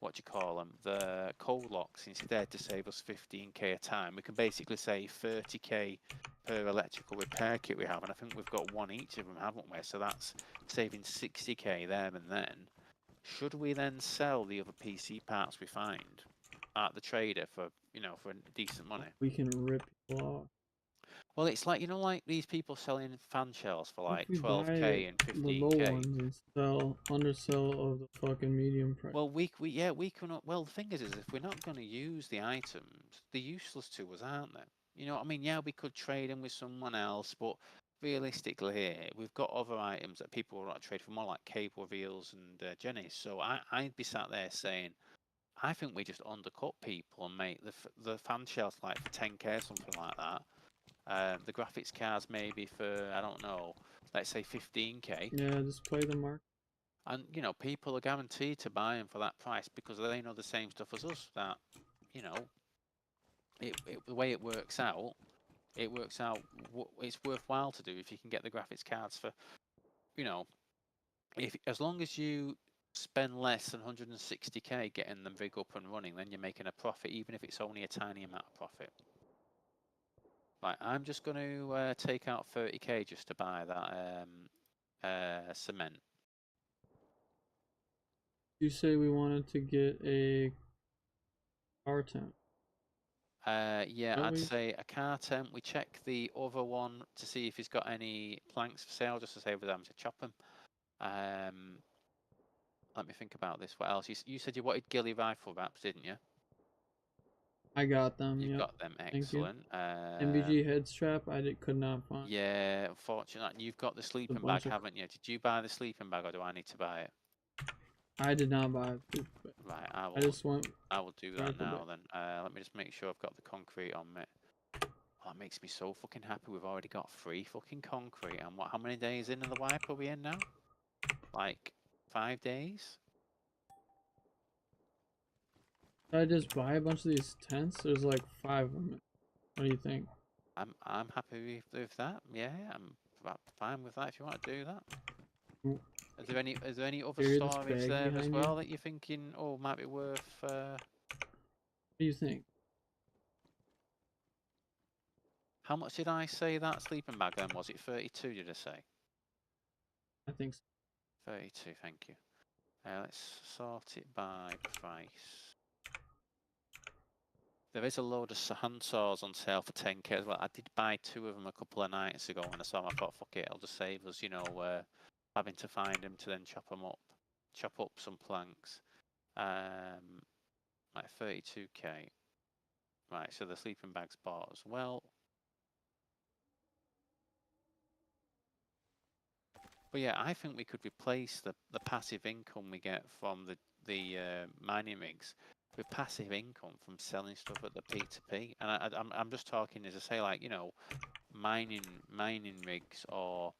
S2: what do you call them, the code locks instead to save us 15k a time. We can basically say 30k per electrical repair kit we have, and I think we've got one each of them, haven't we? So that's saving 60k there and then. Should we then sell the other PC parts we find at the trader for, you know, for decent money?
S1: We can rip people off.
S2: Well, it's like, you know, like these people selling fan shells for like
S1: If we
S2: 12k and
S1: buy the low
S2: 15k.
S1: ones and undersell of the fucking medium price.
S2: Well, we can. Well, the thing is if we're not going to use the items, they're useless to us, aren't they? You know what I mean? Yeah, we could trade them with someone else, but realistically, here we've got other items that people will not trade for, more like cable reveals and jennies. So I'd be sat there saying, I think we just undercut people and make the fan shells like for 10k or something like that. The graphics cards maybe for, I don't know, let's say 15k.
S1: Yeah, just play the market.
S2: And, you know, people are guaranteed to buy them for that price because they know the same stuff as us. That, you know, the way it works out, it's worthwhile to do if you can get the graphics cards for, you know, as long as you spend less than 160k getting them rig up and running, then you're making a profit, even if it's only a tiny amount of profit. Right, I'm just going to take out 30k just to buy that cement.
S1: You say we wanted to get a car tent.
S2: Yeah,
S1: Don't
S2: I'd
S1: we?
S2: say a car tent. We check the other one to see if he's got any planks for sale, just to save us having to chop them. Let me think about this. What else? You said you wanted ghillie rifle wraps, didn't you?
S1: I got them.
S2: You've
S1: Yep.
S2: got them.
S1: Thank you.
S2: Excellent.
S1: MBG head strap. could not find.
S2: Yeah, unfortunately, you've got the sleeping bag, haven't you? Did you buy the sleeping bag, or do I need to buy it?
S1: I did not buy it.
S2: Right,
S1: I just went.
S2: I will do that
S1: rifle
S2: now
S1: bag.
S2: then. Let me just make sure I've got the concrete on me. Oh, that makes me so fucking happy. We've already got 3 fucking concrete. And how many days into the wipe are we in now? Like 5 days?
S1: Should I just buy a bunch of these tents? There's like 5 of them. What do you think?
S2: I'm happy with that. Yeah, I'm fine with that if you want to do that.
S1: Mm.
S2: Is there any other
S1: Hear this
S2: storage
S1: bag
S2: there as
S1: behind
S2: well
S1: you?
S2: that you're thinking, oh, might be worth?
S1: What do you think?
S2: How much did I say that sleeping bag then? Was it 32? Did I say?
S1: I think so.
S2: 32. Thank you. Let's sort it by price. There is a load of hand saws on sale for 10k as well. I did buy 2 of them a couple of nights ago, and I saw them. I thought, fuck it, I'll just save us, you know, having to find them to then chop up some planks. Like 32k. Right, so the sleeping bag's bought as well. But yeah, I think we could replace the passive income we get from the mining rigs with passive income from selling stuff at the P2P. And I'm just talking, as I say, like, you know, mining rigs, or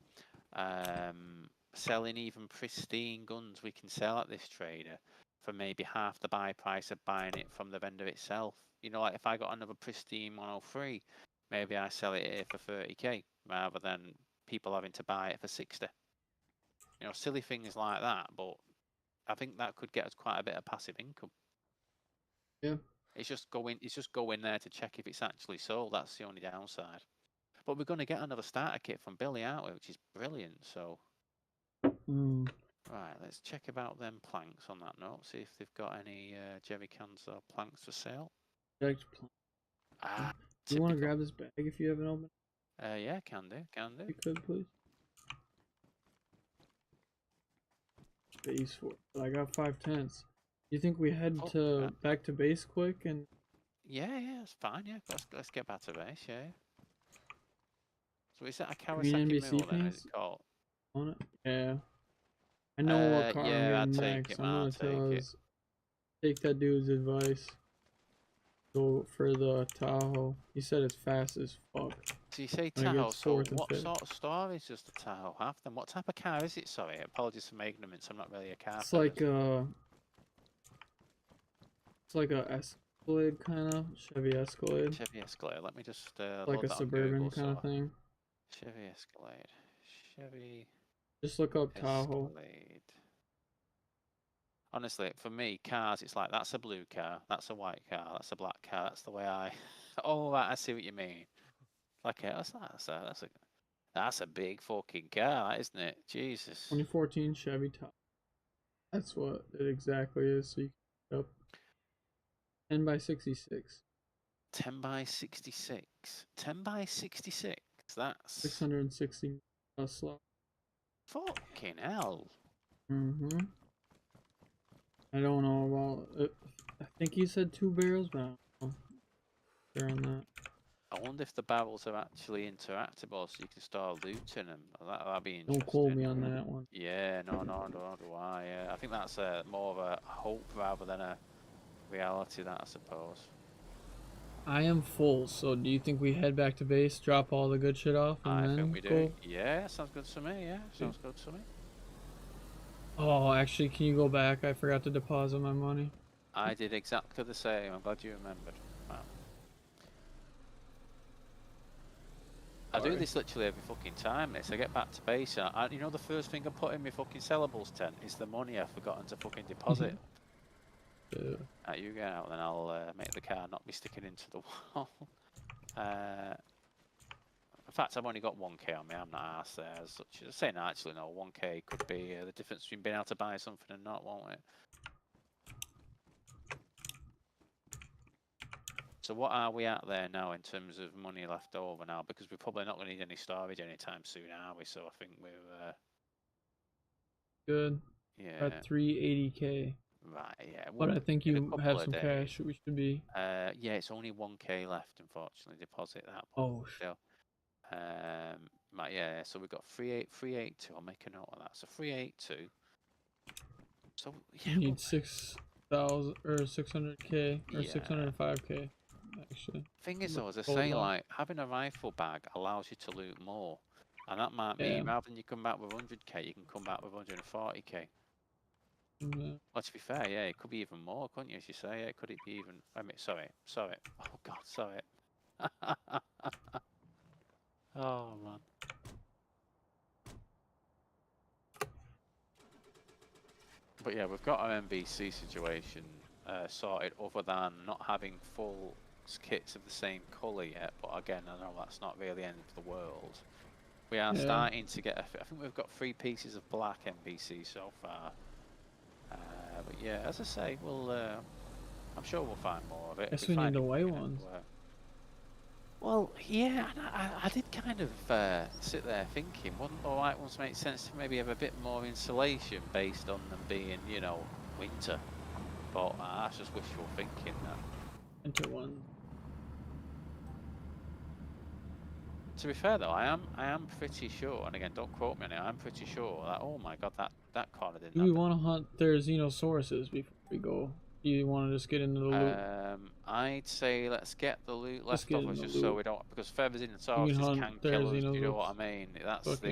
S2: selling even pristine guns we can sell at this trader for maybe half the buy price of buying it from the vendor itself. You know, like if I got another pristine 103, maybe I sell it here for 30k rather than people having to buy it for 60. You know, silly things like that, but I think that could get us quite a bit of passive income.
S1: Yeah.
S2: It's just going there to check if it's actually sold. That's the only downside. But we're going to get another starter kit from Billy, aren't we? Which is brilliant. So, right, let's check about them planks on that note. See if they've got any jerry cans or planks for sale.
S1: You want to grab this bag if you haven't opened?
S2: Yeah, can do.
S1: You could, please. Base for it. I got 5 tents. You think we head back to base quick and?
S2: Yeah, it's fine. Yeah, let's get back to base. Yeah. So is that a
S1: NBC
S2: Kawasaki Mule then? Is it called?
S1: On it? Yeah. I know what car
S2: yeah,
S1: I'm getting next. I'm gonna take that dude's advice. Go for the Tahoe. He said it's fast as fuck.
S2: So you say Tahoe, so what sort of storage does the Tahoe have then? What type of car is it? Sorry, apologies for my ignorance, I'm not really a car
S1: It's like a Escalade kind of, Chevy Escalade.
S2: Chevy Escalade, let me just
S1: like a Suburban kind of thing.
S2: Chevy Escalade. Chevy
S1: Just look up Tahoe.
S2: Escalade. Honestly, for me, cars, it's like that's a blue car, that's a white car, that's a black car. That's the way I. Oh, right, I see what you mean. Like, that's a big fucking car, isn't it? Jesus.
S1: 2014 Chevy Top. That's what it exactly is. So you can up 10 by 66.
S2: 10 by 66. 10 by 66. That's
S1: 660 slot.
S2: fucking hell.
S1: Mm-hmm. I don't know about it. I think you said 2 barrels, but I don't know. Sure on that.
S2: I wonder if the barrels are actually interactable, so you can start looting them. That'd be interesting.
S1: Don't quote me on that one.
S2: Yeah, no, nor do I. Yeah, I think that's more of a hope rather than a reality. That I suppose.
S1: I am full, so do you think we head back to base, drop all the good shit off, and
S2: I
S1: then
S2: think we
S1: go?
S2: do. Yeah, sounds good to me. Yeah, sounds good to me.
S1: Oh, actually, can you go back? I forgot to deposit my money.
S2: I did exactly the same. I'm glad you remembered. Wow. I do this literally every fucking time. I get back to base, and you know the first thing I put in my fucking sellables tent is the money I've forgotten to fucking deposit.
S1: Yeah.
S2: You get out, then I'll make the car not be sticking into the wall. In fact, I've only got 1k on me. I'm not arsed there as such. Saying actually, no, 1k could be the difference between being able to buy something and not, won't it? So what are we at there now in terms of money left over now? Because we're probably not going to need any storage anytime soon, are we? So I think we're
S1: Good.
S2: yeah.
S1: At 380k.
S2: Right, yeah.
S1: But I think you have some cash. We should be.
S2: Yeah, it's only 1k left, unfortunately. Deposit that.
S1: Oh.
S2: Still. Right, yeah. So we've got 382. I'll make a note of that. So 382. So yeah,
S1: You need 6,000 or 600k or
S2: Yeah.
S1: 605k. Actually.
S2: Thing is, though, as I
S1: Hold
S2: say,
S1: on.
S2: like having a rifle bag allows you to loot more, and that might mean rather than you come back with 100k, you can come back with 140k.
S1: Yeah.
S2: Well, to be fair, yeah, it could be even more, couldn't you? As you say, yeah, could it be even? I mean, sorry. Oh God, sorry. Oh man. But yeah, we've got our MVC situation sorted, other than not having full kits of the same colour yet. But again, I know that's not really the end of the world. We are starting to get. I think we've got 3 pieces of black MVC so far. But yeah, as I say, we'll. I'm sure we'll find more of it.
S1: Guess we need the white ones.
S2: Well, yeah, I did kind of sit there thinking, wouldn't the white ones make sense to maybe have a bit more insulation based on them being, you know, winter? But that's just wishful thinking.
S1: Winter one.
S2: To be fair though, I am pretty sure, and again, don't quote me on it. I'm pretty sure that oh my god, that corner didn't.
S1: Do we want to hunt their Xenosaurus before we go? Do you want to just get into the loot?
S2: I'd say let's get the loot left off us, just so we don't, because feathers in the sauce can kill us. Do you know what I mean? That's the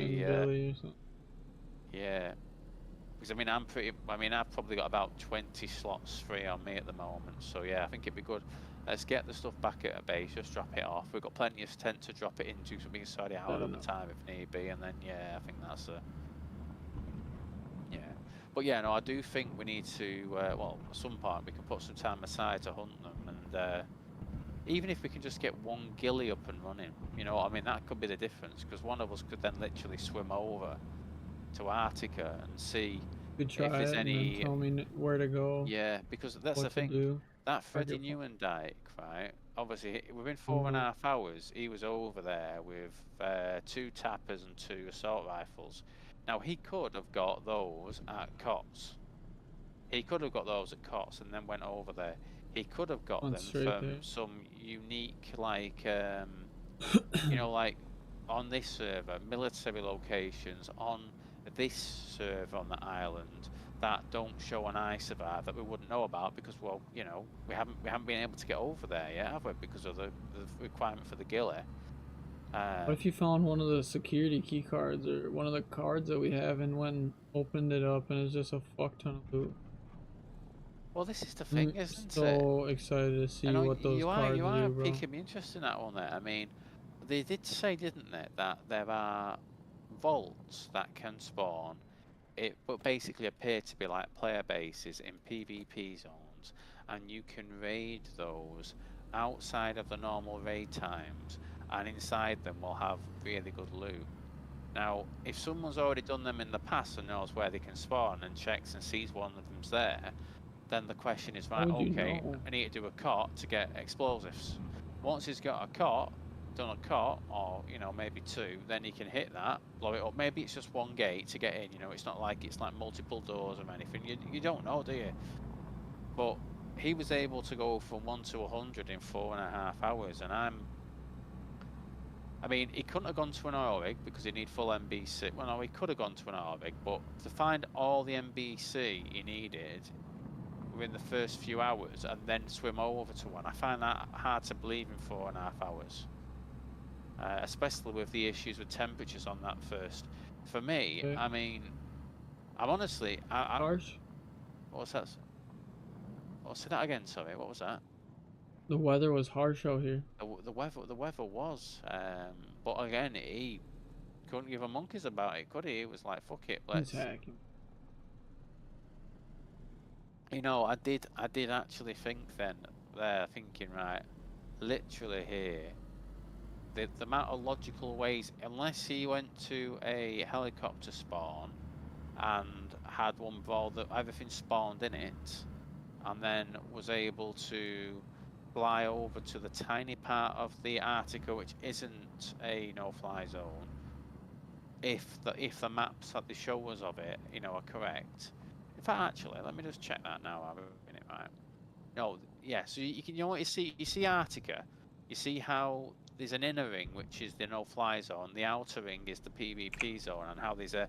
S2: yeah. Because I mean, I've probably got about 20 slots free on me at the moment. So yeah, I think it'd be good. Let's get the stuff back at a base, just drop it off. We've got plenty of tent to drop it into, so we can sort it out at the time if need be. And then yeah, I think that's yeah. But yeah, no, I do think we need to, well, at some point we can put some time aside to hunt them, and even if we can just get one ghillie up and running, you know what I mean, that could be the difference, because one of us could then literally swim over to Arctica and see if there's any.
S1: Tell me where to go.
S2: Yeah, because that's the thing. That Freddie Newen Dyke, right? Obviously, within 4.5 hours, he was over there with 2 tappers and 2 assault rifles. Now, he could have got those at Cots. He could have got those at Cots and then went over there. He could have got them from some unique, like, you know, like on this server, military locations on this server on the island that don't show an isobar that we wouldn't know about because, well, you know, we haven't been able to get over there yet, have we? Because of the requirement for the ghillie.
S1: What if you found one of the security key cards or one of the cards that we have and went and opened it up and it's just a fuck ton of loot?
S2: Well, this is the thing, isn't it?
S1: So excited to see what those cards do, bro.
S2: You are piquing me interest in that one there. I mean, they did say, didn't they, that there are vaults that can spawn it but basically appear to be like player bases in PvP zones, and you can raid those outside of the normal raid times, and inside them will have really good loot. Now, if someone's already done them in the past and knows where they can spawn and checks and sees one of them's there, then the question is,
S1: How
S2: right,
S1: would you
S2: okay,
S1: know?
S2: I need to do a cot to get explosives. Once he's got a cot, done a cot, or, you know, maybe two, then he can hit that, blow it up. Maybe it's just one gate to get in, you know, it's not like it's like multiple doors or anything. You don't know, do you? But he was able to go from 1 to 100 in 4.5 hours, and I mean, he couldn't have gone to an oil rig because he need full MBC. Well, no, he could have gone to an oil rig, but to find all the MBC he needed within the first few hours and then swim over to one, I find that hard to believe in 4.5 hours. Especially with the issues with temperatures on that first. For me,
S1: Okay.
S2: I mean, I'm honestly,
S1: Harsh.
S2: what was that? Oh, say that again. Sorry, what was that?
S1: The weather was harsh out here.
S2: The weather was, but again, he couldn't give a monkeys about it, could he? It was like, fuck it, let's.
S1: He's hacking.
S2: You know, I did actually think then, there, thinking, right, literally here, the amount of logical ways, unless he went to a helicopter spawn and had one with all everything spawned in it, and then was able to fly over to the tiny part of the Arctica which isn't a no-fly zone, if the maps that they show us of it, you know, are correct. In fact, actually, let me just check that now. I'm in it, right? No, yeah. So you can, you know what you see? You see Arctica. You see how there's an inner ring which is the no-fly zone. The outer ring is the PvP zone, and how there's a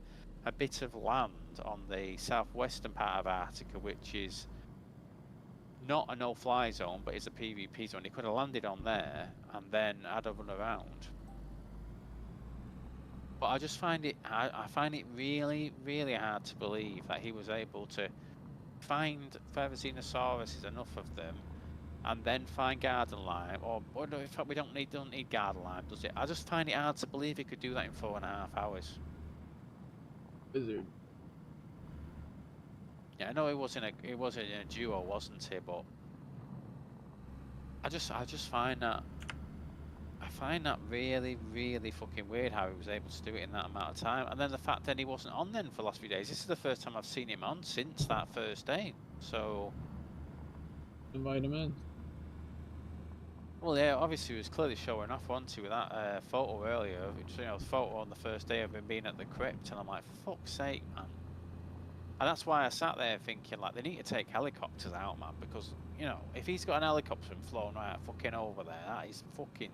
S2: bit of land on the southwestern part of Arctica which is not a no-fly zone, but it's a PvP zone. He could have landed on there and then had a run around. But I just find it, I find it really, really hard to believe that he was able to find Feathersauruses, enough of them, and then find garden lime. Or no, in fact, we don't need garden lime, does it? I just find it hard to believe he could do that in 4.5 hours.
S1: Wizard.
S2: Yeah, I know it was in a duo, wasn't it? But I just find that. I find that really, really fucking weird how he was able to do it in that amount of time. And then the fact that he wasn't on then for the last few days. This is the first time I've seen him on since that first day. So...
S1: Invite him in.
S2: Well, yeah, obviously he was clearly showing off, wasn't he, with that photo earlier. Which, you know, the photo on the first day of him being at the crypt. And I'm like, for fuck's sake, man. And that's why I sat there thinking, like, they need to take helicopters out, man. Because, you know, if he's got an helicopter and flown right fucking over there, that is fucking...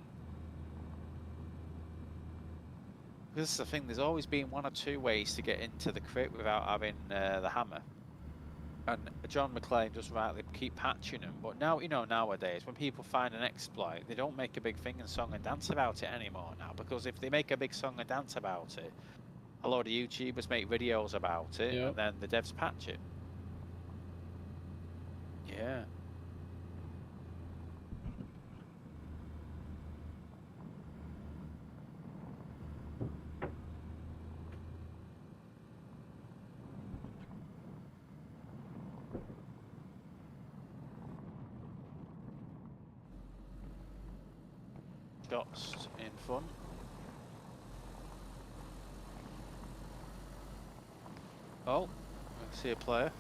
S2: This is the thing, there's always been one or two ways to get into the crypt without having the hammer. And John McClane does rightly keep patching them, but now, you know, nowadays, when people find an exploit, they don't make a big thing and song and dance about it anymore now, because if they make a big song and dance about it, a lot of YouTubers make videos about it,
S1: Yep.
S2: and then the devs patch it. Yeah. Shots in front. Oh, I see a player.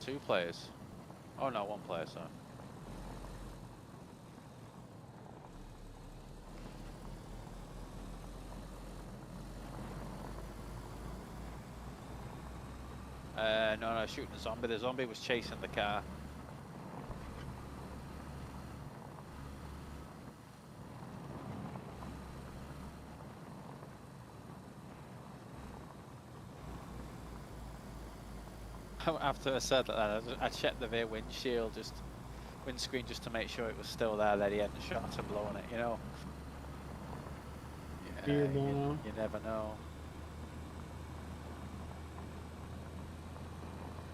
S2: 2 players. Oh no, 1 player, sorry. No, shooting the zombie. The zombie was chasing the car. After I said that, I checked the rear windscreen just to make sure it was still there, that he hadn't shot and blown it, you know. Yeah, you never know.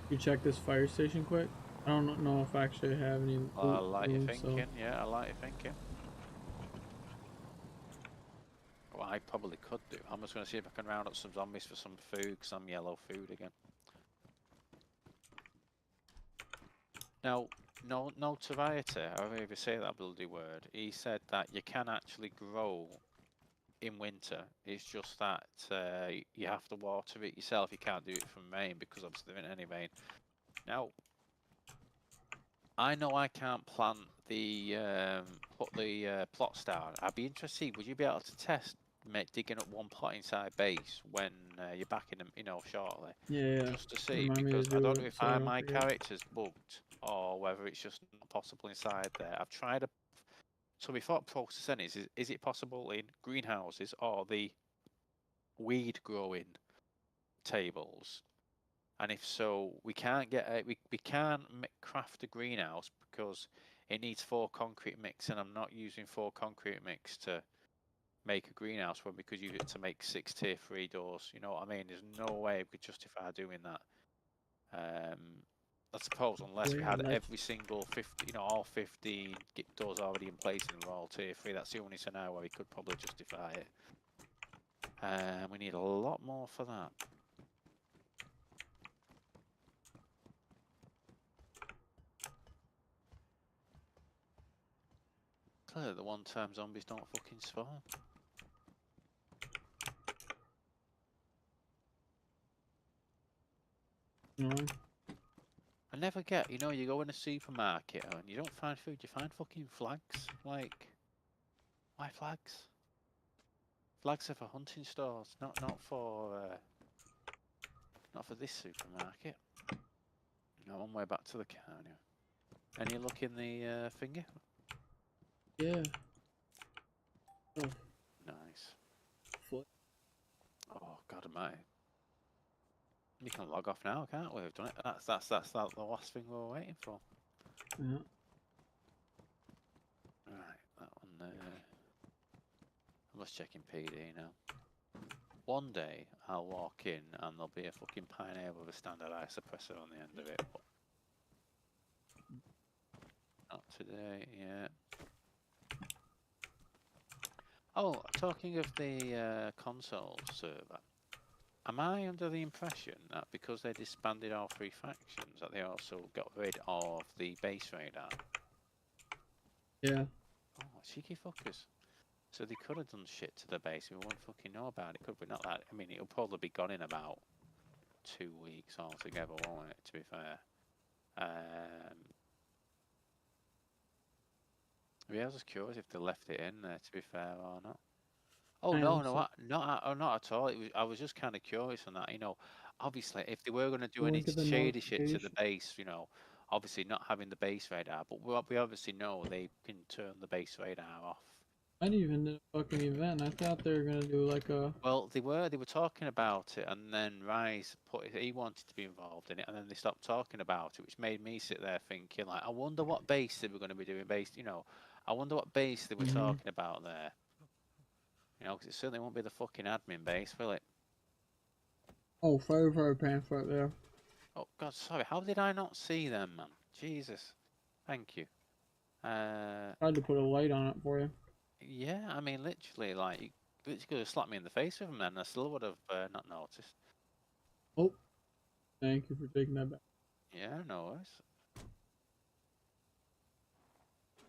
S1: You check this fire station quick? I don't know if I actually have any.
S2: I like your thinking, yeah, I like your thinking. what I probably could do. I'm just going to see if I can round up some zombies for some food, because I'm yellow food again. Now, notoriety, however you say that bloody word, he said that you can actually grow in winter. It's just that you have to water it yourself. You can't do it from rain, because obviously there isn't any rain. Now, I know I can't plant the put the plots down. I'd be interested. Would you be able to test digging up one plot inside base when you're back in them, shortly?
S1: Yeah.
S2: Just to see,
S1: Remind me to
S2: because I
S1: do
S2: don't know
S1: it
S2: if
S1: so I don't
S2: my
S1: forget.
S2: character's bugged or whether it's just not possible inside there. I've tried. So my thought process then is it possible in greenhouses or the weed growing tables? And if so, we can't get we can't craft a greenhouse because it needs 4 concrete mix, and I'm not using 4 concrete mix to make a greenhouse when we could use it to make 6 tier 3 doors. You know what I mean? There's no way we could justify doing that. I suppose unless we had every single 50, all 15 doors already in place and they're all tier 3. That's the only scenario where we could probably justify it. We need a lot more for that. Clearly the one-time zombies don't fucking spawn.
S1: No.
S2: I never get, you go in a supermarket and you don't find food, you find fucking flags. Like, why flags? Flags are for hunting stores, not for this supermarket. No, on way back to the car now. Any luck in the finger?
S1: Yeah. Oh.
S2: Nice.
S1: Foot.
S2: Oh god almighty. We can log off now, can't we? We've done it. That's the last thing we were waiting for.
S1: Yeah.
S2: Right, that one there. I'm just checking PD now. One day I'll walk in and there'll be a fucking pioneer with a standardized suppressor on the end of it. But not today, yeah. Oh, talking of the console server, am I under the impression that because they disbanded all 3 factions that they also got rid of the base radar?
S1: Yeah.
S2: Oh, cheeky fuckers. So they could have done shit to the base and we wouldn't fucking know about it, could we? Not that, I mean, it'll probably be gone in about 2 weeks altogether, won't it, to be fair? Yeah, I was just curious if they left it in there, to be fair, or not. Oh, no, not at all. I was just kind of curious on that, obviously, if they were going to do any shady shit to the base, obviously not having the base radar, but we obviously know they can turn the base radar off.
S1: I didn't even do a fucking event. I thought they were gonna do like a.
S2: Well, they were talking about it, and then Rise he wanted to be involved in it, and then they stopped talking about it, which made me sit there thinking, like, I wonder what base they were going to be doing based, I wonder what base they were talking about there. Because it certainly won't be the fucking admin base, will it?
S1: Oh, fire pants right there.
S2: Oh God, sorry. How did I not see them, man? Jesus. Thank you.
S1: Tried to put a light on it for you.
S2: Yeah, I mean, literally, like, you literally could have slapped me in the face with them then, I still would have not noticed.
S1: Oh, thank you for taking that back.
S2: Yeah, no worries.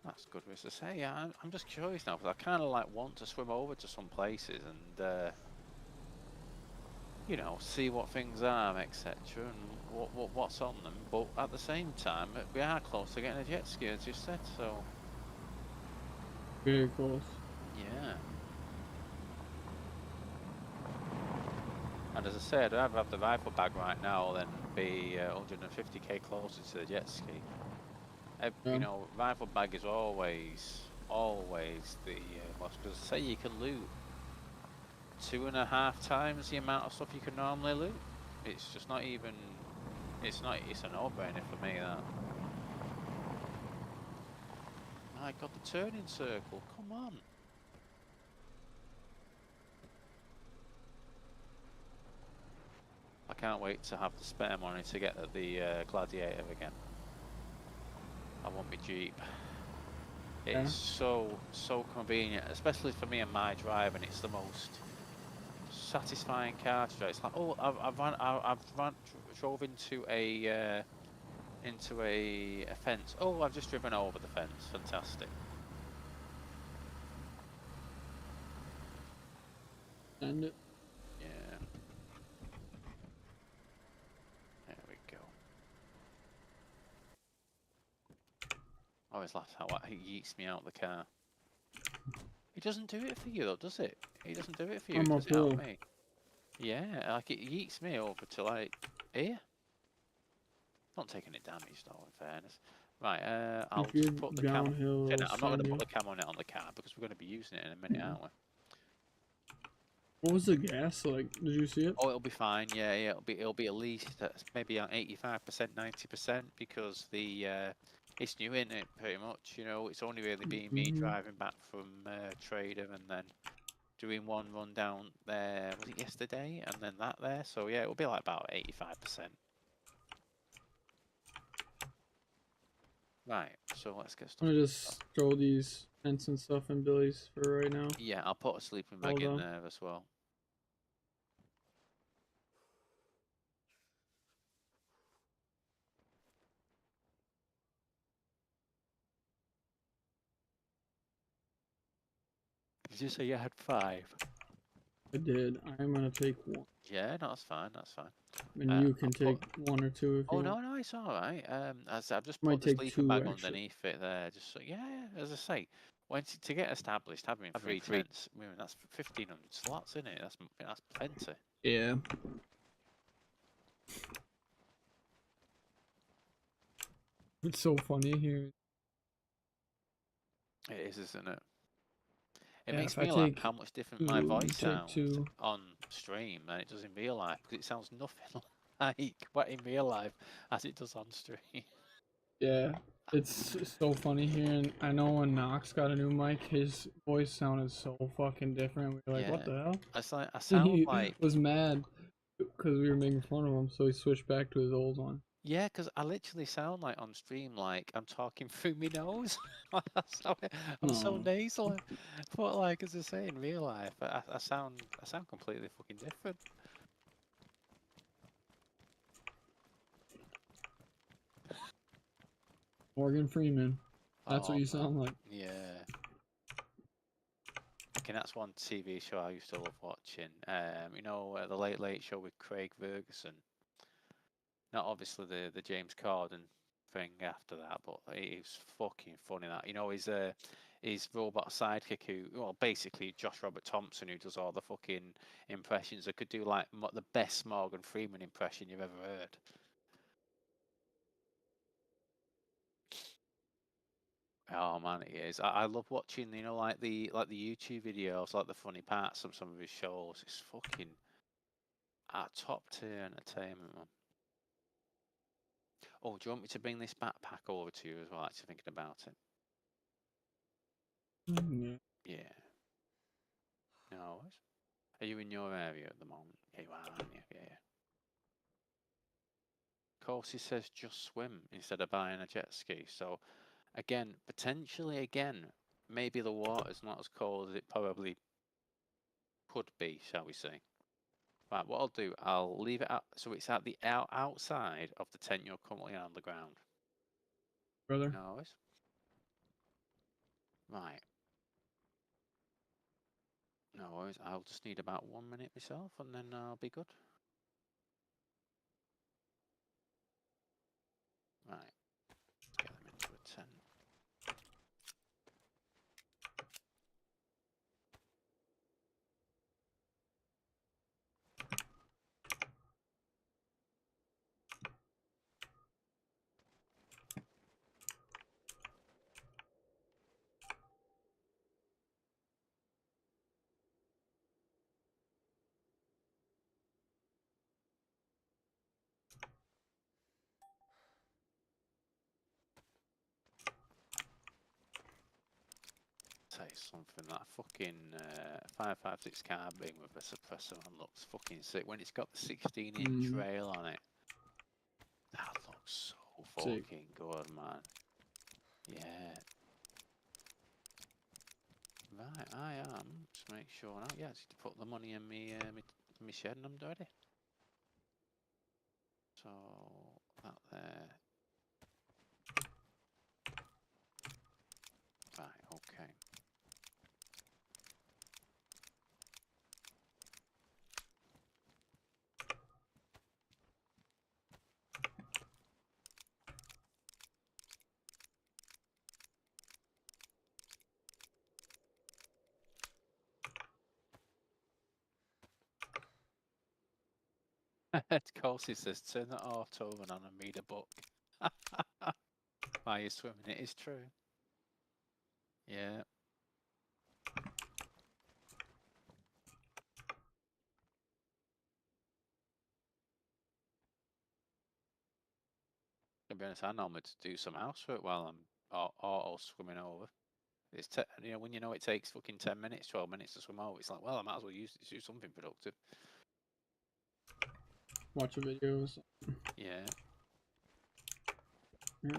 S2: That's good ways to say. Yeah, I'm just curious now, because I kind of like want to swim over to some places and, see what things are, etc., and what's on them. But at the same time, we are close to getting a jet ski, as you said, so.
S1: Very close.
S2: Yeah. And as I said, I'd rather have the rifle bag right now than be 150k closer to the jet ski. Rifle bag is always the most, because say you can loot 2.5 times the amount of stuff you can normally loot. It's just not even, it's a no-brainer for me, that. My God, the turning circle, come on. I can't wait to have the spare money to get the Gladiator again. I want my Jeep. It's so convenient, especially for me and my drive, and it's the most satisfying car to drive. It's like, oh, drove into a fence. Oh, I've just driven over the fence. Fantastic.
S1: Send it.
S2: Yeah. There we go. I always laugh how he yeets me out of the car. He doesn't do it for you though, does it? He doesn't do it for you.
S1: I'm
S2: He
S1: a
S2: does it out
S1: pro.
S2: me. Yeah, like it yeets me over to like here. Not taking it damage though, in fairness. Right, I'll
S1: If you're
S2: just put the cam.
S1: downhill,
S2: Okay, no,
S1: it'll
S2: I'm not going
S1: send
S2: to
S1: you.
S2: put the cam on it on the car because we're going to be using it in a minute,
S1: Yeah.
S2: aren't we?
S1: What was the gas like? Did you see it?
S2: Oh, it'll be fine. Yeah, yeah, it'll be at least maybe 85%, 90% because the it's new in it pretty much. You know, it's only really been me driving back from Trader and then doing one run down there. Was it yesterday? And then that there. So yeah, it'll be like about 85%. Right. So let's get
S1: I'm
S2: stuff.
S1: gonna just throw these tents and stuff in Billy's for right now.
S2: Yeah, I'll put a sleeping bag
S1: Hold
S2: in
S1: on.
S2: there as well. Did you say you had 5?
S1: I did. I'm gonna take one.
S2: Yeah, no, that's fine. That's fine.
S1: And you
S2: I'll
S1: can
S2: put.
S1: take 1 or 2 if
S2: Oh
S1: you
S2: no,
S1: want.
S2: no, it's all right. As I've just
S1: Might
S2: put the
S1: take
S2: sleeping
S1: 2
S2: bag
S1: actually.
S2: underneath it there. Just so, yeah, as I say, once to get established, having three tents, I mean, that's 1,500 slots in it. That's plenty.
S1: Yeah. It's so funny here.
S2: It is, isn't it? It
S1: Yeah,
S2: makes
S1: if I
S2: me laugh
S1: take
S2: how much different
S1: 2,
S2: my
S1: you
S2: voice
S1: take
S2: sounds
S1: 2.
S2: on stream than it does in real life because it sounds nothing like what in real life as it does on stream.
S1: Yeah. It's so funny here, and I know when Knox got a new mic, his voice sounded so fucking different. We were like, what
S2: Yeah,
S1: the hell?
S2: it's like I
S1: And
S2: sound
S1: he
S2: like.
S1: was mad because we were making fun of him, so he switched back to his old one.
S2: Yeah, because I literally sound like on stream like I'm talking through my nose. I'm so
S1: No.
S2: nasal. But like as I say in real life, I sound completely fucking different.
S1: Morgan Freeman. That's what
S2: Oh
S1: you
S2: man,
S1: sound like.
S2: yeah. Okay, that's one TV show I used to love watching. You know, the Late Late Show with Craig Ferguson. Not obviously the James Corden thing after that, but it's fucking funny that. You know, his robot sidekick who, well, basically Josh Robert Thompson who does all the fucking impressions. I could do like the best Morgan Freeman impression you've ever heard. Oh man, it is. I love watching, you know, like the YouTube videos, like the funny parts of some of his shows. It's fucking top tier entertainment, man. Oh, do you want me to bring this backpack over to you as well? Actually thinking about it.
S1: Yeah.
S2: Yeah. No worries. Are you in your area at the moment? Yeah, you are, aren't you? Yeah, yeah. Of course, he says just swim instead of buying a jet ski. So, again, potentially, maybe the water's not as cold as it probably could be, shall we say. Right, what I'll do, I'll leave it out. So it's at the outside of the tent you're currently on the ground.
S1: Brother.
S2: No worries. Right. No worries. I'll just need about 1 minute myself and then I'll be good. Right. Let's get them into a tent. Tell you something, that fucking 556 carbine with a suppressor on looks fucking sick. When it's got the 16-inch rail on it, that looks so
S1: Sick.
S2: fucking good, man. Yeah. Right, I am. Just make sure now. Yeah, just to put the money in me shed and I'm ready. So that there. Right, okay. Of course, it says turn the auto and on and read a book. While you're swimming, it is true. Yeah. To be honest, I normally do some housework while I'm auto swimming over. It's when you know it takes fucking 10 minutes, 12 minutes to swim over, it's like, well, I might as well use it to do something productive.
S1: Watch a video.
S2: Yeah.
S1: Yeah.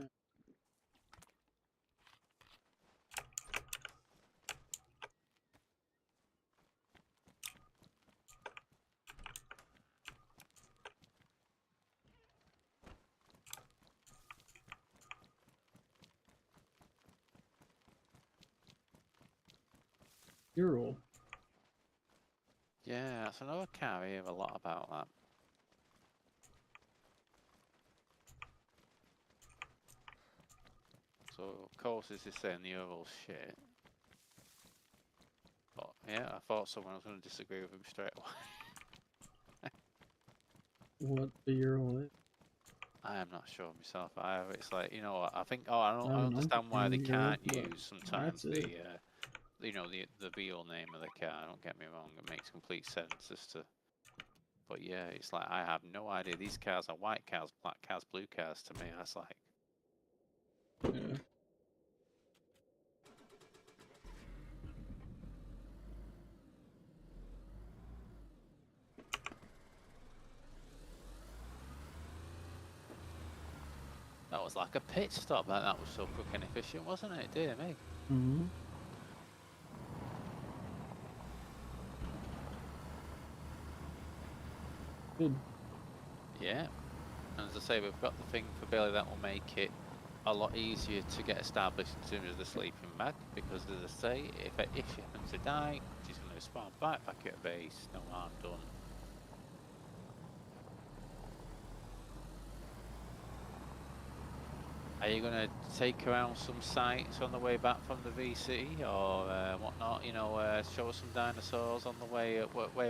S1: Euro.
S2: Yeah, that's another car. I hear a lot about that. So, of course, this is saying the Ural's shit. But, yeah, I thought someone was going to disagree with him straight away.
S1: What the Euro is?
S2: I am not sure myself. It's like, you know, I think, I
S1: I
S2: understand why they can't
S1: but
S2: use sometimes
S1: that's it.
S2: the real name of the car. Don't get me wrong. It makes complete sense as to. But yeah, it's like I have no idea. These cars are white cars, black cars, blue cars to me. That's like.
S1: Yeah.
S2: That was like a pit stop. That was so quick and efficient, wasn't it? Dear me.
S1: Mm-hmm. Good.
S2: Yeah. And as I say, we've got the thing for Billy that will make it a lot easier to get established in terms of the sleeping bag. Because as I say, if she happens to die, she's going to spawn back at base. No harm done. Are you going to take her around some sites on the way back from the VC or whatnot? You know, show us some dinosaurs on the way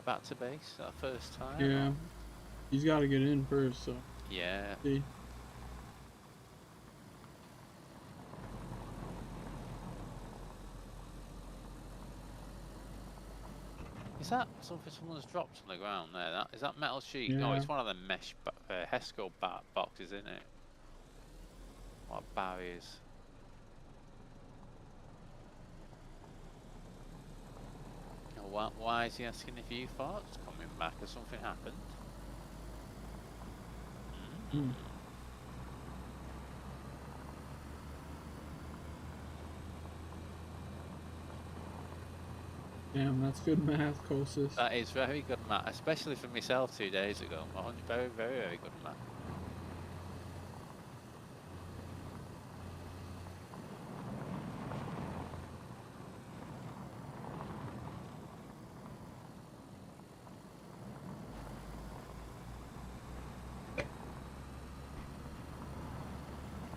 S2: back to base that first time?
S1: Yeah.
S2: Or?
S1: He's got to get in first, so.
S2: Yeah.
S1: See.
S2: Is that something someone's dropped on the ground there? Is that metal sheet?
S1: Yeah.
S2: No, it's one of the mesh HESCO boxes, isn't it? What barriers? Why is he asking if you thought it's coming back or something happened?
S1: Mm. Damn, that's good math, Kosis.
S2: That is very good math, especially for myself 2 days ago. Very, very, very good math.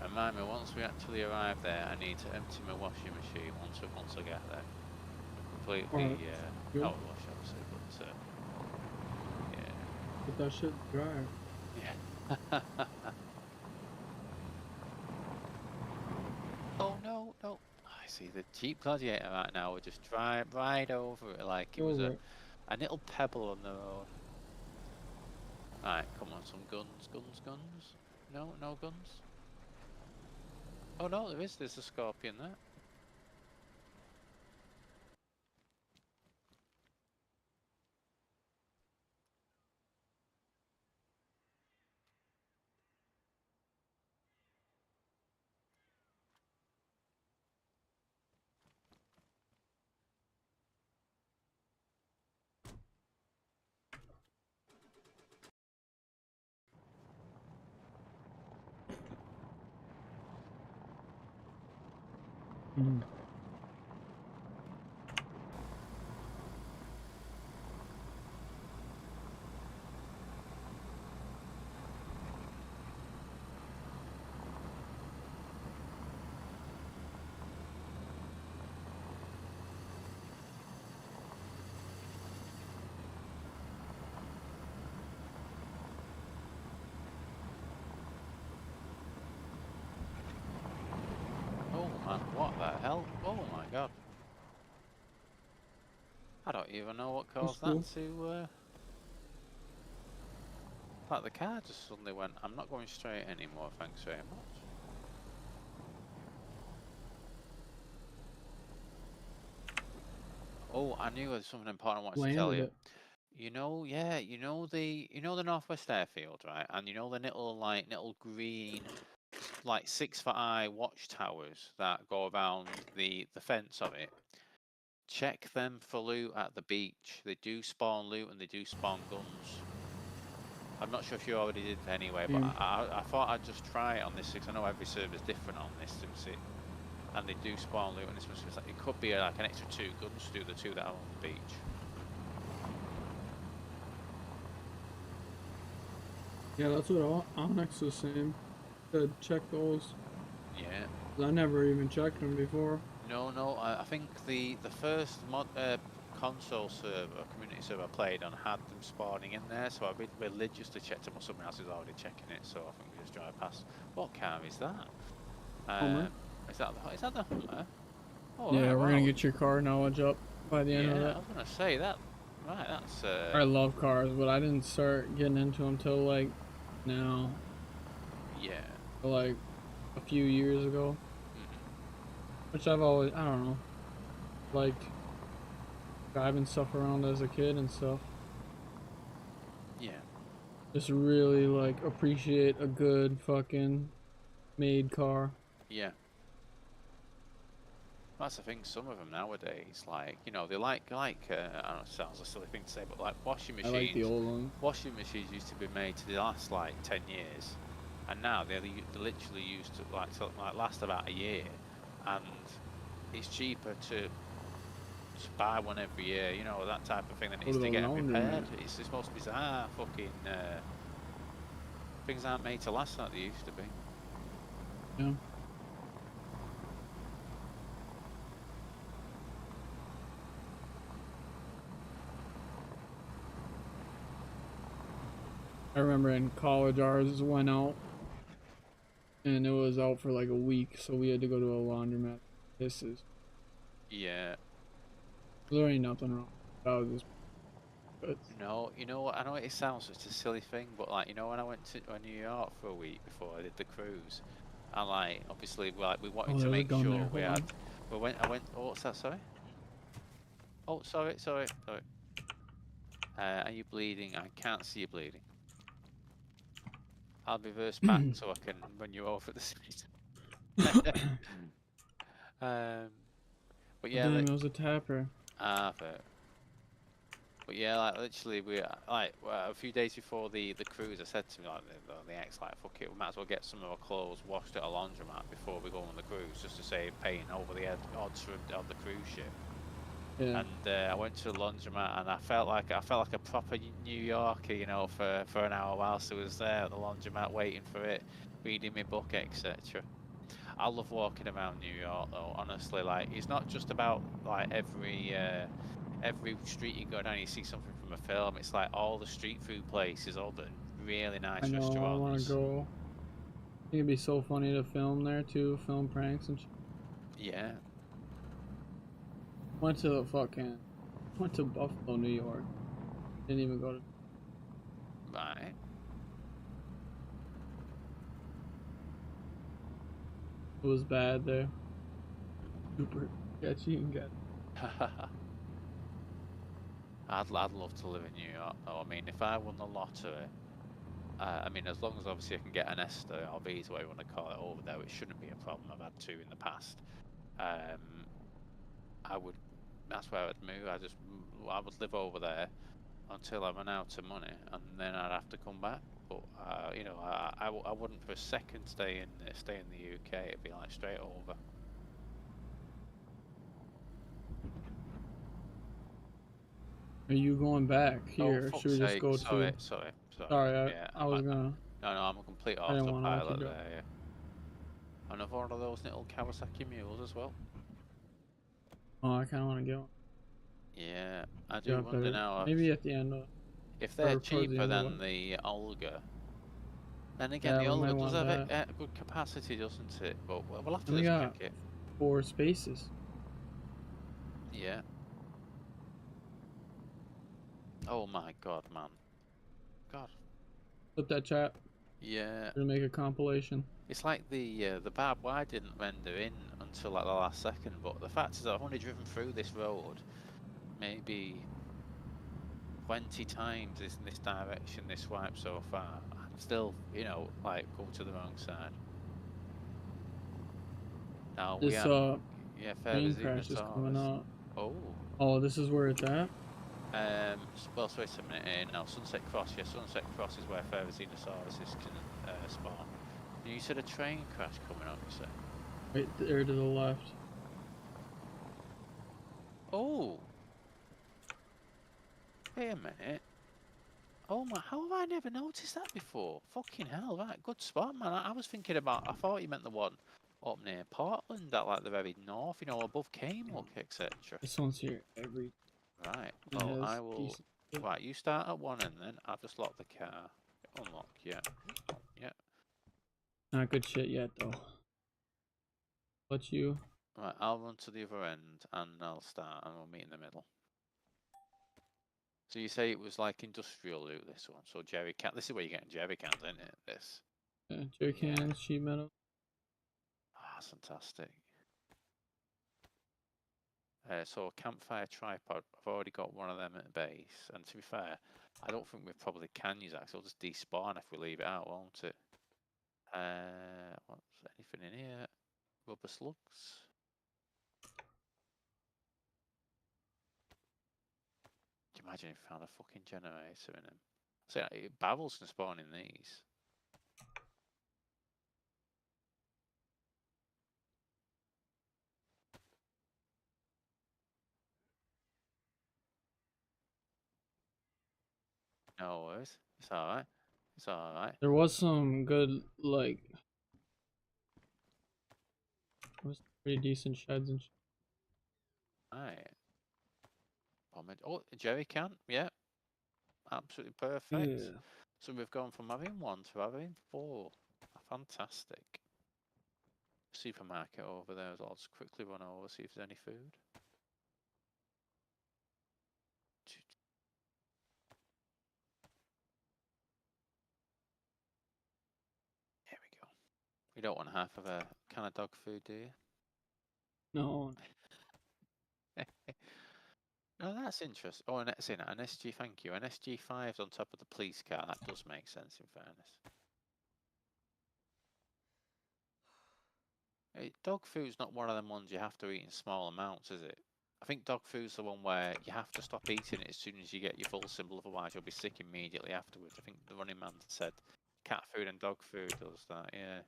S2: Remind me, once we actually arrive there, I need to empty my washing machine once I get there. Completely,
S1: good.
S2: out of wash, obviously, but yeah.
S1: Put that shit dry.
S2: Yeah. Oh no, no. I see the Jeep Gladiator right now. We're just drive right over it like it was a little pebble on the road. Alright, come on, some guns. No, no guns. Oh no, there's a scorpion there.
S1: Mhm.
S2: Oh man, what the hell? Oh my god. I don't even know what
S1: That's
S2: caused
S1: cool.
S2: that to, like the car just suddenly went, I'm not going straight anymore, thanks very much. Oh, I knew there was something important I wanted to tell
S1: Landed
S2: you.
S1: it.
S2: You know, yeah, you know the Northwest Airfield, right? And you know the little green, like 6 foot high watchtowers that go around the fence of it. Check them for loot at the beach. They do spawn loot and they do spawn guns. I'm not sure if you already did anyway, but
S1: Mm.
S2: I thought I'd just try it on this because I know every server's different on this to see. And they do spawn loot, and this was like it could be like an extra 2 guns to do the 2 that are on the beach.
S1: Yeah, that's what Onyx was saying. To check those.
S2: Yeah.
S1: 'Cause I never even checked them before.
S2: No. I think the first console server, community server I played on had them spawning in there, so I religiously checked them, or someone else is already checking it. So I think we just drive past. What car is that?
S1: Hummer.
S2: Is that the Hummer? Oh
S1: Yeah,
S2: right,
S1: we're gonna
S2: wow.
S1: get your car knowledge up by the end of
S2: Yeah,
S1: that.
S2: I was gonna say that. Right, that's
S1: I love cars, but I didn't start getting into them till like now,
S2: yeah.
S1: like a few years ago.
S2: Mhm.
S1: Which I've always, I don't know, liked driving stuff around as a kid and stuff.
S2: Yeah.
S1: Just really like appreciate a good fucking made car.
S2: Yeah. That's the thing. Some of them nowadays, like they like I don't know, it sounds a silly thing to say, but like washing
S1: I like the
S2: machines.
S1: old ones.
S2: Washing machines used to be made to last like 10 years, and now they're literally used to like last about a year, and it's cheaper to buy one every year. You know, that type of thing that
S1: Go
S2: needs
S1: to
S2: to
S1: the
S2: get repaired.
S1: laundromat.
S2: It's most bizarre. Fucking things aren't made to last like they used to be.
S1: Yeah. I remember in college ours went out and it was out for like a week, so we had to go to a laundromat. This is
S2: Yeah.
S1: there ain't nothing wrong. That was just good.
S2: No, you know what? I know it sounds such a silly thing, but like when I went to New York for a week before I did the cruise, and like obviously we wanted
S1: Oh,
S2: to
S1: there's a
S2: make
S1: gun
S2: sure
S1: there.
S2: we
S1: Hold
S2: had.
S1: on.
S2: I went. Oh, what's that? Sorry. Oh, sorry. Are you bleeding? I can't see you bleeding. I'll reverse back so I can run you over the street. But yeah,
S1: Damn, it was a tapper.
S2: fair. But yeah, like literally, a few days before the cruise, I said to me like the ex, like fuck it, we might as well get some of our clothes washed at a laundromat before we go on the cruise, just to save paying over the odds on the cruise ship.
S1: Yeah.
S2: And I went to the laundromat, and I felt like a proper New Yorker, for an hour whilst I was there at the laundromat waiting for it, reading my book, etc. I love walking around New York though, honestly. Like it's not just about like every street you go down, you see something from a film. It's like all the street food places, all the really
S1: I
S2: nice
S1: know, I wanna
S2: restaurants.
S1: go. I think it'd be so funny to film there too, film pranks and shit.
S2: Yeah.
S1: Went to Buffalo, New York. Didn't even go to.
S2: Right.
S1: It was bad there. Super sketchy and get.
S2: I'd love to live in New York though. I mean, if I won the lottery, I mean, as long as obviously I can get an Esther or visa, whatever you want to call it, over there, it shouldn't be a problem. I've had 2 in the past. I would. That's where I'd move. I would live over there until I run out of money, and then I'd have to come back. But I wouldn't for a second stay in the UK. It'd be like straight over.
S1: Are you going back
S2: Oh,
S1: here?
S2: fuck's
S1: Should we just
S2: sake.
S1: go
S2: Sorry,
S1: to?
S2: sorry.
S1: Sorry,
S2: Yeah,
S1: I was gonna.
S2: no, I'm a complete
S1: I didn't want to let you
S2: autopilot
S1: go.
S2: there, yeah. Another one of those little Kawasaki mules as well.
S1: Oh, I kind of want to get one.
S2: Yeah, I
S1: Yeah,
S2: do wonder now
S1: maybe at the end of.
S2: if they're
S1: or towards the
S2: cheaper
S1: end of
S2: than the Olga. Then again,
S1: Yeah,
S2: the
S1: we might
S2: Olga does
S1: want
S2: have
S1: that.
S2: a good capacity, doesn't it? But we'll have to
S1: And we
S2: just
S1: got
S2: check it.
S1: 4 spaces.
S2: Yeah. Oh my god, man. God.
S1: Flip that chat.
S2: Yeah.
S1: We're gonna make a compilation.
S2: It's like the barbed wire didn't render in until like the last second, but the fact is that I've only driven through this road maybe 20 times in this direction, this swipe so far. I'm still, you know, like go to the wrong side. Now we
S1: This
S2: are, yeah,
S1: train
S2: Fairview
S1: crash is coming up.
S2: Oh.
S1: Oh, this is where it's at?
S2: Well, so wait a minute, no, Sunset Cross, yeah, Sunset Cross is where Fairvizinosaurus can spawn. You said a train crash coming up, you said?
S1: Right there to the left.
S2: Oh! Wait a minute. Oh my, how have I never noticed that before? Fucking hell, right, good spot, man. I was thinking about, I thought you meant the one up near Portland, at like the very north, you know, above Kmart, etc.
S1: This one's here every.
S2: Right,
S1: It
S2: well,
S1: has
S2: I will...
S1: decent.
S2: Right, you start at one end then, I've just locked the car. Unlock, yeah. Yeah.
S1: Not good shit yet though. But you.
S2: Right, I'll run to the other end and I'll start and we'll meet in the middle. So you say it was like industrial loot, this one, so jerry can. This is where you're getting jerry cans, isn't it? This.
S1: Yeah, jerry cans, sheet metal.
S2: Ah, that's fantastic. So a campfire tripod, I've already got one of them at base, and to be fair, I don't think we probably can use that, because it'll just despawn if we leave it out, won't it? What's anything in here? Rubber slugs. Can you imagine if we found a fucking generator in them? So barrels can spawn in these. No worries. It's alright. It's alright.
S1: There was some good, like, was pretty decent sheds and shit.
S2: Right. Oh, a jerry can. Yeah. Absolutely perfect.
S1: Yeah.
S2: So we've gone from having 1 to having 4. Fantastic. Supermarket over there as well. I'll just quickly run over, see if there's any food. Here we go. You don't want half of a can of dog food, do you?
S1: No.
S2: No, that's interesting. Oh, and that's in an SG, thank you. An SG5's on top of the police car. That does make sense, in fairness. Dog food's not one of them ones you have to eat in small amounts, is it? I think dog food's the one where you have to stop eating it as soon as you get your full symbol, otherwise you'll be sick immediately afterwards. I think the running man said cat food and dog food does that, yeah.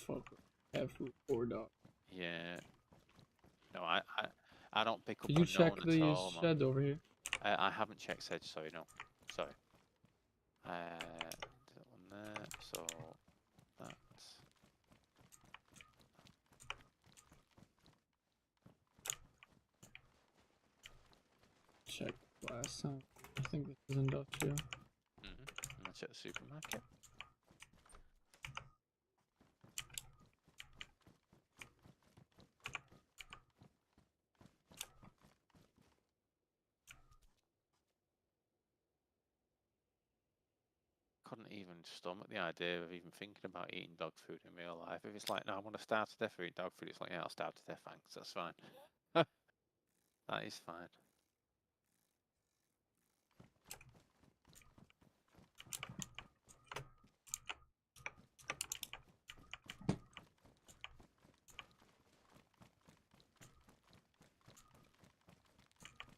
S1: Fuck. Cat food or dog.
S2: Yeah. No, I don't pick up
S1: Did you
S2: on
S1: check
S2: known at
S1: these
S2: all, man.
S1: sheds over here?
S2: I haven't checked Sedge, sorry, no. Sorry. That one there, so that.
S1: Check last time. I think this is industrial.
S2: I'm gonna check the supermarket. Couldn't even stomach the idea of even thinking about eating dog food in real life. If it's like, no, I want to starve to death for eating dog food, it's like, yeah, I'll starve to death, thanks, that's fine. That is fine.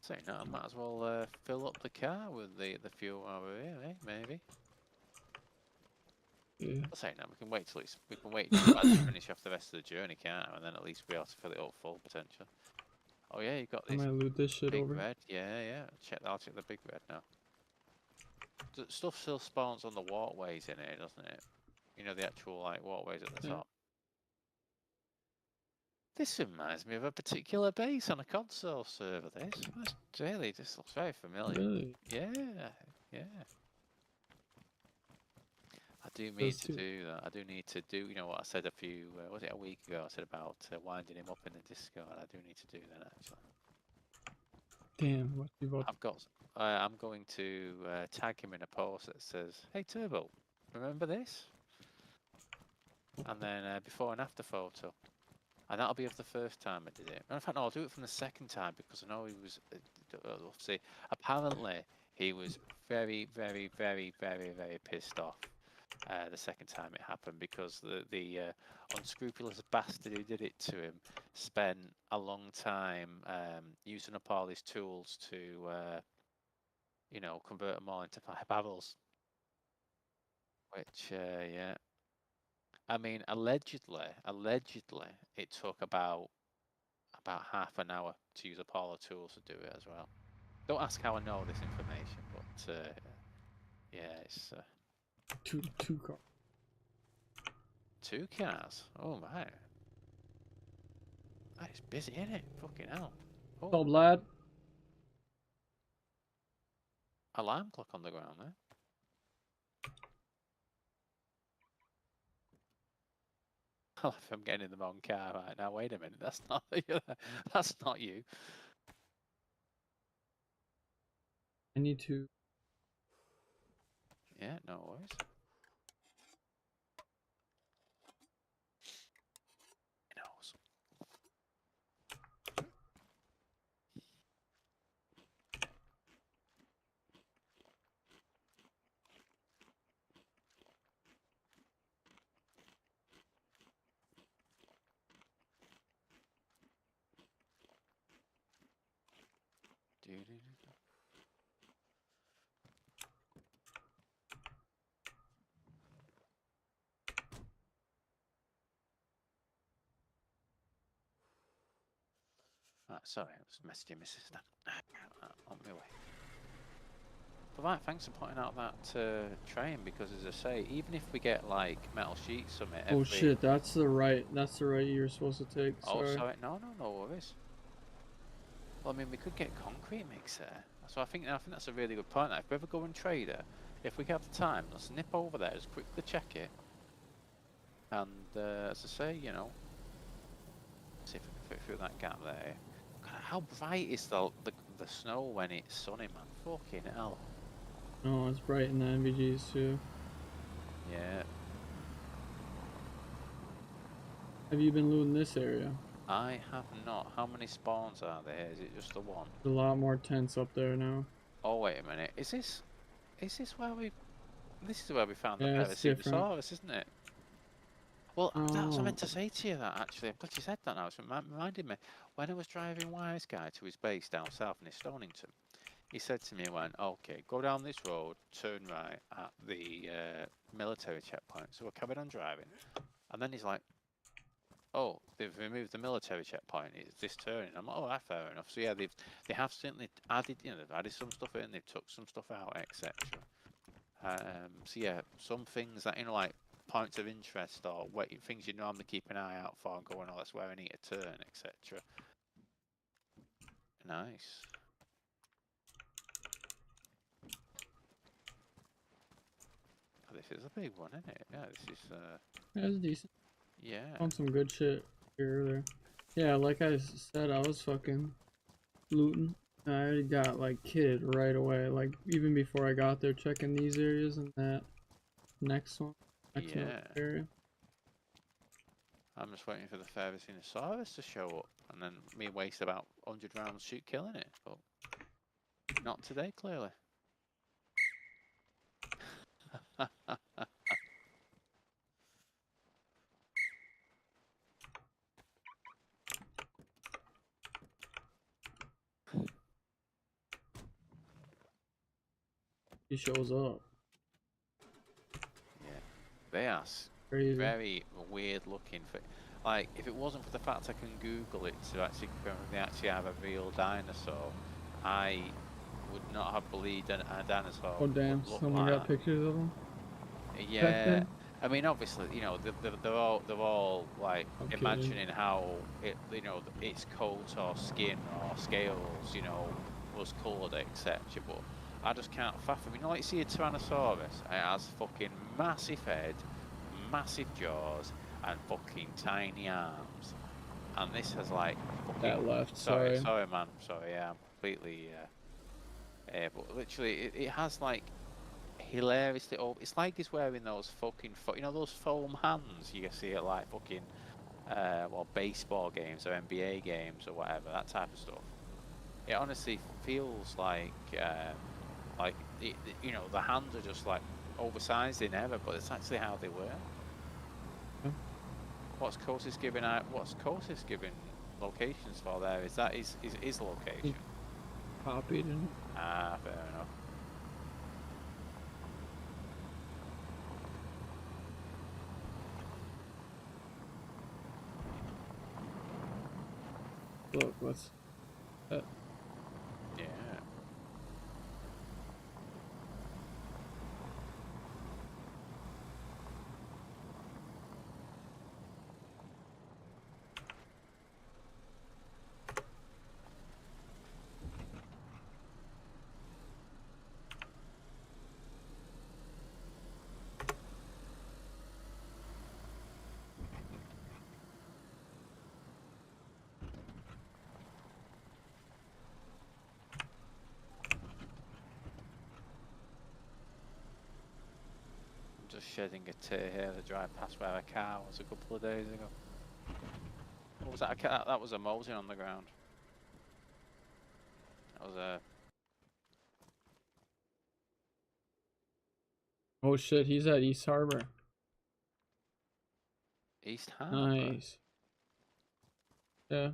S2: So, no, I might as well fill up the car with the fuel while we're here, eh? Maybe.
S1: Yeah.
S2: I'll say no, we can wait till we finish off the rest of the journey, can't we? And then at least be able to fill it up full potential. Oh yeah, you got
S1: I
S2: this
S1: might loot this shit
S2: big
S1: over.
S2: red. Yeah, yeah. I'll check the big red now. Stuff still spawns on the walkways in it, doesn't it? You know, the actual like walkways at the
S1: Yeah.
S2: top. This reminds me of a particular base on a console server. This looks very familiar.
S1: Really?
S2: Yeah, yeah. I do
S1: Those
S2: need to
S1: two.
S2: do that. I do need to do, you know what I said a few, was it a week ago? I said about winding him up in the Discord. I do need to do that actually.
S1: Damn, what you about?
S2: I'm going to tag him in a post that says, "Hey Turbo, remember this?" And then before and after photo. And that'll be of the first time I did it. In fact, no, I'll do it from the second time because I know he was, see, apparently he was very, very, very, very, very pissed off the second time it happened because the unscrupulous bastard who did it to him spent a long time using up all his tools to, you know, convert them all into 5 barrels. Which, yeah. I mean, allegedly, it took about half an hour to use up all the tools to do it as well. Don't ask how I know this information, but yeah, it's
S1: Two cars.
S2: 2 cars. Oh my, that's busy, isn't it? Fucking hell!
S1: What's up,
S2: Oh,
S1: lad?
S2: alarm clock on the ground there. If I'm getting in the wrong car right now. Wait a minute, that's not that's not you.
S1: I need to.
S2: Yeah, no worries. He knows. Do-do-do-do. Right, sorry, I was messaging my sister. On my way. But right, thanks for pointing out that train because, as I say, even if we get like metal sheets from it,
S1: Oh shit, that's the right you're supposed to take.
S2: Oh,
S1: Sorry.
S2: sorry, no worries. Well, I mean, we could get concrete mix there. So I think that's a really good point. If we ever go and trade it, if we have the time, let's nip over there, just quickly check it, and as I say, you know, see if we can fit through that gap there. God, how bright is the snow when it's sunny, man? Fucking hell.
S1: No, it's bright in the NVGs too.
S2: Yeah.
S1: Have you been looting this area?
S2: I have not. How many spawns are there? Is it just the one?
S1: There's a lot more tents up there now.
S2: Oh wait a minute. Is this where we? This is where we found
S1: Yeah,
S2: the
S1: it's different.
S2: Parasaurus, isn't it? Well, that's what I meant
S1: Oh.
S2: to say to you. That actually, I'm glad you said that now. It's reminded me when I was driving Wise Guy to his base down south in Stonington. He said to me, "He went, okay, go down this road, turn right at the military checkpoint." So we're carried on driving, and then he's like, "Oh, they've removed the military checkpoint. It's this turning." I'm like, "Oh, that's fair enough." So yeah, they have certainly added, you know, they've added some stuff in, they've took some stuff out, etc. So yeah, some things that, you know, like points of interest or things you normally keep an eye out for and going, "Oh, that's where I need to turn," etc. Nice. Oh, this is a big one, isn't it? Yeah, this is
S1: That's decent.
S2: yeah.
S1: Found some good shit here earlier. Yeah, like I said, I was fucking looting. I already got like kid right away. Like even before I got there, checking these areas and that next one, next
S2: Yeah.
S1: area.
S2: I'm just waiting for the Parasaurus to show up, and then me waste about 100 rounds shoot killing it, but not today, clearly.
S1: He shows up.
S2: Yeah, they are
S1: Crazy.
S2: very weird looking. like, if it wasn't for the fact I can Google it to actually confirm if they actually have a real dinosaur, I would not have believed a dinosaur
S1: Oh damn,
S2: would look
S1: someone
S2: like
S1: got
S2: that.
S1: pictures of them back
S2: Yeah,
S1: then?
S2: I mean, obviously, you know, they're all like
S1: I'm kidding.
S2: imagining how it, you know, its coat or skin or scales, you know, was coloured, etc. But I just can't fathom. You know, like you see a Tyrannosaurus, it has fucking massive head, massive jaws, and fucking tiny arms, and this has like fucking.
S1: That left,
S2: Sorry,
S1: sorry.
S2: sorry, man. Sorry, yeah, I'm completely. But literally, it has like hilariously old. It's like he's wearing those fucking, you know, those foam hands you see at like fucking, well, baseball games or NBA games or whatever, that type of stuff. It honestly feels like you know, the hands are just like oversized in error, but it's actually how they were.
S1: Yeah.
S2: What's closest giving out? What's closest giving locations for there? Is that his location?
S1: Copied and
S2: Ah, fair enough.
S1: look, what's that?
S2: Yeah. Just shedding a tear here to drive past where a car was a couple of days ago. What was that? That was a mosing on the ground. That was a.
S1: Oh shit, he's at East Harbor.
S2: East Harbour.
S1: Nice. Yeah.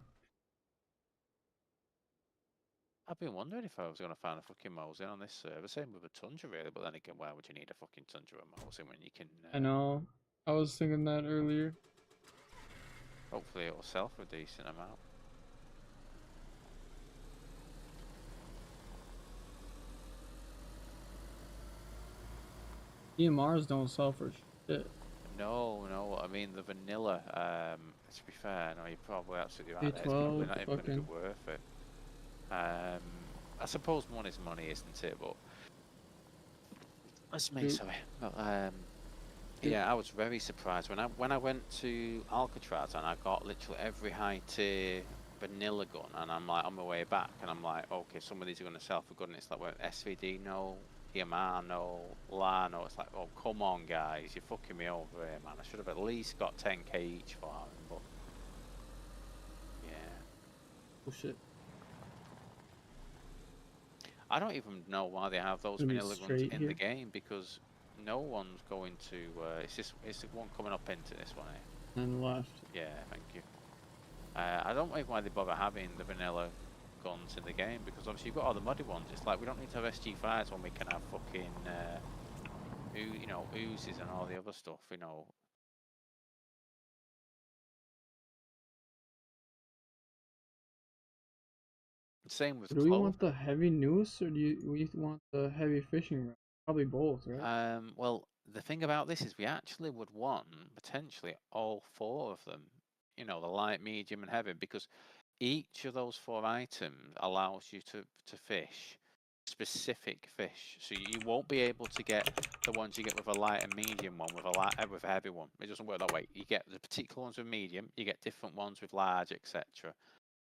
S2: I've been wondering if I was going to find a fucking mosing on this server. Same with a tundra, really. But then again, why would you need a fucking tundra or mosing when you can?
S1: I know. I was thinking that earlier.
S2: Hopefully, it will sell for a decent amount.
S1: EMRs don't sell for shit.
S2: No, no. I mean the vanilla. To be fair, no, you're probably absolutely right. There. It's
S1: A12,
S2: probably not even going to be
S1: fucking.
S2: worth it. I suppose money's money, isn't it? But that's me,
S1: Dude.
S2: sorry. But yeah, I was very surprised when I went to Alcatraz and I got literally every high tier vanilla gun, and I'm like on my way back, and I'm like, okay, some of these are going to sell for good, and it's like, well, SVD no, EMR no, LA no. It's like, oh come on guys, you're fucking me over here, man. I should have at least got 10k each for them, but yeah.
S1: Oh shit.
S2: I don't even know why they have those
S1: Gonna be
S2: vanilla guns
S1: straight
S2: in the
S1: here.
S2: game, because no one's going to. It's the one coming up into this one here.
S1: And left.
S2: Yeah, thank you. I don't know why they bother having the vanilla guns in the game, because obviously you've got all the muddy ones. It's like we don't need to have SG5s when we can have fucking, you know, oozes and all the other stuff. You know. Same with
S1: Do we
S2: clove.
S1: want the heavy noose or we want the heavy fishing rod? Probably both, right?
S2: Well, the thing about this is we actually would want potentially all four of them. You know, the light, medium, and heavy, because each of those four items allows you to fish specific fish. So you won't be able to get the ones you get with a light and medium one with with a heavy one. It doesn't work that way. You get the particular ones with medium, you get different ones with large, etc.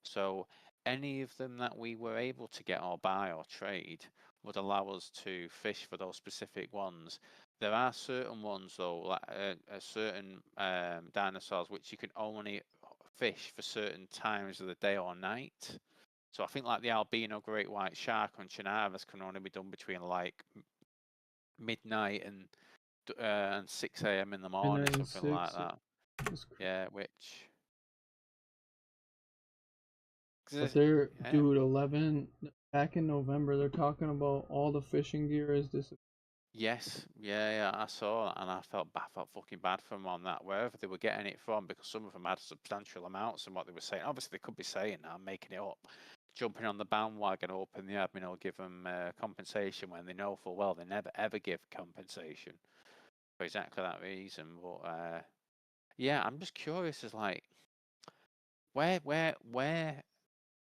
S2: So any of them that we were able to get or buy or trade would allow us to fish for those specific ones. There are certain ones though, like certain dinosaurs, which you can only fish for certain times of the day or night. So I think like the albino great white shark on Chinaras can only be done between like midnight and 6 a.m. in the morning,
S1: Midnight and
S2: something like
S1: 6.
S2: that. Yeah, which.
S1: But they're,
S2: Yeah.
S1: dude, 11, back in November, they're talking about all the fishing gear is this.
S2: Yes, yeah, I saw that, and I felt fucking bad for them on that, wherever they were getting it from, because some of them had substantial amounts and what they were saying. Obviously, they could be saying that, I'm making it up, jumping on the bandwagon, hoping the admin will give them compensation when they know full well they never ever give compensation for exactly that reason. But yeah, I'm just curious, as like, where,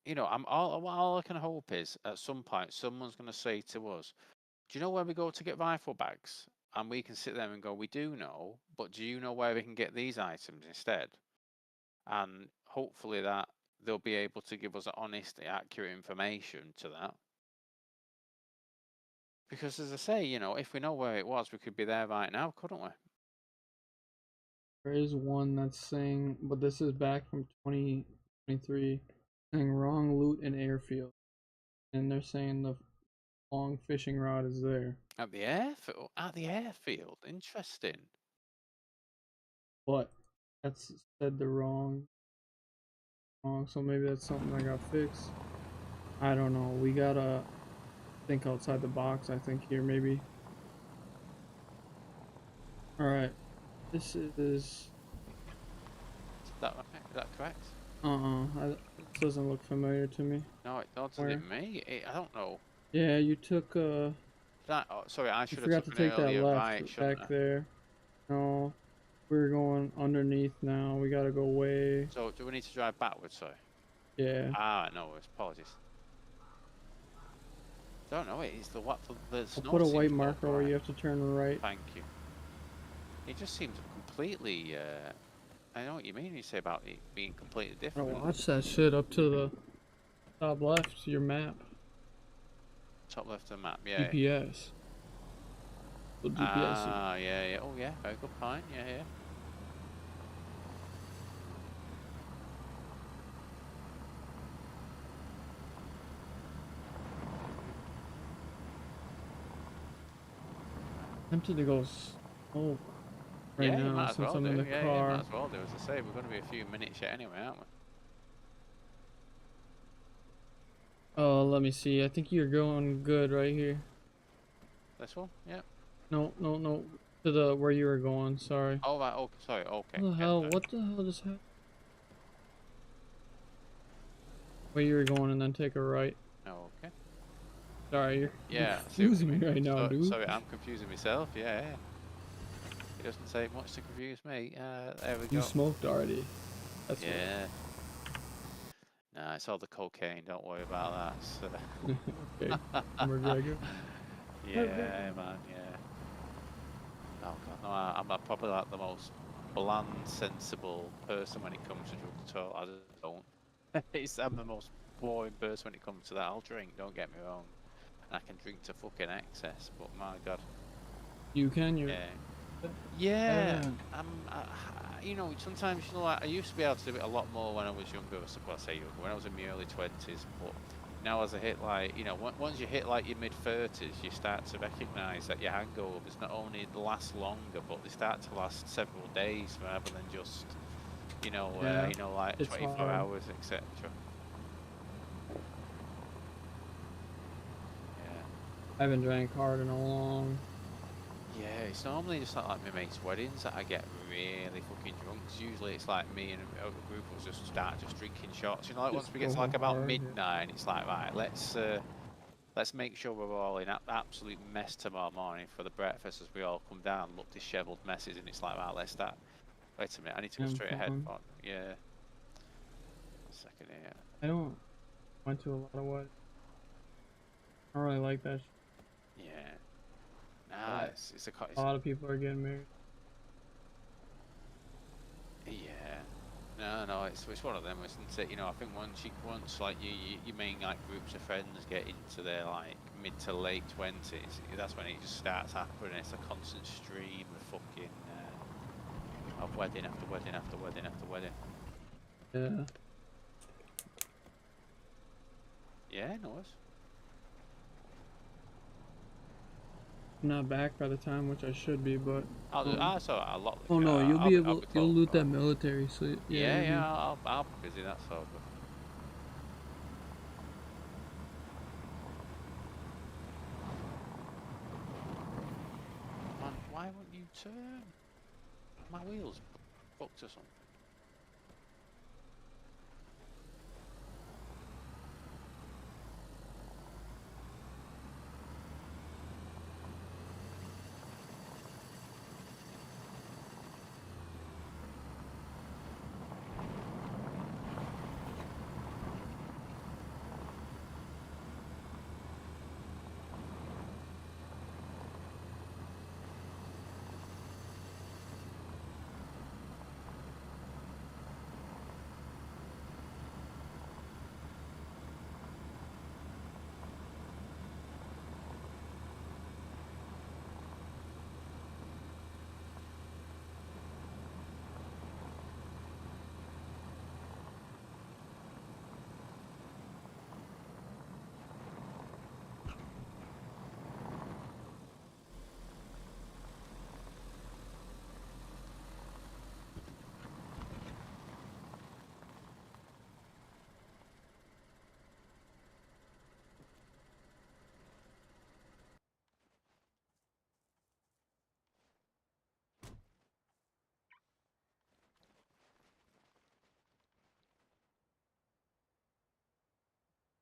S2: you know, all I can hope is at some point someone's going to say to us, do you know where we go to get rifle bags? And we can sit there and go, we do know, but do you know where we can get these items instead? And hopefully that they'll be able to give us honest, accurate information to that. Because as I say, you know, if we know where it was, we could be there right now, couldn't we?
S1: There is one that's saying, but this is back from 2023, saying wrong loot in airfield, and they're saying the long fishing rod is there,
S2: At the airfield? At the airfield? Interesting.
S1: but that's said the wrong. So maybe that's something that got fixed. I don't know. We gotta think outside the box. I think here maybe. All right, this is.
S2: Is that right? Is that correct?
S1: It doesn't look familiar to me.
S2: No, it doesn't. Me. I don't know.
S1: Yeah, you took
S2: That, oh, sorry, I
S1: you
S2: should
S1: forgot
S2: have
S1: to
S2: taken
S1: take
S2: an
S1: that
S2: earlier
S1: left
S2: right, shouldn't
S1: back
S2: I?
S1: there. No, we're going underneath now. We gotta go way.
S2: So do we need to drive backwards? Sorry.
S1: Yeah.
S2: Ah, no, apologies. Don't know. It's the what? The
S1: I'll
S2: snow
S1: put a
S2: seems
S1: white
S2: to go
S1: marker where
S2: right.
S1: you have to turn right.
S2: Thank you. It just seems completely. I know what you mean. You say about it being completely different.
S1: Watch that shit up to the top left. Your map.
S2: Top left of the map. Yeah.
S1: GPS. So GPS.
S2: Ah, yeah. Oh, yeah. Very good point. Yeah.
S1: Tempted to go slow right
S2: Yeah, you
S1: now
S2: might as
S1: since
S2: well
S1: I'm
S2: do.
S1: in the
S2: Yeah, you
S1: car.
S2: might as well do. As I say, we're going to be a few minutes yet anyway, aren't we?
S1: Let me see. I think you're going good right here.
S2: This one? Yeah.
S1: No. To the where you were going. Sorry.
S2: Oh, right. Oh, sorry. Okay.
S1: What the hell? What the hell just happened? Where you were going and then take a right.
S2: Okay.
S1: Sorry, you're
S2: Yeah.
S1: confusing me right now, dude.
S2: Sorry, I'm confusing myself. Yeah. It doesn't take much to confuse me. There we go.
S1: You smoked already. That's
S2: Yeah. Nah, it's all the cocaine. Don't worry about that. So.
S1: Okay. McGregor.
S2: Yeah, man. Yeah. Oh god, no. I'm probably like the most bland, sensible person when it comes to drugs at all. I just don't. I'm the most boring person when it comes to that. I'll drink. Don't get me wrong. And I can drink to fucking excess. But my god.
S1: You can. You're.
S2: Yeah. You know, sometimes, you know, like, I used to be able to do it a lot more when I was younger. Well, I say younger, when I was in my early 20s. But now, as I hit, like, you know, once you hit like your mid-30s, you start to recognise that your hangovers not only last longer, but they start to last several days rather than just, you know, like 24
S1: hard.
S2: hours, etc. Yeah.
S1: I haven't drank hard in a long.
S2: Yeah, it's normally just like my mates' weddings that I get really fucking drunk. 'Cause usually it's like me and a group of us just start just drinking shots. You know, like once we get to like about midnight, it's like, right, let's make sure we're all in absolute mess tomorrow morning for the breakfast as we all come down, look dishevelled messes, and it's like, right, let's start. Wait a minute, I need to go straight ahead. Oh, yeah. A second here.
S1: I went to a lot of weddings. I don't really like that.
S2: Yeah. Nah, it's
S1: a lot of people are getting married.
S2: Yeah. No, it's one of them, isn't it? You know, I think once like your main like groups of friends get into their like mid to late 20s, that's when it just starts happening. It's a constant stream of fucking of wedding after wedding after wedding after wedding.
S1: Yeah.
S2: Yeah, no worries.
S1: I'm not back by the time, which I should be, but.
S2: I'll so a lot.
S1: Oh no, you'll loot that military, so
S2: yeah. I'll be busy. That's all good. U-turn. My wheels fucked or something.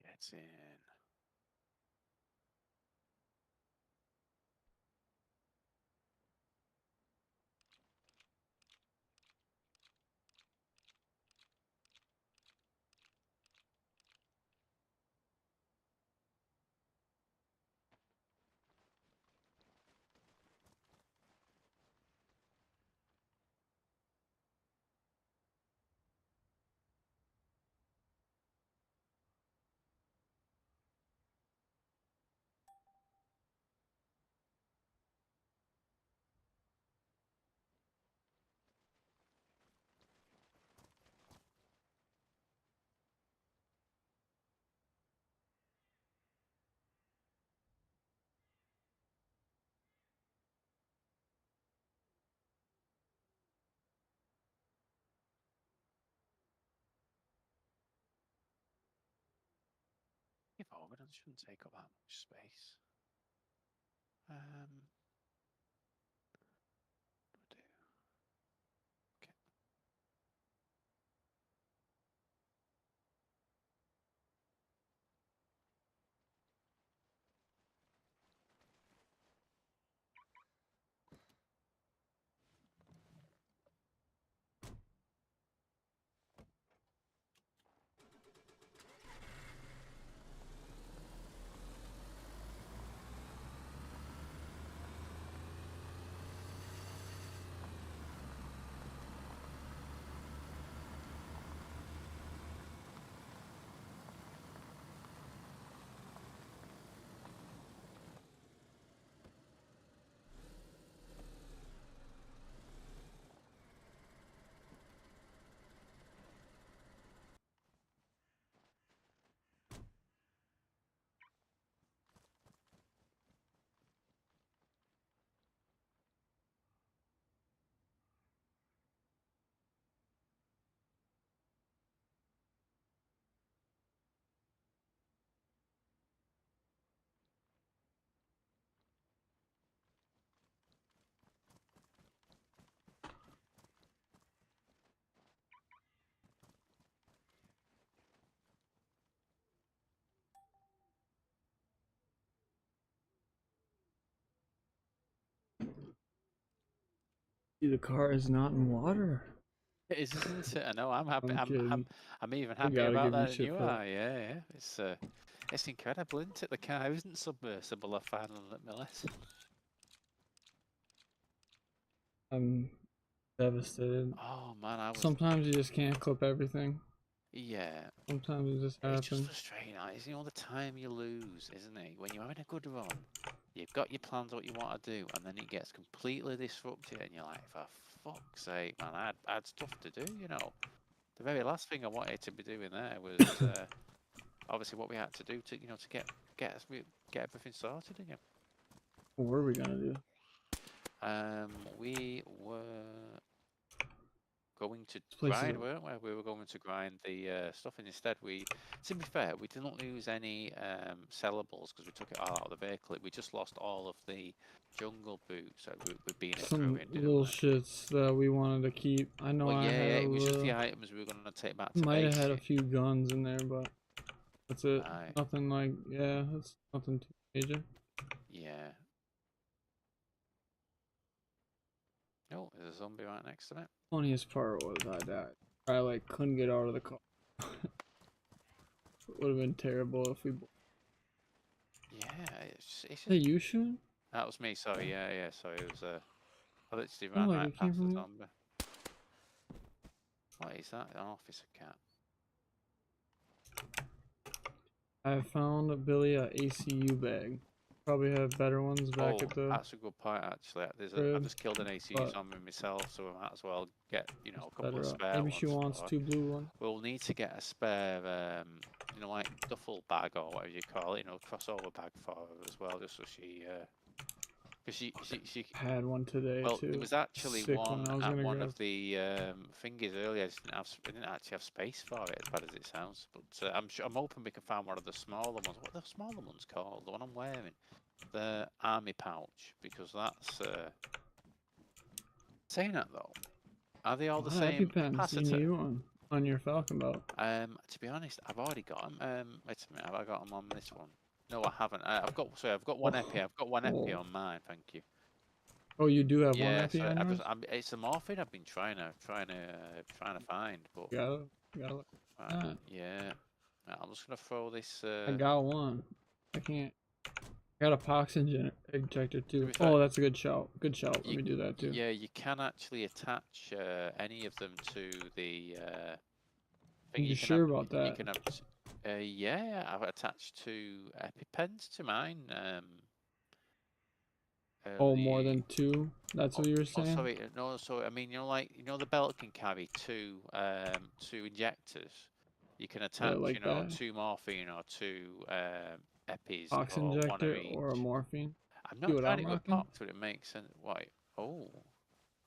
S2: Gets in. If over, it shouldn't take up that much space. Do. Okay.
S1: The car is not in water.
S2: It is, isn't it? I know. I'm happy.
S1: I'm kidding.
S2: I'm even
S1: I
S2: happy
S1: gotta
S2: about
S1: give you
S2: that.
S1: shit
S2: You
S1: for that.
S2: are. Yeah, yeah. It's incredible, isn't it? The car isn't submersible. I finally learnt my lesson.
S1: I'm devastated.
S2: Oh man, I was.
S1: Sometimes you just can't clip everything.
S2: Yeah.
S1: Sometimes it just
S2: It's just
S1: happens.
S2: frustrating. It's the time you lose, isn't it? When you're having a good run, you've got your plans, what you want to do, and then it gets completely disrupted, and you're like, for fuck's sake, man, I had stuff to do, you know. The very last thing I wanted to be doing there was obviously what we had to do to, to get everything sorted again.
S1: What were we gonna do?
S2: We were going to
S1: places
S2: grind,
S1: are-
S2: weren't we? We were going to grind the stuff, and instead to be fair, we didn't lose any sellables because we took it all out of the vehicle. We just lost all of the jungle boots that we'd been
S1: Some
S2: through in, didn't
S1: little
S2: we?
S1: shits that we wanted to keep. I know
S2: Well,
S1: I
S2: yeah,
S1: had a
S2: it was just the
S1: little.
S2: items we were going to take back to
S1: Might have
S2: base.
S1: had a few guns in there, but that's it.
S2: Right.
S1: Nothing like, yeah, it's nothing too major.
S2: Yeah. Oh, there's a zombie right next to it.
S1: Funniest part was I died. I like couldn't get out of the car. It would have been terrible if we.
S2: Yeah, it's
S1: Hey, you shooting?
S2: that was me. Sorry, yeah. Sorry, it was I literally
S1: Oh,
S2: ran
S1: like
S2: right
S1: it came
S2: past the
S1: from-
S2: zombie. What is that? An officer cat.
S1: I found Billy a ACU bag. Probably have better ones back
S2: Oh,
S1: at the.
S2: that's a good point actually. I
S1: crib,
S2: just killed an ACU
S1: but
S2: zombie myself, so we might as well get a couple
S1: better
S2: of
S1: up.
S2: spare
S1: Maybe
S2: ones.
S1: she wants
S2: for-
S1: 2 blue ones.
S2: We'll need to get a spare, like duffel bag or whatever you call it, crossover bag for her as well, just so she, because she.
S1: I had one today
S2: Well,
S1: too.
S2: there was actually
S1: Sick
S2: one
S1: I was
S2: at
S1: gonna
S2: one
S1: grab.
S2: of the thingies earlier. I didn't actually have space for it, as bad as it sounds. But I'm hoping we can find one of the smaller ones. What are the smaller ones called? The one I'm wearing, the army pouch, because that's. Saying that though, are they all the
S1: That
S2: same
S1: depends. You
S2: capacity?
S1: need one on your Falcon belt.
S2: To be honest, I've already got them. Wait a minute, have I got them on this one? No, I haven't. I've got one epi. I've got one epi
S1: Oh.
S2: on mine. Thank you.
S1: Oh, you do have one
S2: Yeah,
S1: epi
S2: so
S1: on yours?
S2: it's a morphine I've been trying to find, but
S1: You gotta look. that.
S2: yeah. Right, I'm just gonna throw this.
S1: I got one. I can't. I got a pox injector too.
S2: be fair,
S1: Oh, that's a good shout. Good shout. Let
S2: you-
S1: me do that too.
S2: Yeah, you can actually attach any of them to the thing.
S1: You
S2: can
S1: sure
S2: have,
S1: about
S2: You
S1: that?
S2: can have. Yeah, I've attached 2 EpiPens to mine.
S1: Oh, more
S2: the-
S1: than 2? That's what you were saying?
S2: sorry, no. So I mean, the belt can carry 2 injectors. You can attach,
S1: like that?
S2: 2 morphine or 2 epis
S1: Pox
S2: or one of
S1: injector
S2: each.
S1: or a morphine?
S2: I'm
S1: See
S2: not
S1: what
S2: trying
S1: I'm
S2: it with
S1: rocking?
S2: pox, but it makes sense. Why? Oh,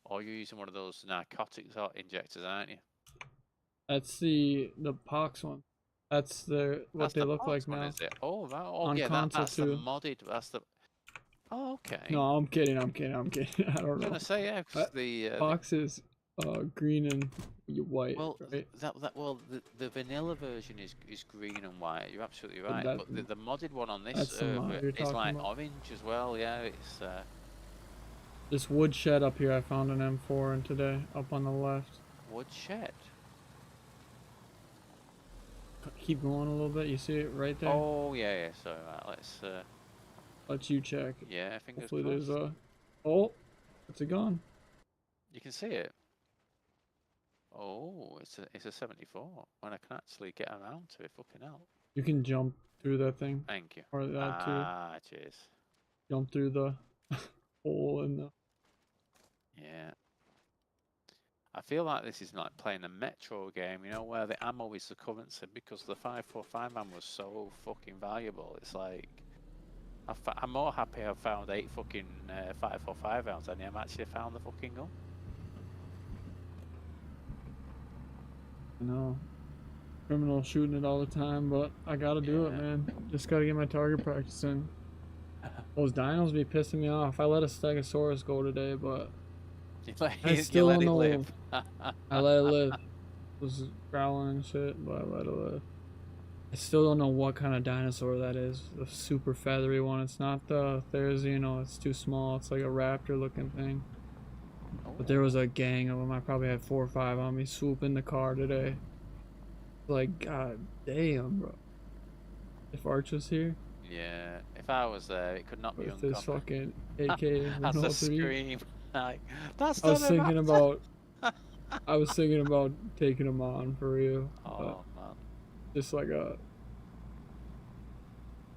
S2: or you're using one of those narcotics or injectors, aren't you?
S1: That's the pox one. That's what
S2: That's
S1: they
S2: the
S1: look
S2: pox
S1: like
S2: one,
S1: now.
S2: is it? Oh, right. Oh,
S1: On
S2: yeah.
S1: console
S2: That's the
S1: too.
S2: modded. That's the. Oh, okay.
S1: No, I'm kidding. I don't
S2: I
S1: know.
S2: was gonna say, yeah, because the
S1: Pox is green and white,
S2: well,
S1: right?
S2: the vanilla version is green and white. You're absolutely
S1: But
S2: right.
S1: that-
S2: But the modded one on this
S1: that's the mod
S2: server
S1: you're
S2: is
S1: talking
S2: like
S1: about.
S2: orange as well. Yeah, it's
S1: This wood shed up here, I found an M4 in today, up on the left.
S2: wood shed.
S1: Keep going a little bit. You see it right there?
S2: Oh yeah. So let's
S1: Let you check.
S2: yeah. Fingers
S1: Hopefully
S2: crossed.
S1: there's a. Oh, it's a gun.
S2: You can see it. Oh, it's a 74. When I can actually get around to it, fucking hell.
S1: You can jump through that thing,
S2: Thank you.
S1: or that too.
S2: Ah, cheers.
S1: Jump through the hole in the.
S2: Yeah. I feel like this is like playing a Metro game, where the ammo is the currency, because the 545 ammo was so fucking valuable. It's like I'm more happy I found 8 fucking 545 rounds than I've actually found the fucking gun.
S1: You know, criminal shooting it all the time, but I gotta do it,
S2: Yeah.
S1: man. Just gotta get my target practice in. Those dinos be pissing me off. I let a Stegosaurus go today, but I still
S2: let
S1: don't
S2: it
S1: know.
S2: live.
S1: I let it live. It was growling and shit, but I let it live. I still don't know what kind of dinosaur that is. The super feathery one. It's not the Therizino. It's too small. It's like a raptor looking thing. But there was a gang of them. I probably had 4 or 5 on me swooping the car today. Like, god damn, bro. If Arch was here,
S2: Yeah, if I was there, it could not be
S1: with this
S2: uncommon.
S1: fucking AK
S2: That's a
S1: 103.
S2: scream. Like, that's
S1: I was
S2: not
S1: thinking
S2: about.
S1: about taking him on for real. But
S2: Oh man.
S1: just like a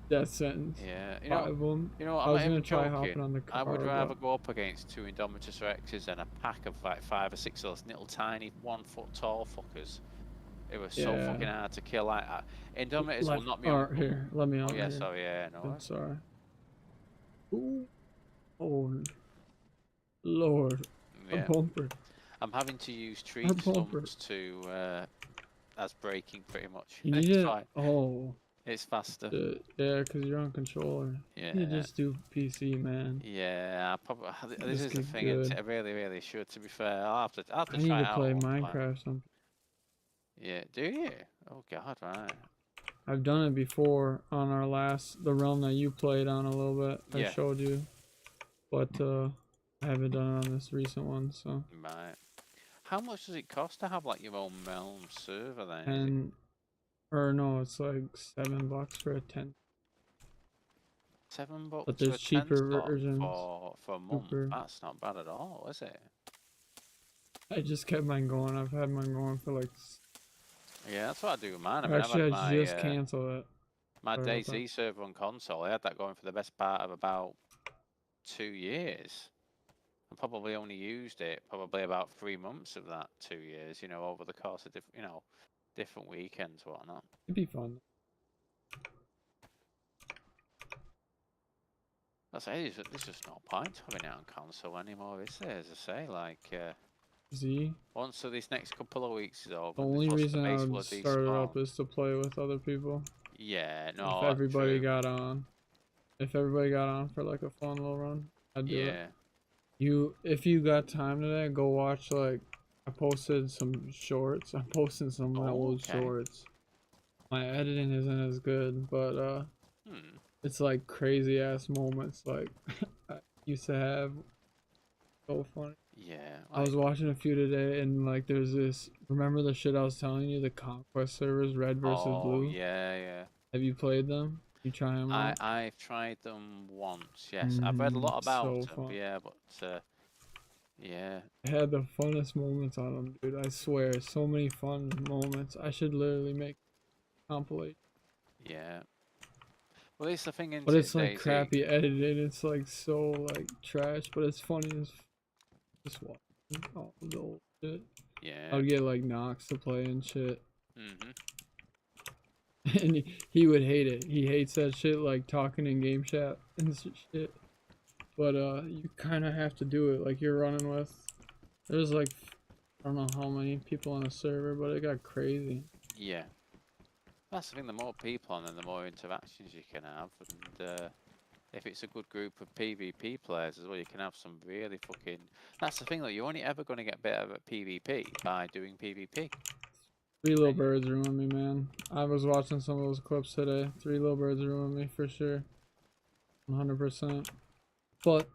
S1: death sentence.
S2: Yeah,
S1: 5 of them.
S2: you know what?
S1: I
S2: I'm
S1: was
S2: not
S1: gonna
S2: even
S1: try
S2: joking.
S1: hopping on the car.
S2: I would
S1: but
S2: rather go up against 2 Indomitus Rexes than a pack of like 5 or 6 of those little tiny 1 foot tall fuckers. It was so
S1: Yeah.
S2: fucking hard to kill. Like Indomitus will
S1: Left-
S2: not be
S1: or
S2: on.
S1: here, let me on.
S2: Oh yeah,
S1: here.
S2: sorry, yeah, no.
S1: I'm sorry. Ooh. Oh, Lord.
S2: Yeah.
S1: A bumper.
S2: I'm having to use tree
S1: Our bumper.
S2: stumps to as braking pretty much.
S1: You need
S2: It's
S1: it.
S2: fine.
S1: Oh,
S2: It's faster.
S1: yeah, because you're on controller.
S2: Yeah.
S1: You just do PC, man.
S2: Yeah, I probably. This
S1: Just
S2: is the
S1: get
S2: thing. Isn't
S1: good.
S2: it? I really, really should. To be fair, I'll have to
S1: I need
S2: try
S1: to
S2: it out.
S1: play
S2: at one point.
S1: Minecraft.
S2: Yeah, do you? Oh God, right.
S1: I've done it before on the realm that you played on a little bit.
S2: Yeah.
S1: I showed you, but I haven't done it on this recent one. So.
S2: Right. How much does it cost to have like your own realm server then?
S1: And or no, it's like $7 for a 10.
S2: $7
S1: But
S2: for
S1: there's
S2: a 10
S1: cheaper
S2: slot
S1: versions.
S2: for a month.
S1: Super.
S2: That's not bad at all, is it?
S1: I just kept mine going. I've had mine going for like.
S2: Yeah, that's what I do with mine. I mean,
S1: Actually,
S2: I've had
S1: I just canceled it.
S2: my
S1: Sorry about
S2: Dayz server on console. I had that going for the best part of about 2 years. I probably only used it probably about 3 months of that 2 years. You know, over the course of different weekends, whatnot.
S1: It'd be fun.
S2: That's it. There's just no point having it on console anymore, is there? As I say, like once this next couple of weeks is over,
S1: The only reason I would start it up is to play with other people.
S2: Yeah, no.
S1: If everybody
S2: true.
S1: got on. If everybody got on for like a fun little run, I'd do it. If you got time today, go watch I posted some shorts. I'm posting some of my old shorts. My editing isn't as good, but it's like crazy ass moments like I used to have. So funny.
S2: Yeah.
S1: I was watching a few today, and like there's this. Remember the shit I was telling you? The conquest servers, red versus blue.
S2: Yeah.
S1: Have you played them? You try them out?
S2: I've tried them once. Yes, I've read a lot about them. Yeah, but yeah.
S1: I had the funnest moments on them, dude. I swear, so many fun moments. I should literally make a compilation.
S2: Yeah. Well, it's the thing.
S1: But it's like crappy edited. It's like so like trash, but it's funny as just watching all the old shit.
S2: Yeah.
S1: I would get like Nox to play and shit.
S2: Mhm.
S1: And he would hate it. He hates that shit, like talking in game chat and shit. But you kind of have to do it. Like you're running with. There's like I don't know how many people on a server, but it got crazy.
S2: Yeah. That's the thing. The more people on, then the more interactions you can have, and if it's a good group of PvP players as well, you can have some really fucking. That's the thing, though. You're only ever going to get better at PvP by doing PvP.
S1: 3 little birds ruined me, man. I was watching some of those clips today. 3 little birds ruined me for sure. 100%. But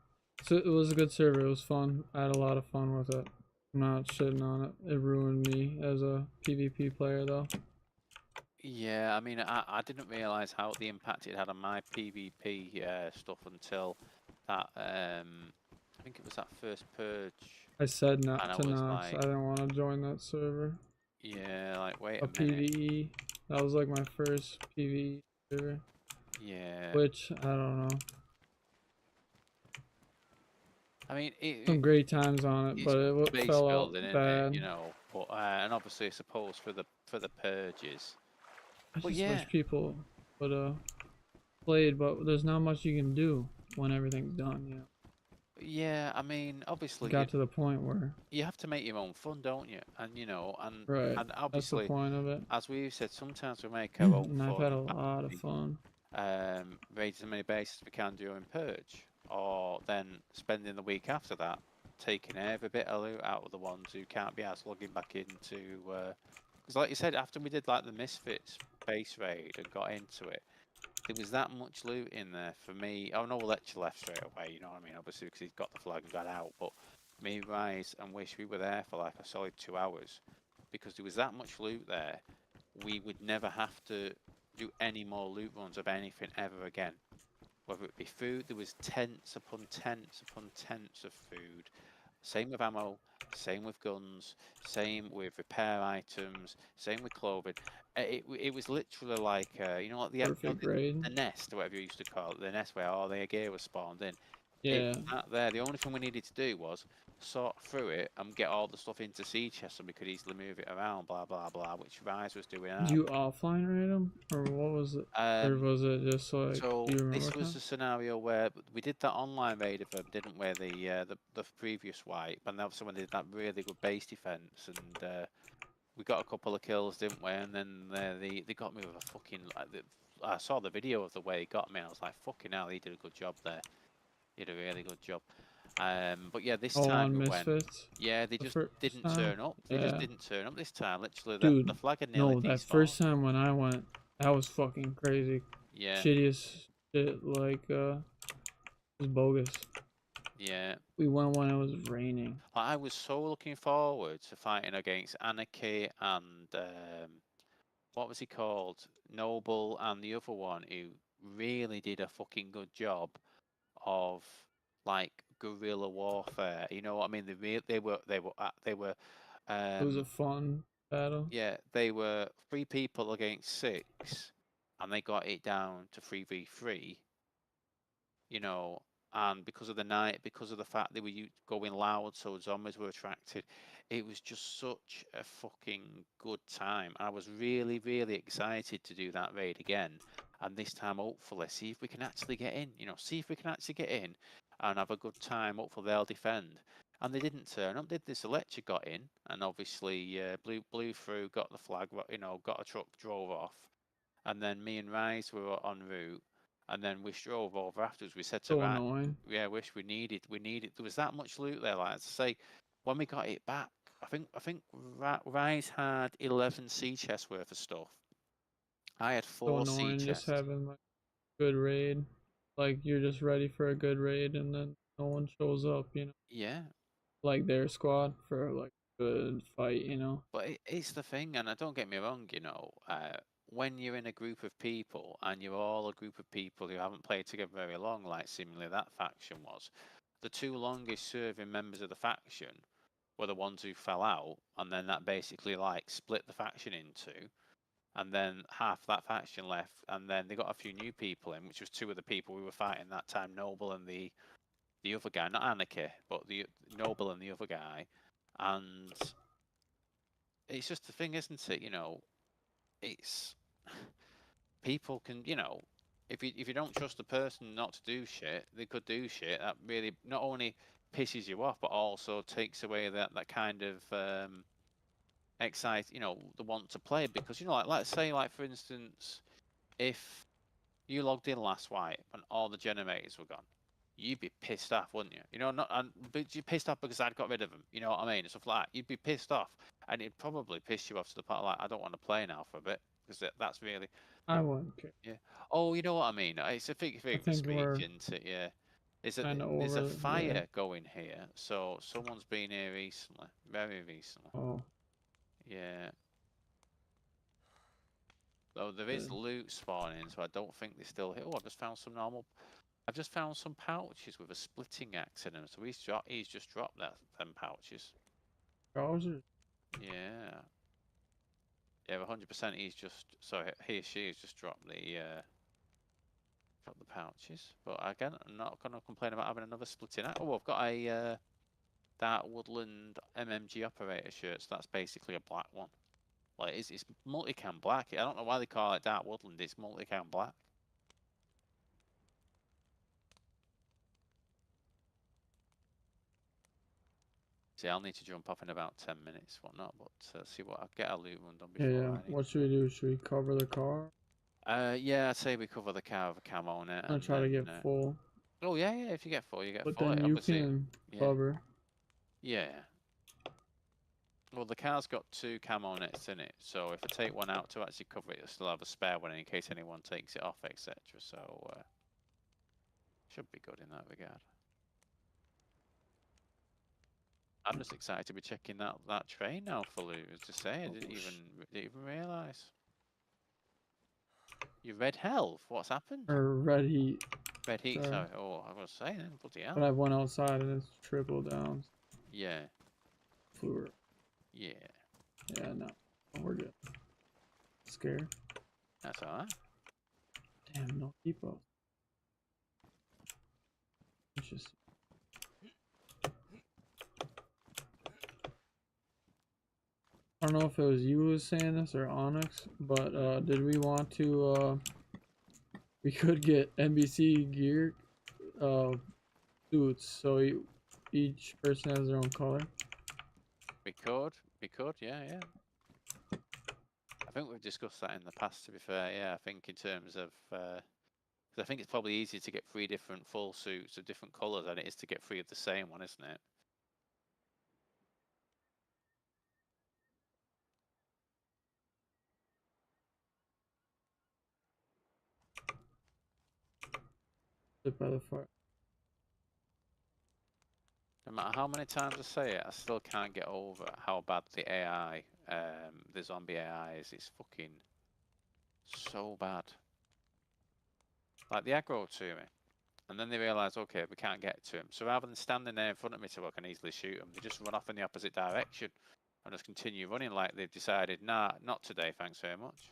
S1: it was a good server. It was fun. I had a lot of fun with it. I'm not shitting on it. It ruined me as a PvP player, though.
S2: Yeah, I mean, I didn't realize how the impact it had on my PvP stuff until that. I think it was that first purge.
S1: I said not to Nox. I didn't want to join that server.
S2: Yeah, like wait
S1: a minute. PvE. That was like my first PvE server.
S2: Yeah.
S1: Which I don't know.
S2: I mean,
S1: some great times on it, but it fell out bad.
S2: You know, but and obviously, I suppose for the purges.
S1: I just wish people would played, but there's not much you can do when everything's done. You know.
S2: Yeah, I mean, obviously,
S1: it got to the point where
S2: you have to make your own fun, don't you? And you know, and
S1: and
S2: obviously,
S1: that's the point of it.
S2: As we've said, sometimes we make our own
S1: and
S2: fun.
S1: I've had a lot of fun.
S2: Raid as many bases as we can during purge, or then spending the week after that taking every bit of loot out of the ones who can't be asked logging back into. Because, like you said, after we did like the Misfits base raid and got into it. There was that much loot in there for me. Oh no, Lecture left straight away, you know what I mean? Obviously, because he's got the flag and got out. But me, Rise, and Wish, we were there for like a solid 2 hours. Because there was that much loot there, we would never have to do any more loot runs of anything ever again. Whether it be food, there was tents upon tents upon tents of food. Same with ammo, same with guns, same with repair items, same with clothing. It was literally like, you know what, the nest, or whatever you used to call it, the nest where all their gear was spawned in.
S1: Yeah.
S2: That there, the only thing we needed to do was sort through it and get all the stuff into sea chest so we could easily move it around, blah blah blah, which Rise was doing
S1: Did
S2: out.
S1: you offline rate them, or what was it? Or was it just like?
S2: So
S1: do you remember
S2: this was
S1: time?
S2: a scenario where we did that online raid of them, didn't we? The previous wipe, and then someone did that really good base defense, and we got a couple of kills, didn't we? And then they got me with a fucking. I saw the video of the way he got me. And I was like, fucking hell, he did a good job there. He did a really good job. But yeah, this time
S1: On
S2: we went.
S1: Misfits.
S2: Yeah, they just didn't
S1: time?
S2: turn up. They just
S1: Yeah.
S2: didn't turn up this time. Literally,
S1: Dude,
S2: the flag had nearly
S1: no, that
S2: despawned.
S1: first time when I went, that was fucking crazy.
S2: Yeah.
S1: Shittiest shit, like, it was bogus.
S2: Yeah.
S1: We went when it was raining.
S2: I was so looking forward to fighting against Anarchy and what was he called? Noble and the other one who really did a fucking good job of like guerrilla warfare. You know what I mean? They were
S1: It was a fun battle.
S2: yeah, they were 3 people against 6, and they got it down to 3v3. You know, and because of the night, because of the fact they were going loud, so zombies were attracted. It was just such a fucking good time. I was really, really excited to do that raid again, and this time hopefully see if we can actually get in. You know, see if we can actually get in and have a good time. Hopefully they'll defend. And they didn't turn up, did they? So Lecture got in, and obviously blew through, got the flag, you know, got a truck, drove off, and then me and Rise were en route. And then we drove over afterwards. We said to
S1: So
S2: Rise,
S1: annoying.
S2: yeah, wish we needed. There was that much loot there. Like I say, when we got it back, I think Rise had 11 sea chests worth of stuff. I had 4
S1: So
S2: sea
S1: annoying
S2: chests.
S1: just having like good raid. Like you're just ready for a good raid and then no one shows up, you know.
S2: Yeah.
S1: Like their squad for like a good fight, you know.
S2: But it's the thing, and don't get me wrong, you know, when you're in a group of people and you're all a group of people who haven't played together very long, like seemingly that faction was, the 2 longest serving members of the faction were the ones who fell out, and then that basically like split the faction in 2, and then half that faction left, and then they got a few new people in, which was 2 of the people we were fighting that time, Noble and the other guy, not Anarchy, but the Noble and the other guy, and it's just the thing, isn't it? You know, it's people can, you know, if you don't trust the person not to do shit, they could do shit. That really not only pisses you off, but also takes away that kind of you know, the want to play. Because you know, like let's say, like for instance, if you logged in last wipe and all the generators were gone, you'd be pissed off, wouldn't you? You know, but you're pissed off because I'd got rid of them. You know what I mean? And stuff like that. You'd be pissed off, and it'd probably piss you off to the point like I don't want to play now for a bit because that's really.
S1: I wouldn't care.
S2: Yeah. Oh, you know what I mean? It's a figure of speech, isn't it? Yeah. There's a fire going here, so someone's been here recently, very recently.
S1: Oh.
S2: Yeah. Though there is loot spawning, so I don't think they're still here. Oh, I've just found some pouches with a splitting axe in them. So he's just dropped them pouches.
S1: Trousers?
S2: Yeah. Yeah, 100%. He or she has just dropped the pouches. But again, I'm not gonna complain about having another splitting axe. Oh, I've got a Dark Woodland MMG operator shirt. So that's basically a black one. Like it's multicam black. I don't know why they call it Dark Woodland. It's multicam black. See, I'll need to jump off in about 10 minutes, whatnot. But see what I'll get a loot run done before.
S1: Yeah. What should we do? Should we cover the car?
S2: Yeah, I'd say we cover the car with a camo on it.
S1: I'll try to get full.
S2: Oh yeah, yeah. If you get full, you get
S1: but
S2: full.
S1: But then you can cover.
S2: Yeah. Well, the car's got 2 camo nets in it, so if I take one out to actually cover it, I'll still have a spare one in case anyone takes it off, etc. So should be good in that regard. I'm just excited to be checking that train now for loot. As to say, I didn't even realise. You red health? What's happened?
S1: Or red heat.
S2: Red heat. Sorry. Oh, I was saying then. Bloody hell.
S1: But I went outside and it's triple down.
S2: Yeah.
S1: Fluor.
S2: Yeah.
S1: Yeah, no. We're good. Scared.
S2: That's alright.
S1: Damn, no people. It's just. I don't know if it was you who was saying this or Onyx, but did we want to we could get NBC gear suits, so each person has their own color.
S2: We could, yeah, yeah. I think we've discussed that in the past, to be fair, yeah. I think in terms of, 'cause I think it's probably easier to get 3 different full suits of different colours than it is to get 3 of the same one, isn't it?
S1: Sit by the fire.
S2: No matter how many times I say it, I still can't get over how bad the AI, the zombie AI is. It's fucking so bad. Like, they aggro to me, and then they realise, okay, we can't get to him. So rather than standing there in front of me so I can easily shoot them, they just run off in the opposite direction and just continue running like they've decided, nah, not today, thanks very much.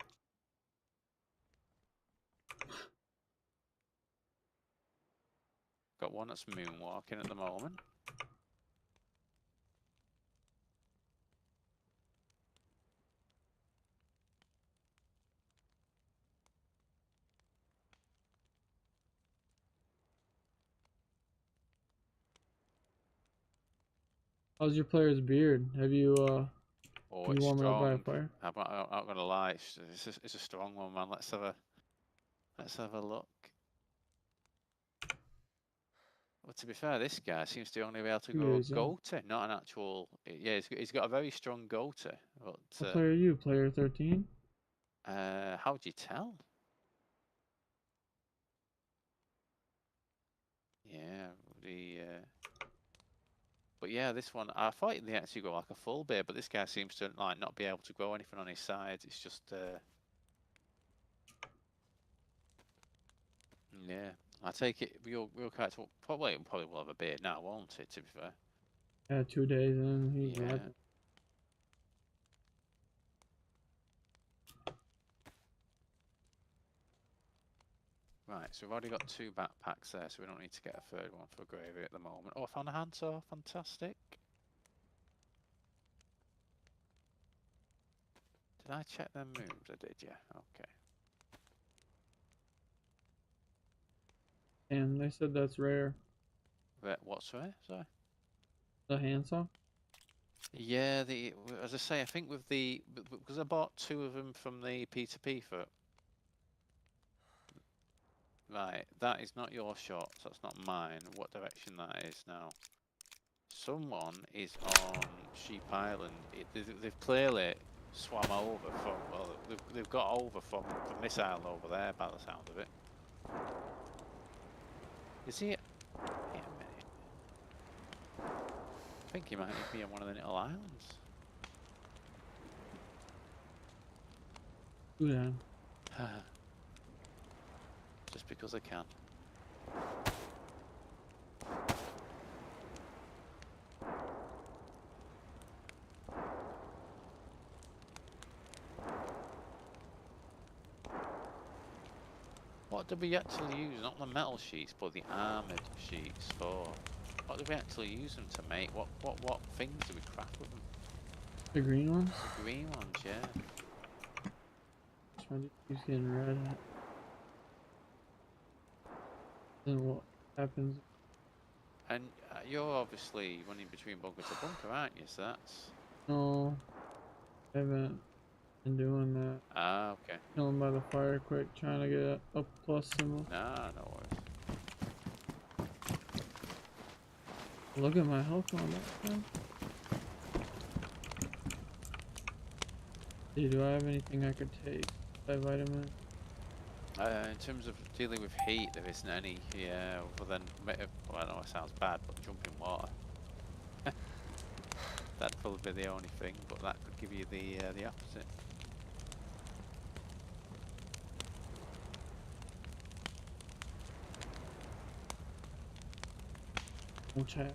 S2: Got one that's moonwalking at the moment.
S1: How's your player's beard? Have you
S2: Oh,
S1: you
S2: it's
S1: warm it up by a
S2: strong.
S1: fire?
S2: I'm not gonna lie, it's a strong one, man. Let's have a look. Well, to be fair, this guy seems to only be able to go goatee, not an actual. Yeah, he's got a very strong goatee. But
S1: what player are you? Player 13?
S2: how do you tell? Yeah, but yeah, this one I thought they actually go like a full beard, but this guy seems to like not be able to grow anything on his sides. It's just yeah. I take it your character probably will have a beard now, won't it? To be fair.
S1: Yeah, 2 days in. He's
S2: Yeah.
S1: legend.
S2: Right, so we've already got 2 backpacks there, so we don't need to get a 3rd one for gravy at the moment. Oh, I found a handsaw, fantastic. Did I check their moves? I did, yeah, okay.
S1: And they said that's rare.
S2: What's rare? Sorry?
S1: The handsaw?
S2: Yeah, as I say, I think with because I bought 2 of them from the P2P for. Right, that is not your shot, so that's not mine. What direction that is now? Someone is on Sheep Island. They've clearly swam over from, well, they've got over from this island over there by the sound of it. Is he? Wait a minute. I think he might be on one of the little islands.
S1: Yeah.
S2: Just because I can. What do we actually use? Not the metal sheets, but the armoured sheets for? What do we actually use them to make? What things do we craft with them?
S1: The green ones?
S2: The green ones, yeah.
S1: He's getting red. Then what happens?
S2: And you're obviously running between bunker to bunker, aren't you? So that's.
S1: No, I haven't been doing that.
S2: Ah, okay.
S1: Chilling by the fire quick, trying to get a plus symbol.
S2: Nah, no worries.
S1: Look at my health on that thing. Do I have anything I could take? By vitamin?
S2: In terms of dealing with heat, there isn't any, yeah, other than, well, I know it sounds bad, but jumping water. That'd probably be the only thing, but that could give you the opposite.
S1: No chat.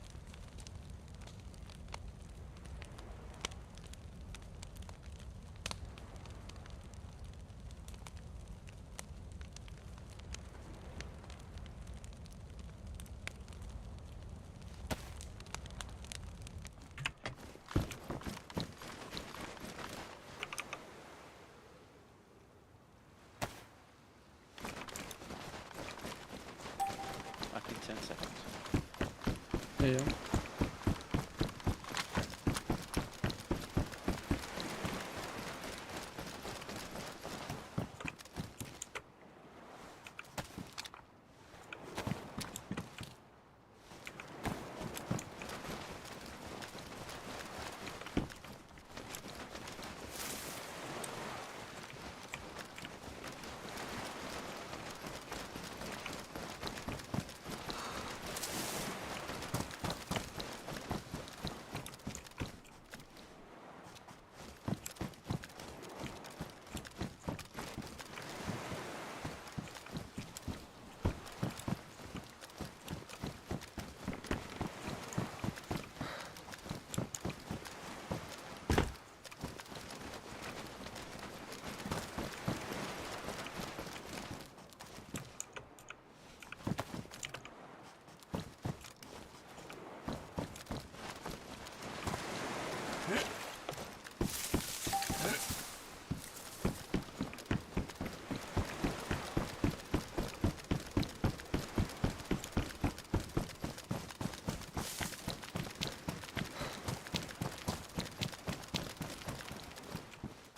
S2: 10 seconds.
S1: Yeah.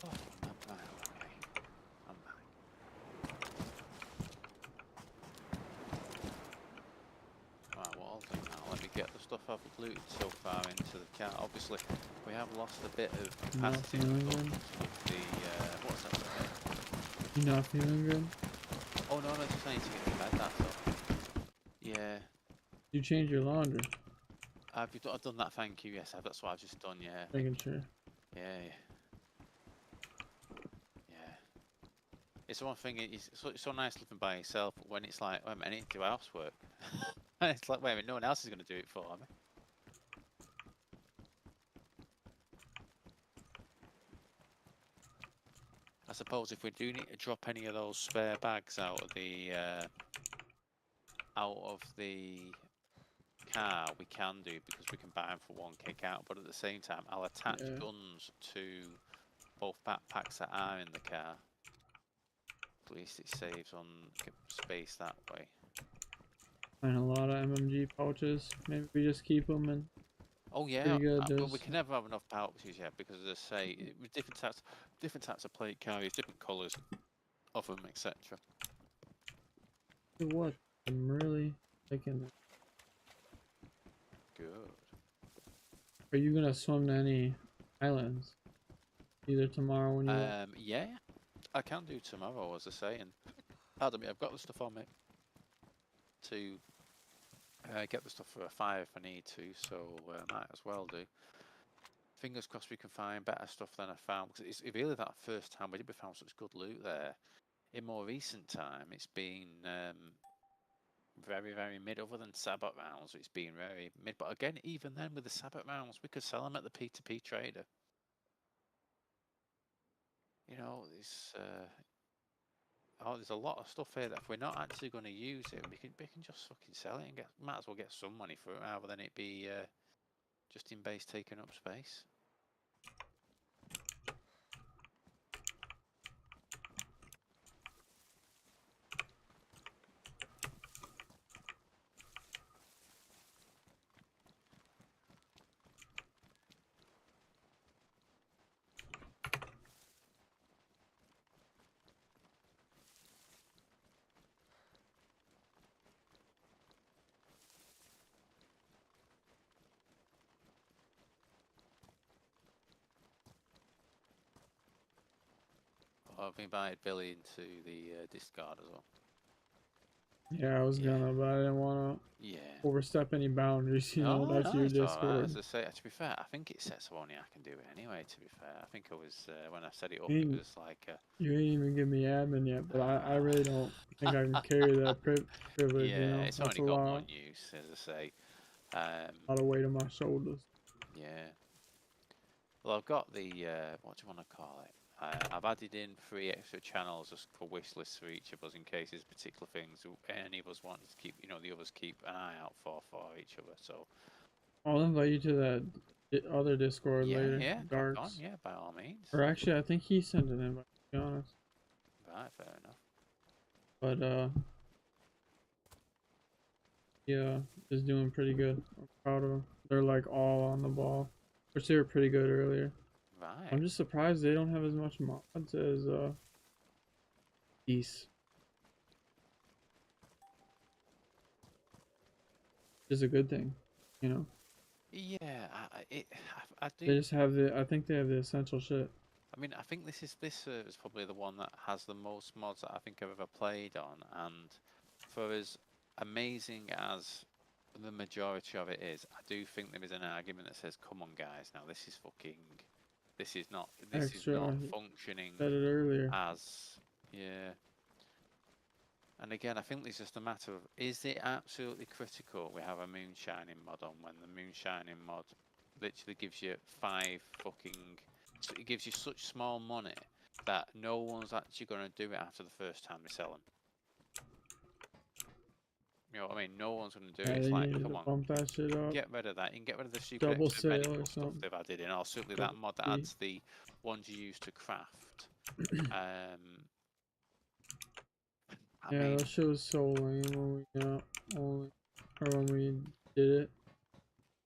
S2: Oh, right, okay. I'm back. Right, what I'll do now, let me get the stuff I've looted so far into the car. Obviously, we have lost a bit of
S1: Not
S2: capacity
S1: feeling
S2: with
S1: good.
S2: the, what's that?
S1: You not feeling good?
S2: Oh, no, no, just I need to get to bed, that's all. Yeah,
S1: You change your laundry.
S2: I've done that, thank you, yes, that's what I've just done, yeah.
S1: Making sure.
S2: Yeah, yeah. It's the one thing, it's so nice living by yourself, but when it's like, wait a minute, I need to do housework. It's like, wait a minute, no one else is going to do it for me. I suppose if we do need to drop any of those spare bags out of the car, we can do because we can buy them for one kick out. But at the same time, I'll attach
S1: Yeah.
S2: guns to both backpacks that are in the car. At least it saves on space that way.
S1: Find a lot of MMG pouches. Maybe we just keep them and
S2: Oh yeah,
S1: pretty good.
S2: but we
S1: Just
S2: can never have enough pouches yet because, as I say, with different types of plate carriers, different colours of them, etc.
S1: what? I'm really liking it.
S2: Good.
S1: Are you gonna swim to any islands? Either tomorrow when you
S2: Yeah, I can do tomorrow, as I say, and pardon me, I've got the stuff on me to get the stuff for a 5 if I need to, so might as well do. Fingers crossed we can find better stuff than I found, because it's really that first time we found such good loot there. In more recent time, it's been very, very mid, other than Sabbat rounds, it's been very mid. But again, even then with the Sabbat rounds, we could sell them at the P2P trader. You know, there's a lot of stuff here that if we're not actually going to use it, we can just fucking sell it and might as well get some money for it rather than it be just in base taking up space. I've invited Billy into the Discord as well.
S1: Yeah, I was gonna, but I didn't wanna overstep any boundaries, you know, that's your
S2: it's alright.
S1: Discord.
S2: As I say, to be fair, I think it says only I can do it anyway, to be fair. I think I was, when I set it up, it was like...
S1: You ain't even give me admin yet, but I really don't think I can carry that privilege, you know?
S2: It's
S1: That's
S2: only
S1: a
S2: got
S1: lot,
S2: one use, as I say.
S1: a lot of weight on my shoulders.
S2: Yeah. Well, I've got the, what do you want to call it? I've added in 3 extra channels just for wish lists for each of us in case there's particular things any of us want to keep, you know, the others keep an eye out for each other. So
S1: I'll invite you to that other Discord later.
S2: yeah, crack on,
S1: Darts.
S2: yeah, by all means.
S1: Or actually, I think he sent an invite, to be honest.
S2: Right, fair enough.
S1: But, Yeah, is doing pretty good. I'm proud of them. They're like all on the ball, which they were pretty good earlier. I'm
S2: Right.
S1: just surprised they don't have as much mods as East. Is a good thing, you know.
S2: Yeah, I
S1: They
S2: do.
S1: just have the. I think they have the essential shit.
S2: I mean, I think this server is probably the one that has the most mods that I think I've ever played on, and for as amazing as the majority of it is, I do think there is an argument that says, "Come on, guys, now this is fucking, this is
S1: Extra.
S2: not
S1: He
S2: functioning
S1: said it earlier.
S2: as, yeah." And again, I think it's just a matter of, is it absolutely critical we have a moonshining mod on when the moonshining mod literally gives you 5 fucking, so it gives you such small money that no one's actually going to do it after the first time they sell them. You know what I mean? No one's going to do it.
S1: Yeah,
S2: It's
S1: they
S2: like,
S1: needed
S2: come
S1: to
S2: on,
S1: bump that shit up.
S2: get rid of that. You can get rid of the stupid
S1: Double
S2: extra
S1: sale or
S2: medical stuff
S1: something.
S2: they've added in, or simply that
S1: Double
S2: mod that
S1: fee.
S2: adds the ones you use to craft. I
S1: Yeah,
S2: mean,
S1: that shit was so lame when we got only, or when we did it.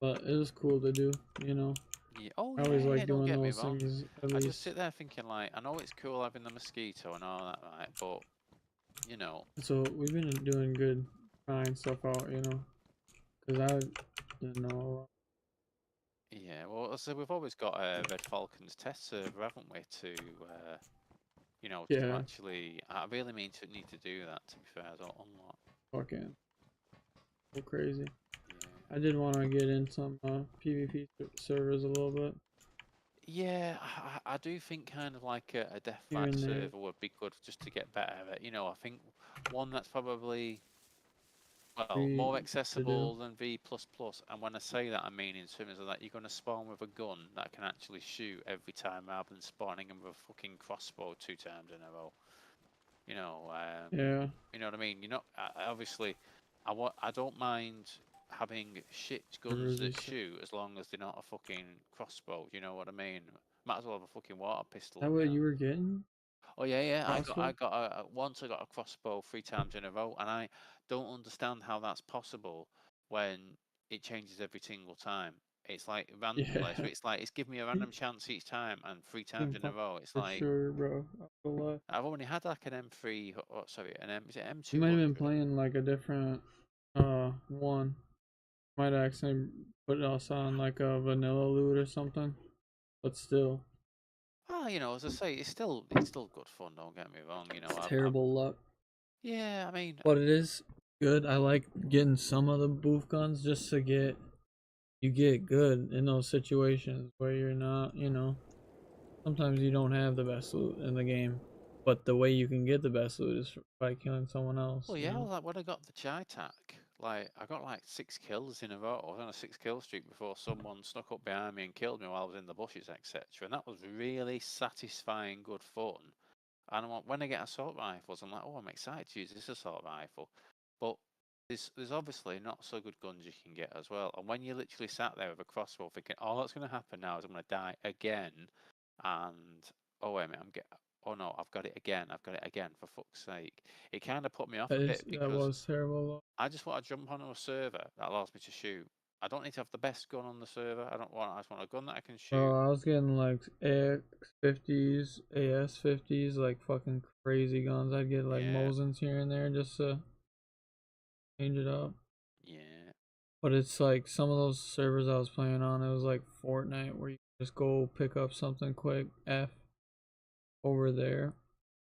S1: But it was cool to do, you know.
S2: yeah, oh
S1: I always
S2: yeah,
S1: like
S2: don't
S1: doing
S2: get me
S1: those
S2: wrong.
S1: things at
S2: I just
S1: least.
S2: sit there thinking like, I know it's cool having the mosquito and all that, right? But you know,
S1: So we've been doing good, trying stuff out, you know. Cause I didn't know a lot.
S2: yeah. Well, so we've always got a Red Falcons test server, haven't we? To you know, to
S1: Yeah,
S2: actually, I really mean to need to do that. To be fair, I don't unlock.
S1: fucking so crazy.
S2: Yeah.
S1: I did want to get in some PvP servers a little bit
S2: Yeah, I do think kind of like a
S1: here
S2: deathmatch
S1: and there.
S2: server would be good just to get better at it. You know, I think one that's probably, well,
S1: Free
S2: more
S1: to do.
S2: accessible than V++, and when I say that, I mean in terms of that you're going to spawn with a gun that can actually shoot every time rather than spawning them with a fucking crossbow 2 times in a row. You know,
S1: Yeah,
S2: you know what I mean. You're not obviously. I don't mind having shit guns
S1: servers you
S2: that
S1: said.
S2: shoot as long as they're not a fucking crossbow. You know what I mean? Might as well have a fucking water pistol.
S1: That
S2: You
S1: what
S2: know?
S1: you were getting?
S2: Oh yeah, yeah. I
S1: Crossbow?
S2: got once I got a crossbow 3 times in a row, and I don't understand how that's possible when it changes every single time. It's like randomly, so
S1: Yeah,
S2: it's like it's giving me a random chance each time, and 3 times in a
S1: impossible
S2: row. It's
S1: for
S2: like
S1: sure, bro. I feel like
S2: I've only had like an M3, oh, sorry, an M, is it
S1: you might have been
S2: M200?
S1: playing like a different one. Might actually put us on like a vanilla loot or something. But still,
S2: Oh, you know, as I say, it's still good fun. Don't get me wrong. You know,
S1: it's terrible luck.
S2: yeah, I mean,
S1: But it is good. I like getting some of the boof guns just to get you get good in those situations where you're not, you know. Sometimes you don't have the best loot in the game, but the way you can get the best loot is by killing someone else,
S2: well,
S1: you
S2: yeah,
S1: know.
S2: like when I got the chai tack, like I got like 6 kills in a row. I was on a 6 kill streak before someone snuck up behind me and killed me while I was in the bushes, etc. And that was really satisfying, good fun. And when I get assault rifles, I'm like, oh, I'm excited to use this assault rifle. But there's obviously not so good guns you can get as well. And when you literally sat there with a crossbow thinking, all that's going to happen now is I'm going to die again, and oh wait a minute, oh no, I've got it again, for fuck's sake. It kind of put me off a bit
S1: That
S2: because
S1: was terrible luck.
S2: I just want to jump onto a server that allows me to shoot. I don't need to have the best gun on the server. I just want a gun that I can shoot.
S1: I was getting like AX50s, AS50s, like fucking crazy guns. I'd get like
S2: Yeah,
S1: Mosins here and there just to change it up.
S2: yeah.
S1: But it's like some of those servers I was playing on, it was like Fortnite where you just go pick up something quick, F over there.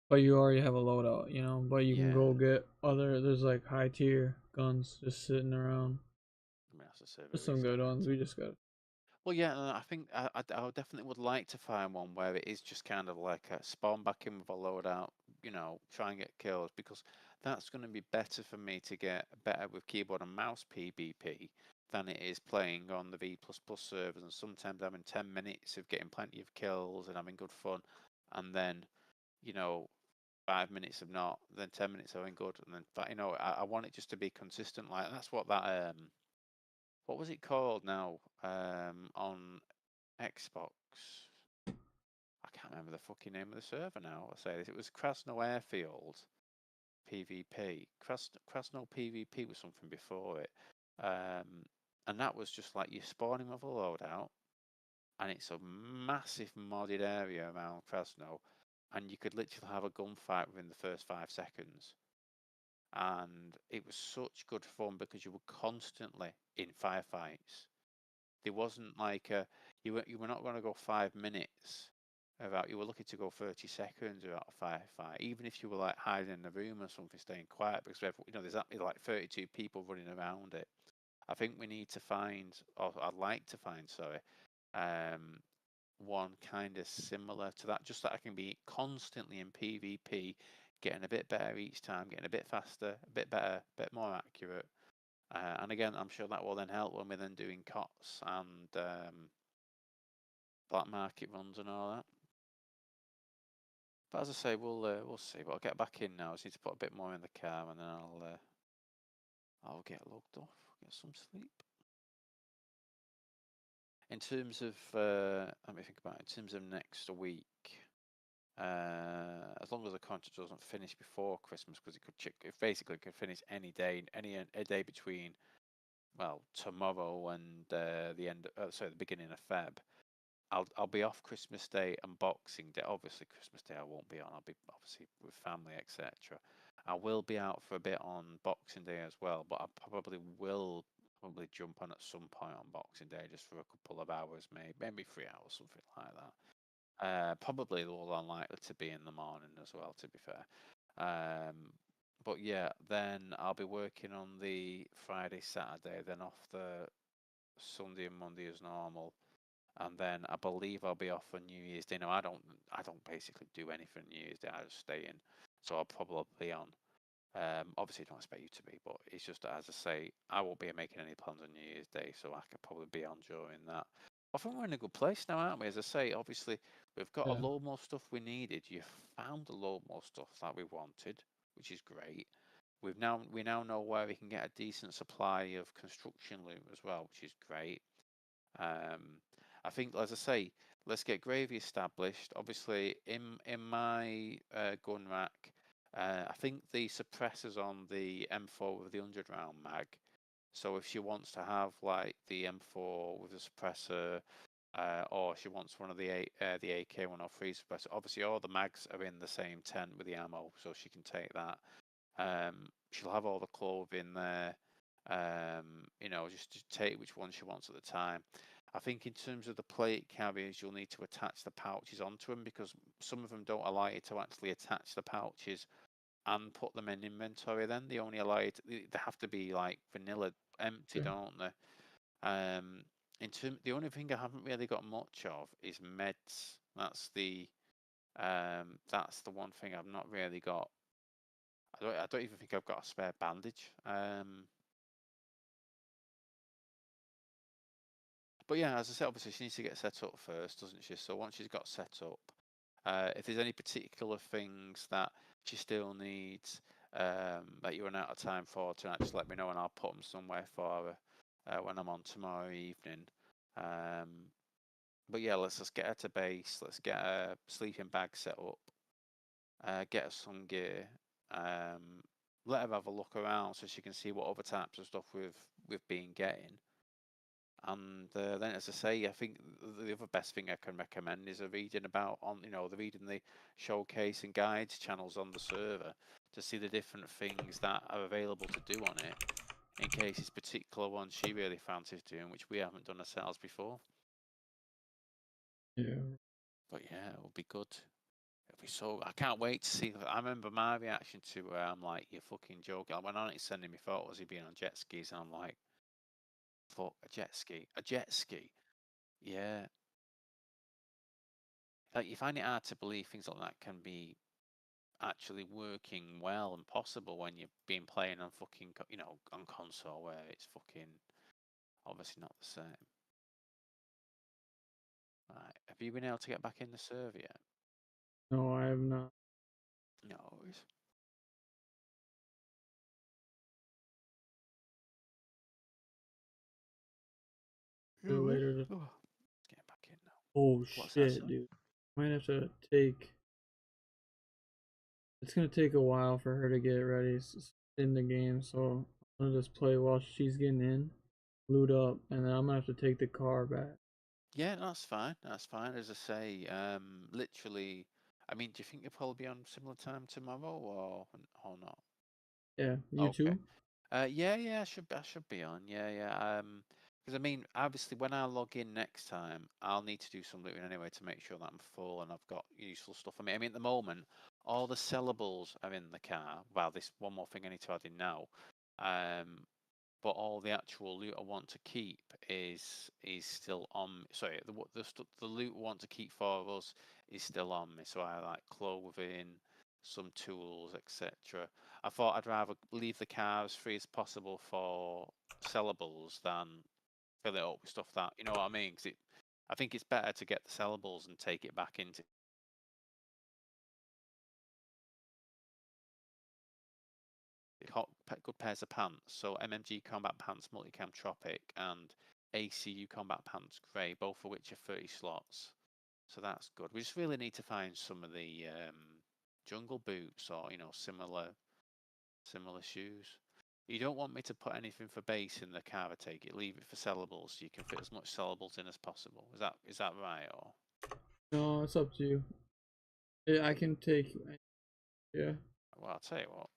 S1: But you already have a loadout, you know. But you can
S2: Yeah,
S1: go get there's like high tier guns just sitting around.
S2: I mean that's a server
S1: There's some good
S2: restart.
S1: ones. We just got.
S2: Well, yeah, and I think I definitely would like to find one where it is just kind of like a spawn back in with a loadout, you know, try and get kills because that's going to be better for me to get better with keyboard and mouse PvP than it is playing on the V++ servers and sometimes having 10 minutes of getting plenty of kills and having good fun, and then, you know, 5 minutes of not, then 10 minutes of having good, and then you know, I want it just to be consistent. Like that's what that what was it called now on Xbox? I can't remember the fucking name of the server now. I say this. It was Krasno Airfield. PvP. Krasno PvP was something before it, and that was just like you're spawning with a loadout, and it's a massive modded area around Krasno, and you could literally have a gunfight within the first 5 seconds. And it was such good fun because you were constantly in firefights. There wasn't like you were not going to go 5 minutes you were lucky to go 30 seconds without a firefight, even if you were like hiding in a room or something, staying quiet, because there's like 32 people running around it. I think we need to find, or I'd like to find, sorry, one kind of similar to that, just that I can be constantly in PvP, getting a bit better each time, getting a bit faster, a bit better, a bit more accurate. And again, I'm sure that will then help when we're then doing COTS and black market runs and all that. But as I say, we'll see. But I'll get back in now. I just need to put a bit more in the car, and then I'll get logged off, get some sleep. In terms of let me think about it. In terms of next week, as long as the contract doesn't finish before Christmas, because it basically could finish any day, a day between, well, tomorrow and the beginning of Feb. I'll be off Christmas Day and Boxing Day. Obviously, Christmas Day I won't be on. I'll be obviously with family, etc. I will be out for a bit on Boxing Day as well, but I will jump on at some point on Boxing Day just for a couple of hours, maybe 3 hours, something like that. Probably all unlikely to be in the morning as well, to be fair. But yeah, then I'll be working on the Friday, Saturday, then off the Sunday and Monday as normal. And then I believe I'll be off on New Year's Day. No, I don't basically do anything New Year's Day. I just stay in. So I'll probably be on. Obviously, I don't expect you to be, but it's just as I say, I won't be making any plans on New Year's Day, so I could probably be on during that. I think we're in a good place now, aren't we? As I say, obviously, we've got a load more stuff we needed. You found a load more stuff that we wanted, which is great. We now know where we can get a decent supply of construction loot as well, which is great. I think, as I say, let's get gravy established. Obviously, in my gun rack, I think the suppressor's on the M4 with the 100 round mag. So if she wants to have like the M4 with the suppressor, or she wants one of the AK-103 suppressor, obviously all the mags are in the same tent with the ammo, so she can take that. She'll have all the clothing there. Just to take which one she wants at the time. I think in terms of the plate carriers, you'll need to attach the pouches onto them, because some of them don't allow you to actually attach the pouches and put them in inventory. Then they only allow you they have to be like vanilla empty, don't they? The only thing I haven't really got much of is meds. That's the one thing I've not really got. I don't even think I've got a spare bandage. But yeah, as I said, obviously she needs to get set up first, doesn't she? So once she's got set up, if there's any particular things that she still needs that you run out of time for tonight, just let me know and I'll put them somewhere for her when I'm on tomorrow evening. But yeah, let's just get her to base. Let's get a sleeping bag set up. Get her some gear. Let her have a look around so she can see what other types of stuff we've been getting. And then, as I say, I think the other best thing I can recommend is reading the showcase and guides channels on the server to see the different things that are available to do on it, in case it's particular ones she really fancies doing, which we haven't done ourselves before.
S1: Yeah.
S2: But yeah, it'll be good. It'll be so. I can't wait to see. I remember my reaction to her. I'm like, you're fucking joking. I went on it sending me photos of being on jet skis, and I'm like, fuck, a jet ski. Yeah. Like, you find it hard to believe things like that can be actually working well and possible when you've been playing on fucking, on console, where it's fucking obviously not the same. Right. Have you been able to get back in the server yet?
S1: No, I have not.
S2: No worries.
S1: Later.
S2: Let's get back in now.
S1: Oh
S2: What's that,
S1: shit,
S2: son?
S1: dude. Might have to take it's gonna take a while for her to get ready in the game, so I'm gonna just play while she's getting in, loot up, and then I'm gonna have to take the car back.
S2: Yeah, that's fine. That's fine. As I say, literally, I mean, do you think you'll probably be on similar time tomorrow or not?
S1: Yeah, you
S2: Okay.
S1: too?
S2: Yeah, I should be on. Yeah. Because I mean, obviously, when I log in next time, I'll need to do some looting anyway to make sure that I'm full and I've got useful stuff. I mean, at the moment, all the sellables are in the car. Well, this one more thing I need to add in now. But all the actual loot I want to keep is still on. Sorry, the loot I want to keep for us is still on me. So I like clothing, some tools, etc. I thought I'd rather leave the car as free as possible for sellables than fill it up with stuff that, you know what I mean? Because I think it's better to get the sellables and take it back into good pairs of pants. So MMG Combat Pants Multicam Tropic and ACU Combat Pants Grey, both of which are 30 slots. So that's good. We just really need to find some of the jungle boots or similar shoes. You don't want me to put anything for base in the car, I take it. Leave it for sellables so you can fit as much sellables in as possible. Is that right or?
S1: No, it's up to you. Yeah, I can take. Yeah.
S2: Well, I'll tell you what.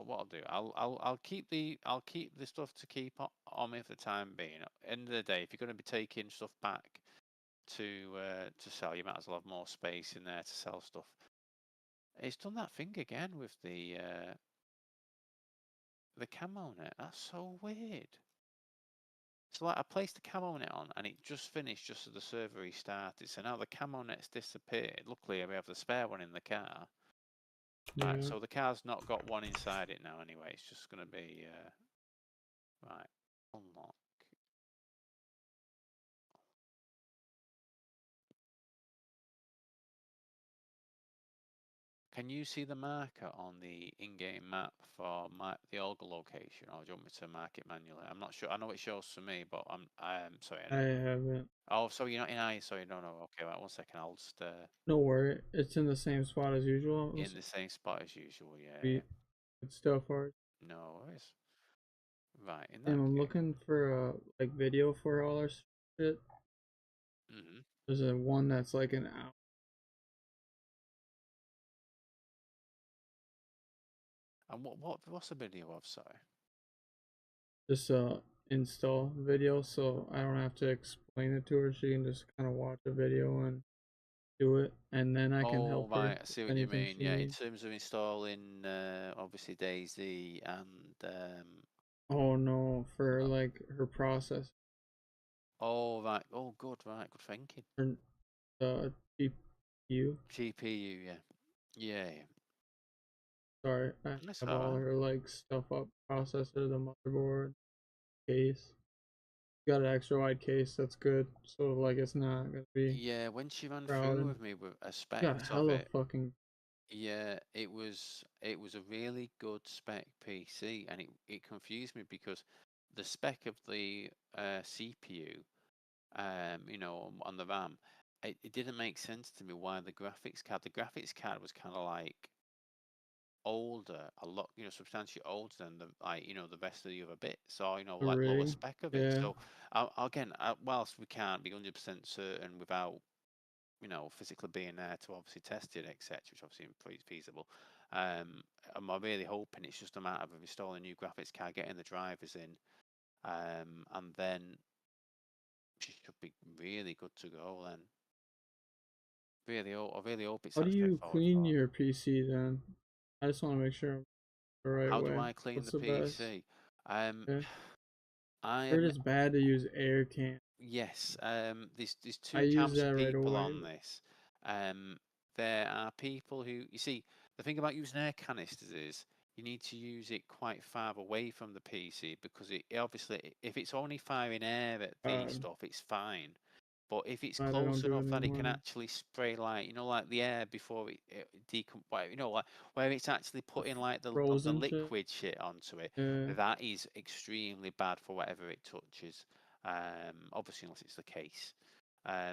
S2: What I'll do. I'll keep the stuff to keep on me for the time being. End of the day, if you're going to be taking stuff back to sell, you might as well have more space in there to sell stuff. It's done that thing again with the camo net. That's so weird. So like I placed the camo net on and it just finished just as the server restarted. So now the camo net's disappeared. Luckily we have the spare one in the car.
S1: Yeah.
S2: Right, so the car's not got one inside it now anyway. It's just going to be right. Unlock. Can you see the marker on the in-game map for the Olga location, or do you want me to mark it manually? I'm not sure. I know it shows for me, but I'm sorry.
S1: I haven't.
S2: Oh, so you're not in I. Sorry, no. Okay, right, 1 second. I'll just
S1: No worry, it's in the same spot as usual.
S2: in the same spot as usual. Yeah.
S1: Sweet. It's still hard.
S2: No worries. Right, in that
S1: And I'm
S2: case.
S1: looking for like video for all our shit. There's a one that's like an hour.
S2: And what's the video of? Sorry.
S1: Just install video, so I don't have to explain it to her. She can just kind of watch a video and do it, and then I can help her.
S2: Right, I see what you mean. Yeah, in terms of installing, obviously Dayz and
S1: Oh no, for like her process.
S2: Oh right. Oh good. Right. Good thinking.
S1: Her GPU.
S2: GPU. Yeah.
S1: Sorry, I
S2: That's
S1: have
S2: all
S1: all
S2: right.
S1: her like stuff up. Processor, the motherboard, case. Got an extra wide case. That's good. So like it's not gonna be.
S2: Yeah, when she ran
S1: crowded.
S2: through with me with a spec
S1: Got
S2: of
S1: hella
S2: it,
S1: fucking.
S2: yeah, it was a really good spec PC, and it confused me because the spec of the CPU, on the RAM, it didn't make sense to me why the graphics card was kind of like older, a lot, substantially older than the the rest of the other bits, or like lower
S1: Rig.
S2: spec of it.
S1: Yeah.
S2: So again, whilst we can't be 100% certain without physically being there to obviously test it, etc., which obviously is feasible. I'm really hoping it's just a matter of installing a new graphics card, getting the drivers in, and then she should be really good to go. Then I really hope it's
S1: How
S2: that
S1: do you
S2: straightforward.
S1: clean your PC then? I just want to make sure I'm the right
S2: How
S1: way.
S2: do I clean
S1: What's
S2: the
S1: best?
S2: PC?
S1: Yeah.
S2: I
S1: Heard
S2: am.
S1: it's bad to use air can.
S2: Yes. There's
S1: I
S2: two
S1: use
S2: camps of
S1: that right
S2: people
S1: away.
S2: on this. There are people who, you see, the thing about using air canisters is you need to use it quite far away from the PC because it obviously, if it's only firing air at the stuff, it's fine. But if it's
S1: Glad I
S2: close
S1: don't do it
S2: enough that it can
S1: anymore.
S2: actually spray like like the air before it like where it's actually putting like the
S1: Frozen shit.
S2: liquid shit onto it,
S1: Yeah.
S2: that is extremely bad for whatever it touches. Obviously unless it's the case.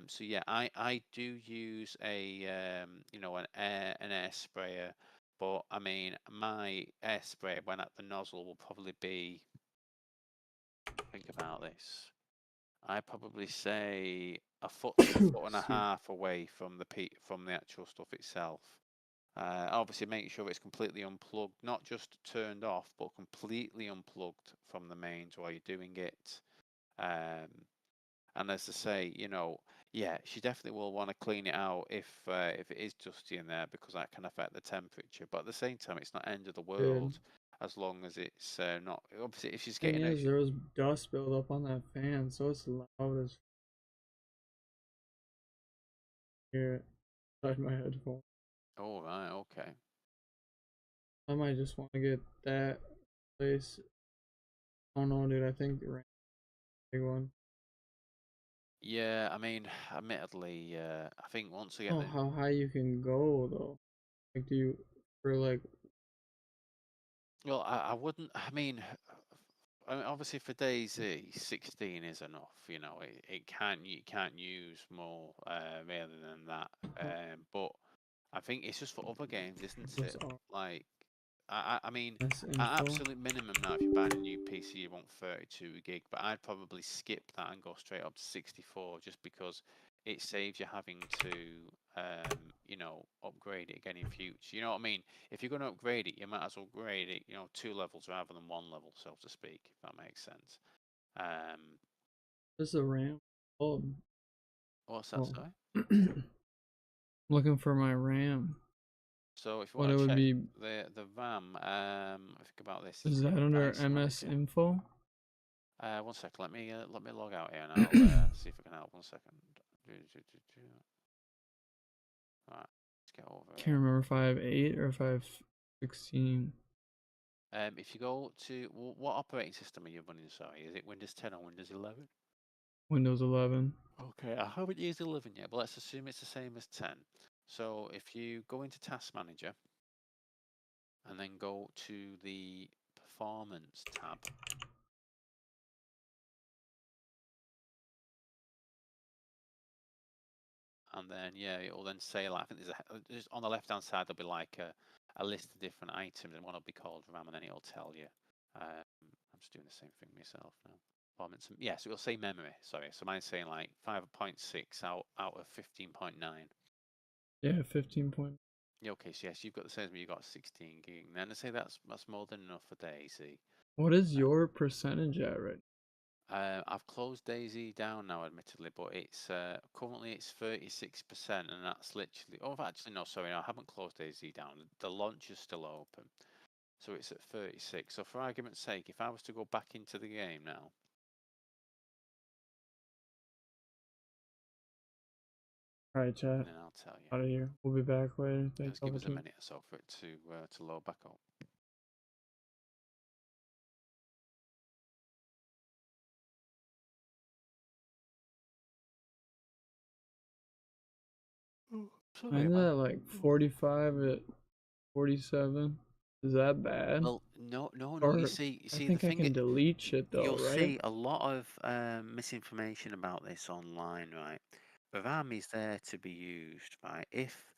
S2: So yeah, I do use a an air sprayer, but I mean, my air spray when at the nozzle will probably be. Think about this. I'd probably say a foot to a foot and a half away from the actual stuff itself. Obviously, make sure it's completely unplugged, not just turned off, but completely unplugged from the mains while you're doing it. And as I say, you know, yeah, she definitely will want to clean it out if it is dusty in there, because that can affect the temperature. But at the same time, it's not end of the world as long as it's not. Obviously, if she's
S1: Thing
S2: getting
S1: is, there was dust build up on that fan, so it's loud as. Hear it inside my headphone.
S2: Oh right, okay.
S1: I might just want to get that place. I don't know, dude. I think the big one.
S2: Yeah, I mean, admittedly, I think once again,
S1: Oh, how high you can go though? Like, do you for like?
S2: well, I wouldn't. I mean, obviously for Dayz, 16 is enough. You know, you can't use more rather than that. But I think it's just for other games, isn't
S1: What's
S2: it?
S1: up?
S2: Like, I mean,
S1: That's
S2: at
S1: info.
S2: absolute minimum now, if you're buying a new PC, you want 32 gig. But I'd probably skip that and go straight up to 64, just because it saves you having to, you know, upgrade it again in future. You know what I mean? If you're going to upgrade it, you might as well upgrade it, you know, 2 levels rather than 1 level, so to speak, if that makes sense.
S1: This is a RAM. Oh,
S2: What's that, sorry?
S1: looking for my RAM.
S2: So if you
S1: What
S2: want
S1: it
S2: to
S1: would
S2: check
S1: be?
S2: the RAM, think about this.
S1: Is that under MS Info?
S2: 1 second. Let me log out here and I'll see if I can help. 1 second. Right, let's get over.
S1: Can't remember if I have 8 or if I have 16.
S2: If you go to what operating system are you running? Sorry, is it Windows 10 or Windows 11?
S1: Windows 11.
S2: Okay, I haven't used 11 yet, but let's assume it's the same as 10. So if you go into Task Manager and then go to the Performance tab. And then, yeah, it will then say, like, I think there's on the left-hand side, there'll be like a list of different items, and one will be called RAM, and then it'll tell you. I'm just doing the same thing myself now. Yeah, so it'll say memory, sorry. So mine's saying like 5.6 out of 15.9.
S1: Yeah, 15 point.
S2: Yeah, okay, so yes, you've got the same as me, you've got 16 gig. And then I say that's more than enough for Dayz.
S1: What is your percentage at right now?
S2: I've closed Dayz down now, admittedly, but it's currently it's 36%, and that's literally. Oh, actually, no, sorry, no, I haven't closed Dayz down. The launch is still open, so it's at 36. So, for argument's sake, if I was to go back into the game now,
S1: Alright, chat.
S2: then I'll tell you.
S1: Out of here. We'll be back later.
S2: Just give us a minute or so for it to load back up.
S1: Isn't that like 45 at 47? Is that bad?
S2: Well, no.
S1: Or
S2: You see,
S1: I think
S2: the
S1: I
S2: thing
S1: can delete shit though,
S2: you'll
S1: right?
S2: see a lot of misinformation about this online, right? The RAM is there to be used, right? If